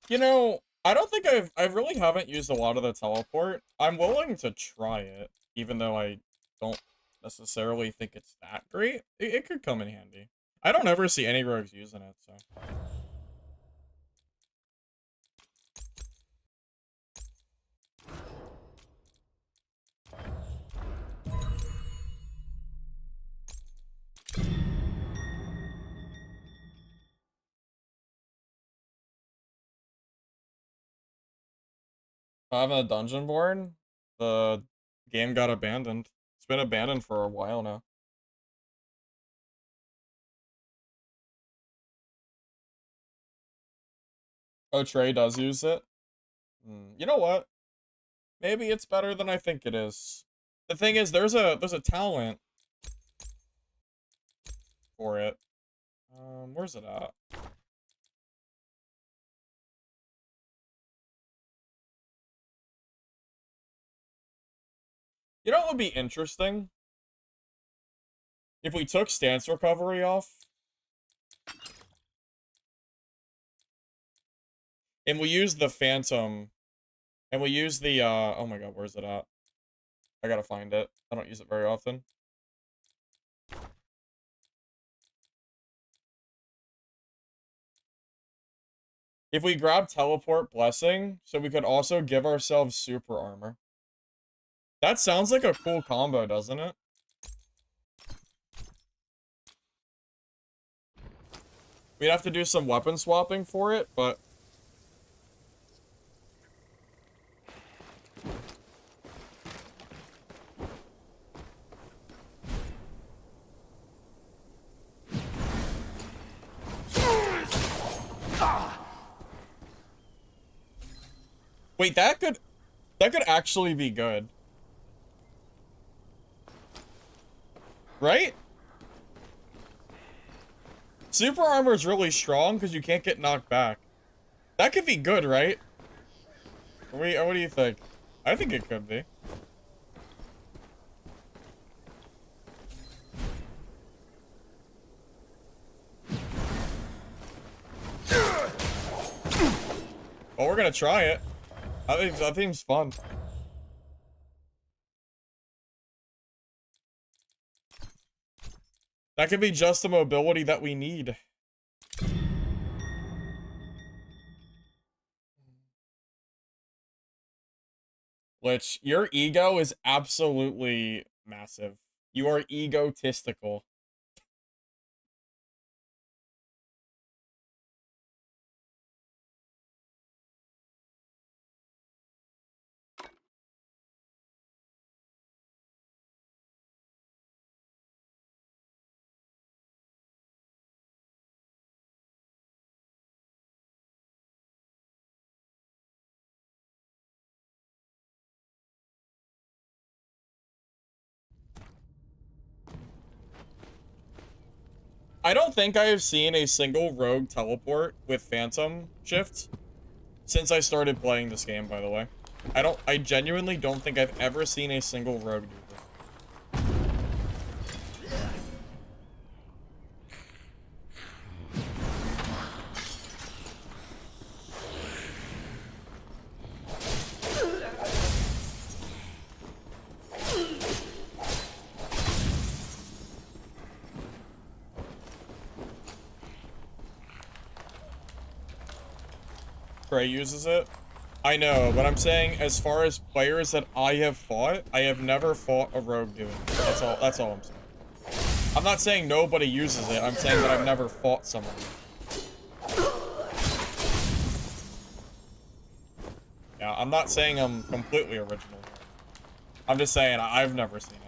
You know, I don't think I really haven't used a lot of the teleport. I'm willing to try it, even though I don't necessarily think it's that great. It could come in handy. I don't ever see any rogues using it, so. I'm a dungeon born. The game got abandoned. It's been abandoned for a while now. Oh, Trey does use it? You know what? Maybe it's better than I think it is. The thing is, there's a talent for it. Where's it at? You know what would be interesting? If we took stance recovery off, and we use the phantom, and we use the, oh my god, where's it at? I gotta find it. I don't use it very often. If we grab teleport blessing, so we could also give ourselves super armor. That sounds like a cool combo, doesn't it? We'd have to do some weapon swapping for it, but... Wait, that could actually be good. Right? Super armor is really strong because you can't get knocked back. That could be good, right? What do you think? I think it could be. Well, we're gonna try it. I think that seems fun. That could be just the mobility that we need. Lich, your ego is absolutely massive. You are egotistical. I don't think I have seen a single rogue teleport with phantom shift since I started playing this game, by the way. I genuinely don't think I've ever seen a single rogue do this. Trey uses it. I know, but I'm saying as far as players that I have fought, I have never fought a rogue doing it. That's all I'm saying. I'm not saying nobody uses it. I'm saying that I've never fought someone. Yeah, I'm not saying I'm completely original. I'm just saying I've never seen it.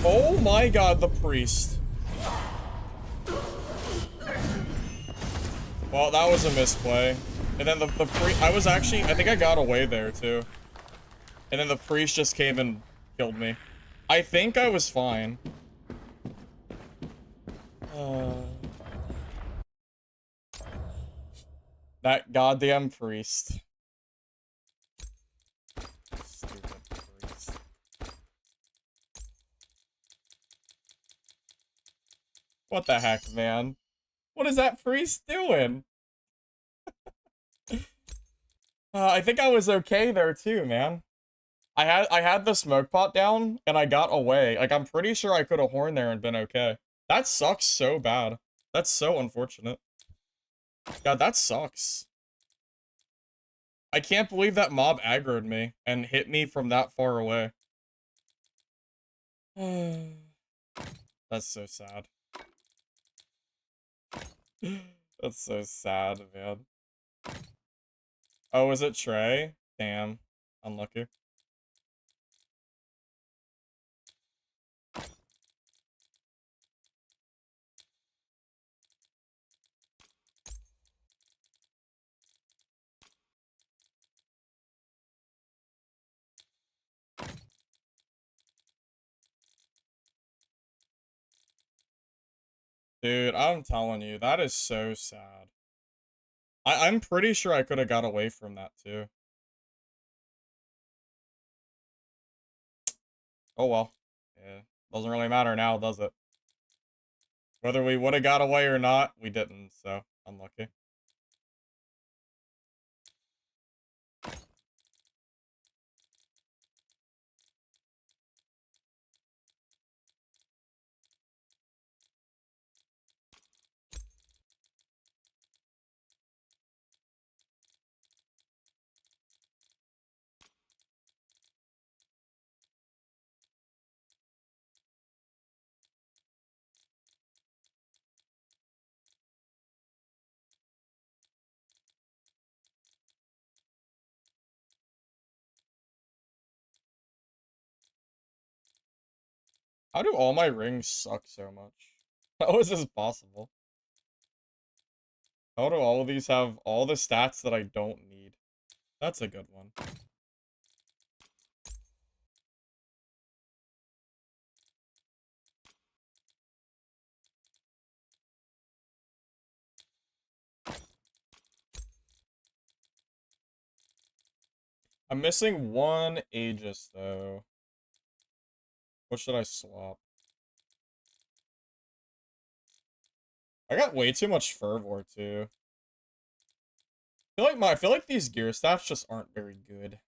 Oh my god, the priest. Well, that was a misplay. And then the priest, I think I got away there too. And then the priest just came and killed me. I think I was fine. That goddamn priest. Stupid priest. What the heck, man? What is that priest doing? I think I was okay there too, man. I had the smoke pot down and I got away. Like, I'm pretty sure I could have horned there and been okay. That sucks so bad. That's so unfortunate. God, that sucks. I can't believe that mob aggroed me and hit me from that far away. That's so sad. That's so sad, man. Oh, is it Trey? Damn. Unlucky. Dude, I'm telling you, that is so sad. I'm pretty sure I could have got away from that too. Oh well. Yeah. Doesn't really matter now, does it? Whether we would have got away or not, we didn't, so unlucky. How do all my rings suck so much? How is this possible? How do all of these have all the stats that I don't need? That's a good one. I'm missing one Aegis, though. What should I swap? I got way too much Fervor, too. I feel like these gear staffs just aren't very good.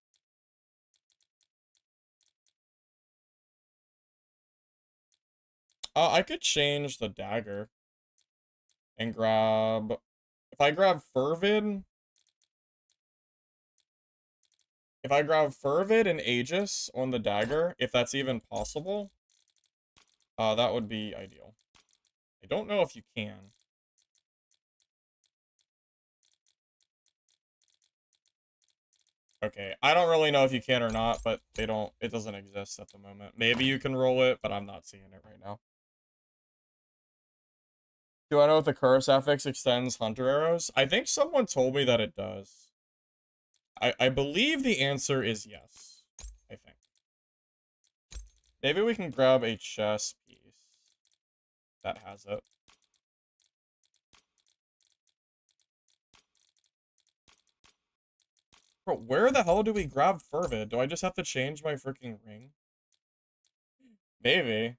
I could change the dagger. And grab... If I grab Fervid... If I grab Fervid and Aegis on the dagger, if that's even possible, that would be ideal. I don't know if you can. Okay, I don't really know if you can or not, but it doesn't exist at the moment. Maybe you can roll it, but I'm not seeing it right now. Do I know if the curse affix extends hunter arrows? I think someone told me that it does. I believe the answer is yes. I think. Maybe we can grab a chest piece that has it. Bro, where the hell do we grab Fervid? Do I just have to change my freaking ring? Maybe.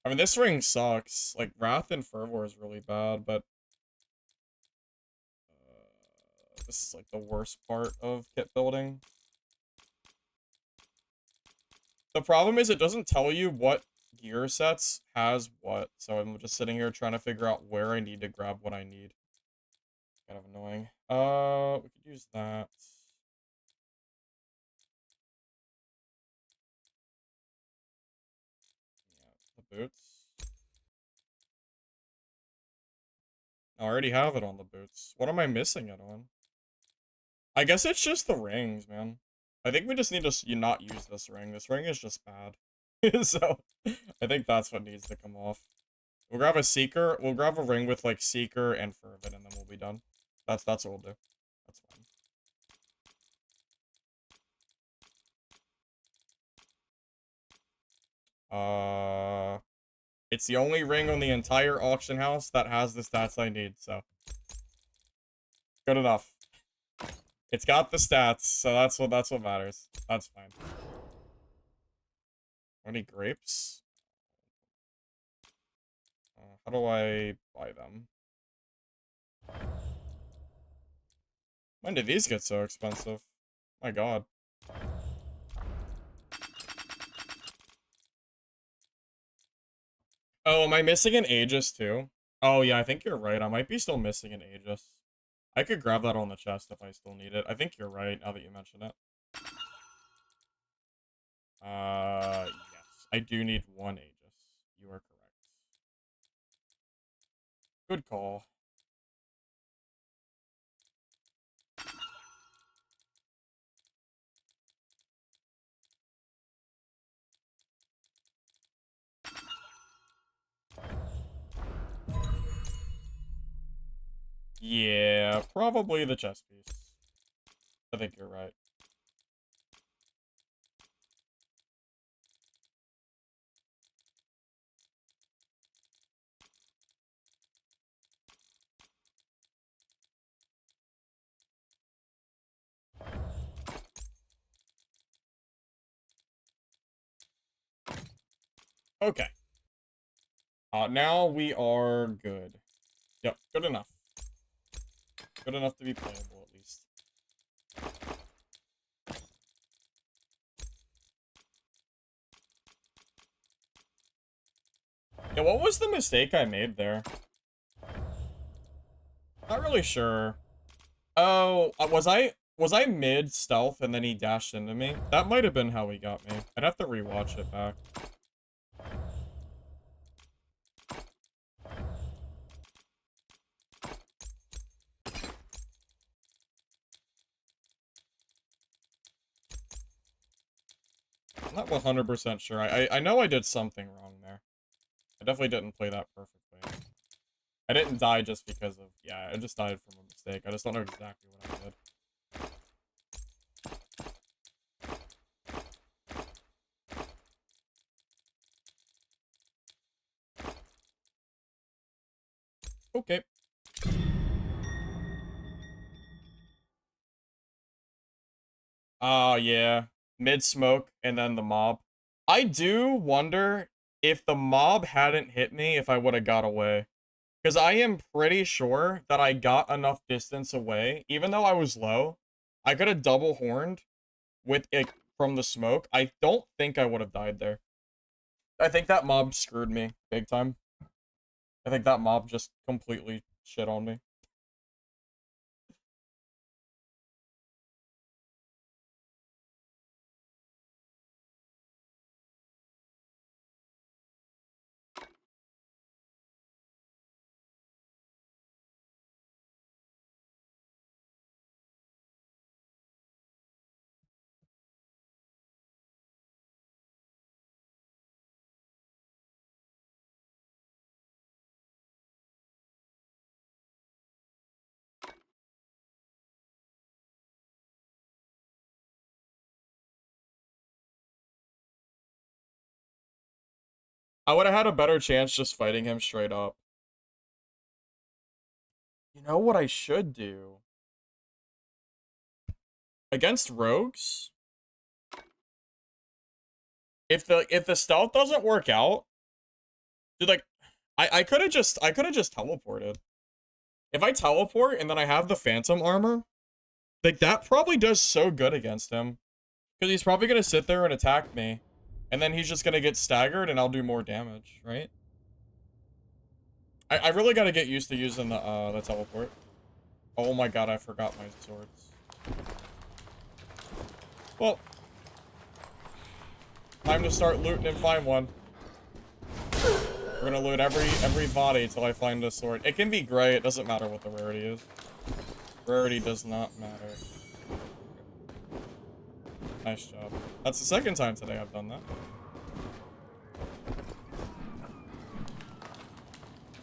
I mean, this ring sucks. Like, Wrath and Fervor is really bad, but... this is, like, the worst part of kit building. The problem is it doesn't tell you what gear sets has what, so I'm just sitting here trying to figure out where I need to grab what I need. Kind of annoying. We could use that. Yeah, the boots. I already have it on the boots. What am I missing it on? I guess it's just the rings, man. I think we just need to not use this ring. This ring is just bad. So, I think that's what needs to come off. We'll grab a Seeker. We'll grab a ring with, like, Seeker and Fervent, and then we'll be done. That's what we'll do. That's fine. It's the only ring on the entire auction house that has the stats I need, so. Good enough. It's got the stats, so that's what matters. That's fine. Any grapes? How do I buy them? When did these get so expensive? My god. Oh, am I missing an Aegis too? Oh yeah, I think you're right. I might be still missing an Aegis. I could grab that on the chest if I still need it. I think you're right now that you mention it. Yes. I do need one Aegis. You are correct. Good call. Yeah, probably the chest piece. I think you're right. Okay. Now we are good. Yep, good enough. Good enough to be playable, at least. Yeah, what was the mistake I made there? Not really sure. Oh, was I mid stealth and then he dashed into me? That might have been how he got me. I'd have to rewatch it back. I'm not 100% sure. I know I did something wrong there. I definitely didn't play that perfectly. I didn't die just because of... Yeah, I just died from a mistake. I just don't know exactly what I did. Okay. Yeah. Mid-smoke, and then the mob. I do wonder if the mob hadn't hit me, if I would have got away. Because I am pretty sure that I got enough distance away, even though I was low. I could have double horned with it from the smoke. I don't think I would have died there. I think that mob screwed me big time. I think that mob just completely shit on me. I would have had a better chance just fighting him straight up. You know what I should do? Against rogues? If the stealth doesn't work out, dude, like, I could have just teleported. If I teleport and then I have the phantom armor, like, that probably does so good against him. Because he's probably gonna sit there and attack me. And then he's just gonna get staggered and I'll do more damage, right? I really gotta get used to using the teleport. Oh my god, I forgot my swords. Well, time to start looting and find one. We're gonna loot every body until I find a sword. It can be gray, it doesn't matter what the rarity is. Rarity does not matter. Nice job. That's the second time today I've done that.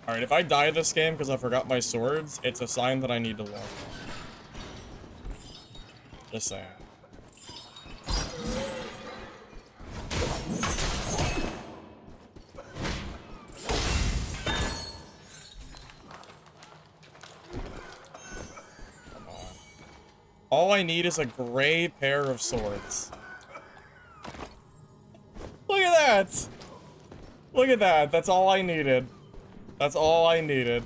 Alright, if I die this game because I forgot my swords, it's a sign that I need to learn. Just saying. Come on. All I need is a gray pair of swords. Look at that! Look at that, that's all I needed. That's all I needed.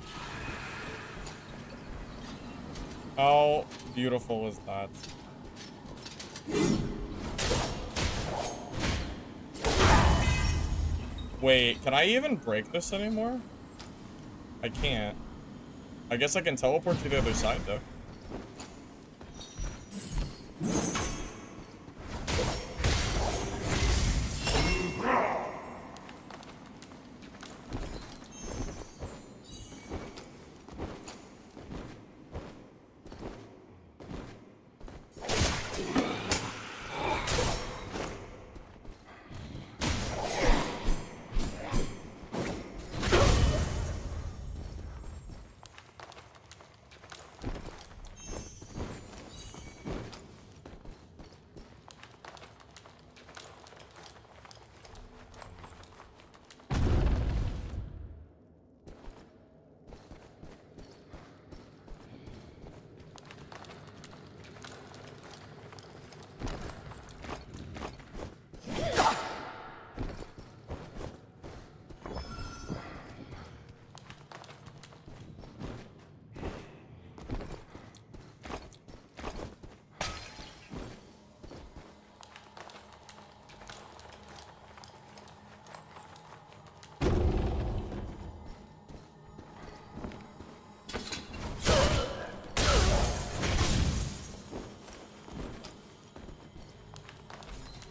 How beautiful is that? Wait, can I even break this anymore? I can't. I guess I can teleport to the other side, though.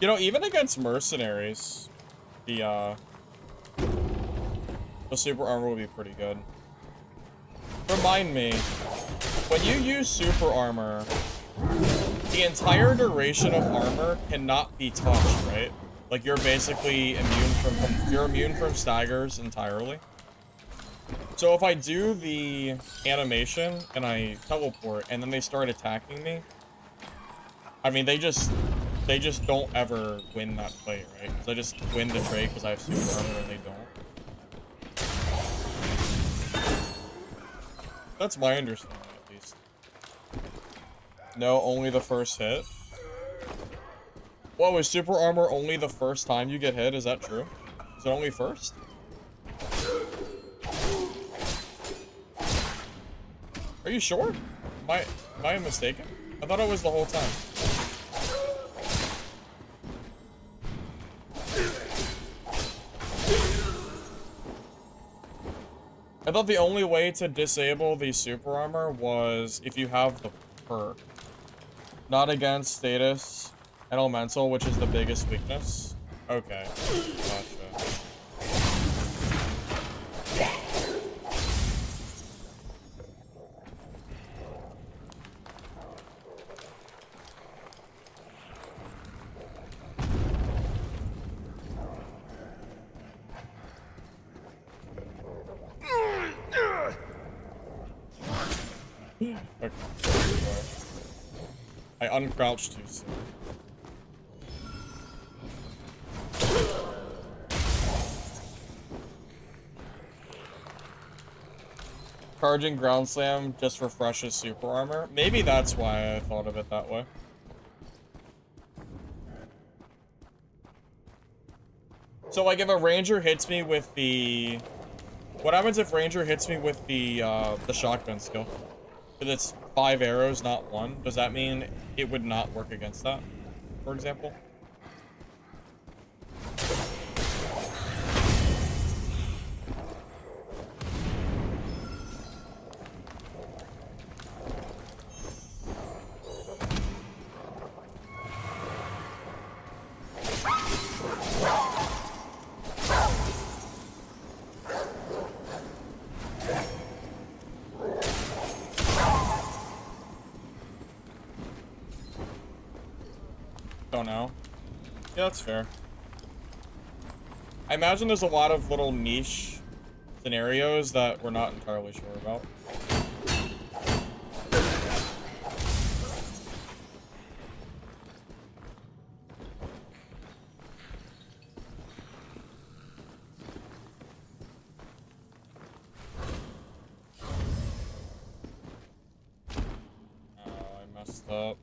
You know, even against mercenaries, the super armor will be pretty good. Remind me, when you use super armor, the entire duration of armor cannot be touched, right? Like, you're basically immune from staggers entirely. So if I do the animation and I teleport and then they start attacking me, I mean, they just don't ever win that play, right? Because I just win the trade because I have super armor and they don't. That's my understanding, at least. No, only the first hit. Whoa, is super armor only the first time you get hit? Is that true? Is it only first? Are you sure? Am I mistaken? I thought it was the whole time. I thought the only way to disable the super armor was if you have the perk. Not against status and elemental, which is the biggest weakness. Okay. Gotcha. Okay. I uncrouched too soon. Charging ground slam just refreshes super armor. Maybe that's why I thought of it that way. So like if a ranger hits me with the... What happens if ranger hits me with the shotgun skill? Because it's 5 arrows, not 1. Does that mean it would not work against that, for example? Don't know. Yeah, that's fair. I imagine there's a lot of little niche scenarios that we're not entirely sure about. I messed up.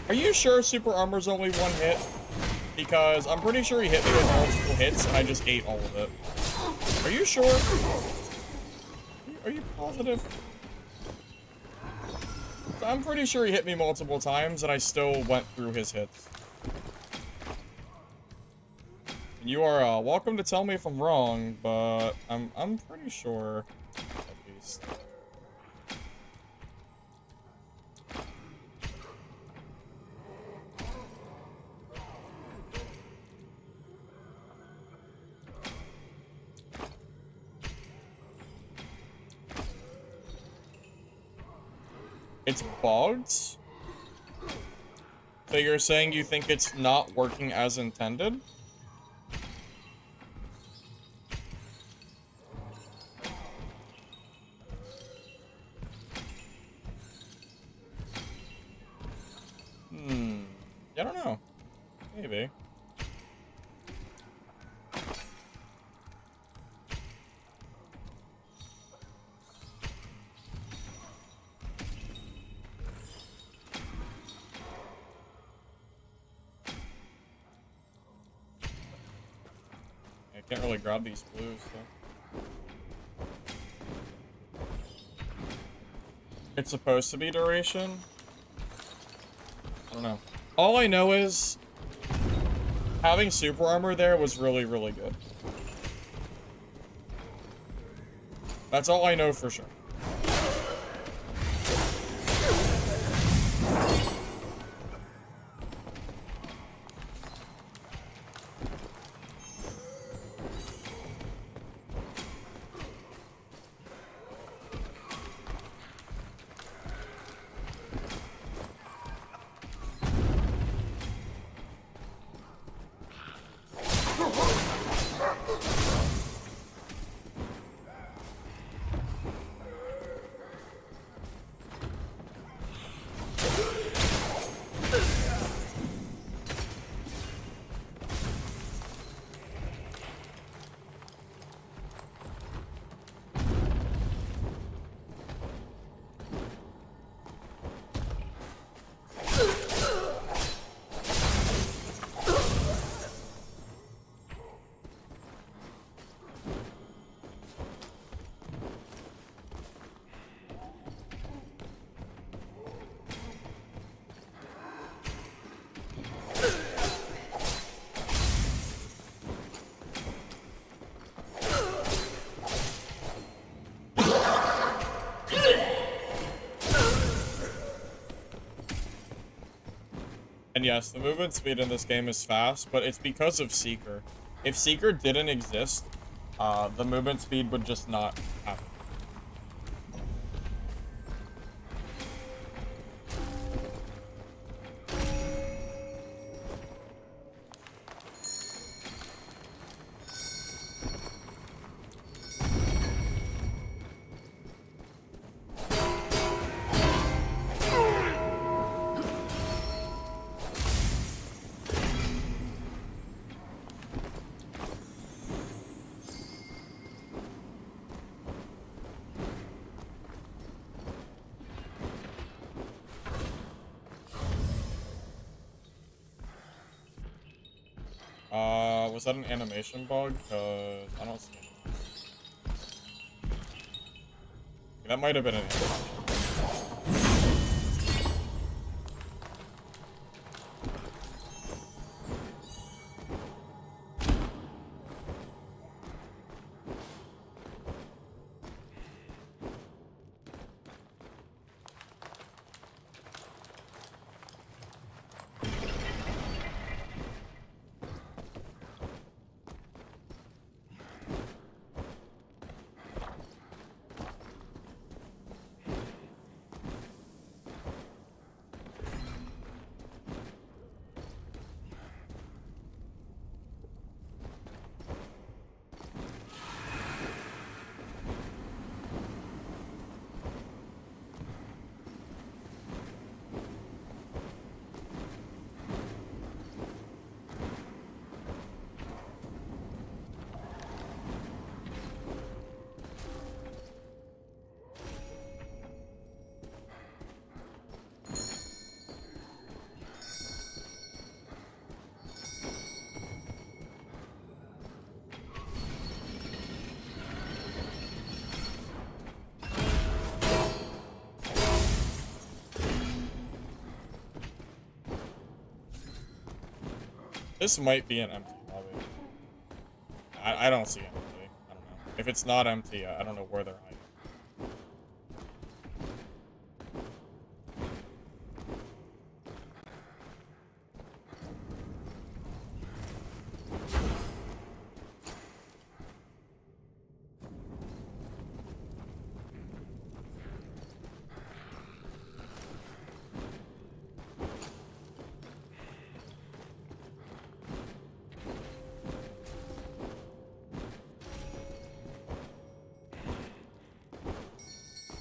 Are you sure super armor's only one hit? Because I'm pretty sure he hit me with multiple hits and I just ate all of it. Are you sure? Are you positive? I'm pretty sure he hit me multiple times and I still went through his hits. You are welcome to tell me if I'm wrong, but I'm pretty sure, at least. It's bugged? So you're saying you think it's not working as intended? I don't know. Maybe. I can't really grab these blues, so. It's supposed to be duration? I don't know. All I know is having super armor there was really, really good. That's all I know for sure. And yes, the movement speed in this game is fast, but it's because of Seeker. If Seeker didn't exist, the movement speed would just not happen. Was that an animation bug? Cause I don't see anything. That might have been an animation. This might be an empty lobby. I don't see anybody. I don't know. If it's not empty, I don't know where they're hiding.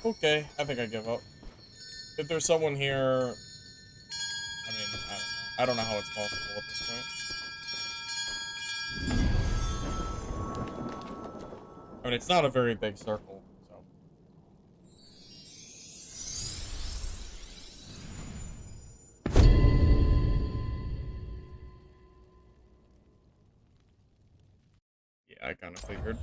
Okay, I think I give up. If there's someone here, I mean, I don't know how it's possible at this point. I mean, it's not a very big circle, so. Yeah, I kind of figured.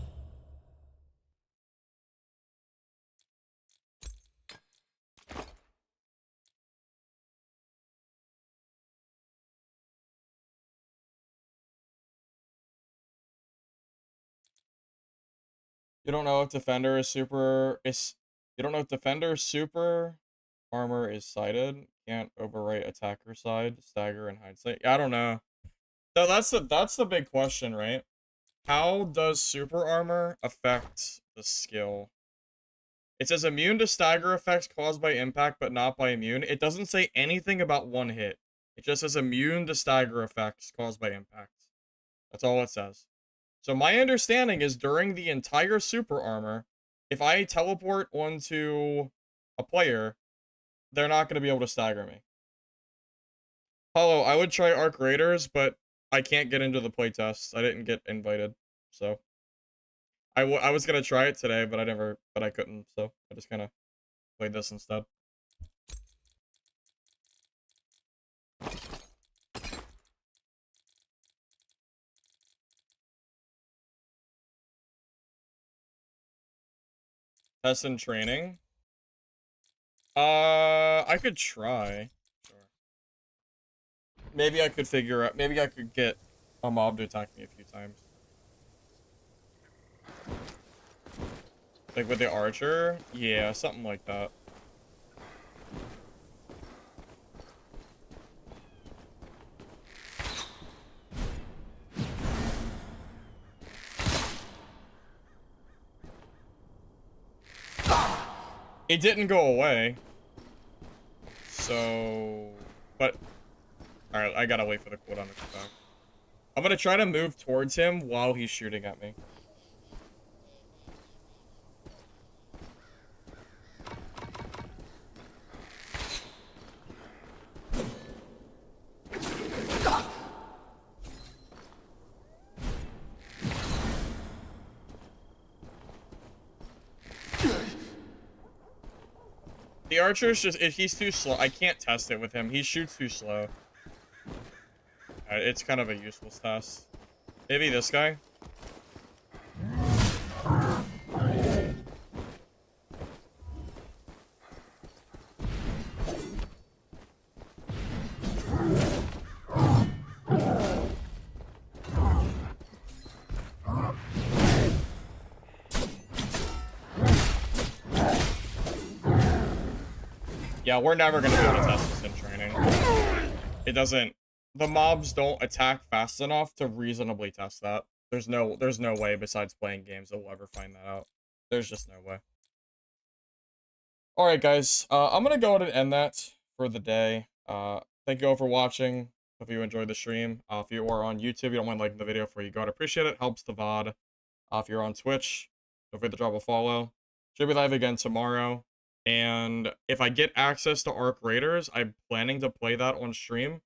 You don't know if defender is super you don't know if defender super armor is sighted. Can't overwrite attacker side, stagger and hindsight. I don't know. So that's the big question, right? How does super armor affect the skill? It says immune to stagger effects caused by impact, but not by immune. It doesn't say anything about one hit. It just says immune to stagger effects caused by impact. That's all it says. So my understanding is during the entire super armor, if I teleport onto a player, they're not going to be able to stagger me. Hollow, I would try Arc Raiders, but I can't get into the playtests. I didn't get invited, so I was gonna try it today, but I couldn't, so I just kind of played this instead. Test and training. I could try. Sure. Maybe I could figure out. Maybe I could get a mob to attack me a few times. Like with the archer? Yeah, something like that. It didn't go away. So... But... Alright, I gotta wait for the cooldown to come back. I'm gonna try to move towards him while he's shooting at me. The archer's just, if he's too slow, I can't test it with him. He shoots too slow. It's kind of a useless test. Maybe this guy? Yeah, we're never gonna be able to test this in training. It doesn't... The mobs don't attack fast enough to reasonably test that. There's no way besides playing games that we'll ever find that out. There's just no way. Alright, guys. I'm gonna go ahead and end that for the day. Thank you all for watching. Hope you enjoyed the stream. If you are on YouTube, you don't mind liking the video before you go, I'd appreciate it. Helps the VOD. If you're on Twitch, don't forget to drop a follow. Should be live again tomorrow. And if I get access to Arc Raiders, I'm planning to play that on stream.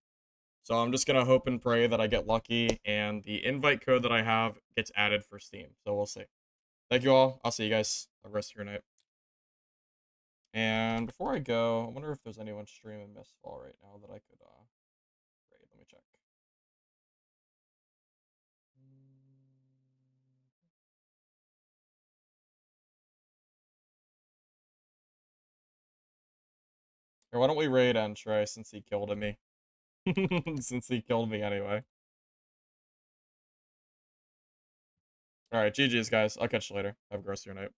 So I'm just going to hope and pray that I get lucky and the invite code that I have gets added for Steam. So we'll see. Thank you all. I'll see you guys the rest of your night. And before I go, I wonder if there's anyone streaming Mistfall right now that I could raid. Let me check. Here, why don't we raid Entray since he killed me? Since he killed me anyway. Alright, GG's, guys. I'll catch you later. Have a gross of your night.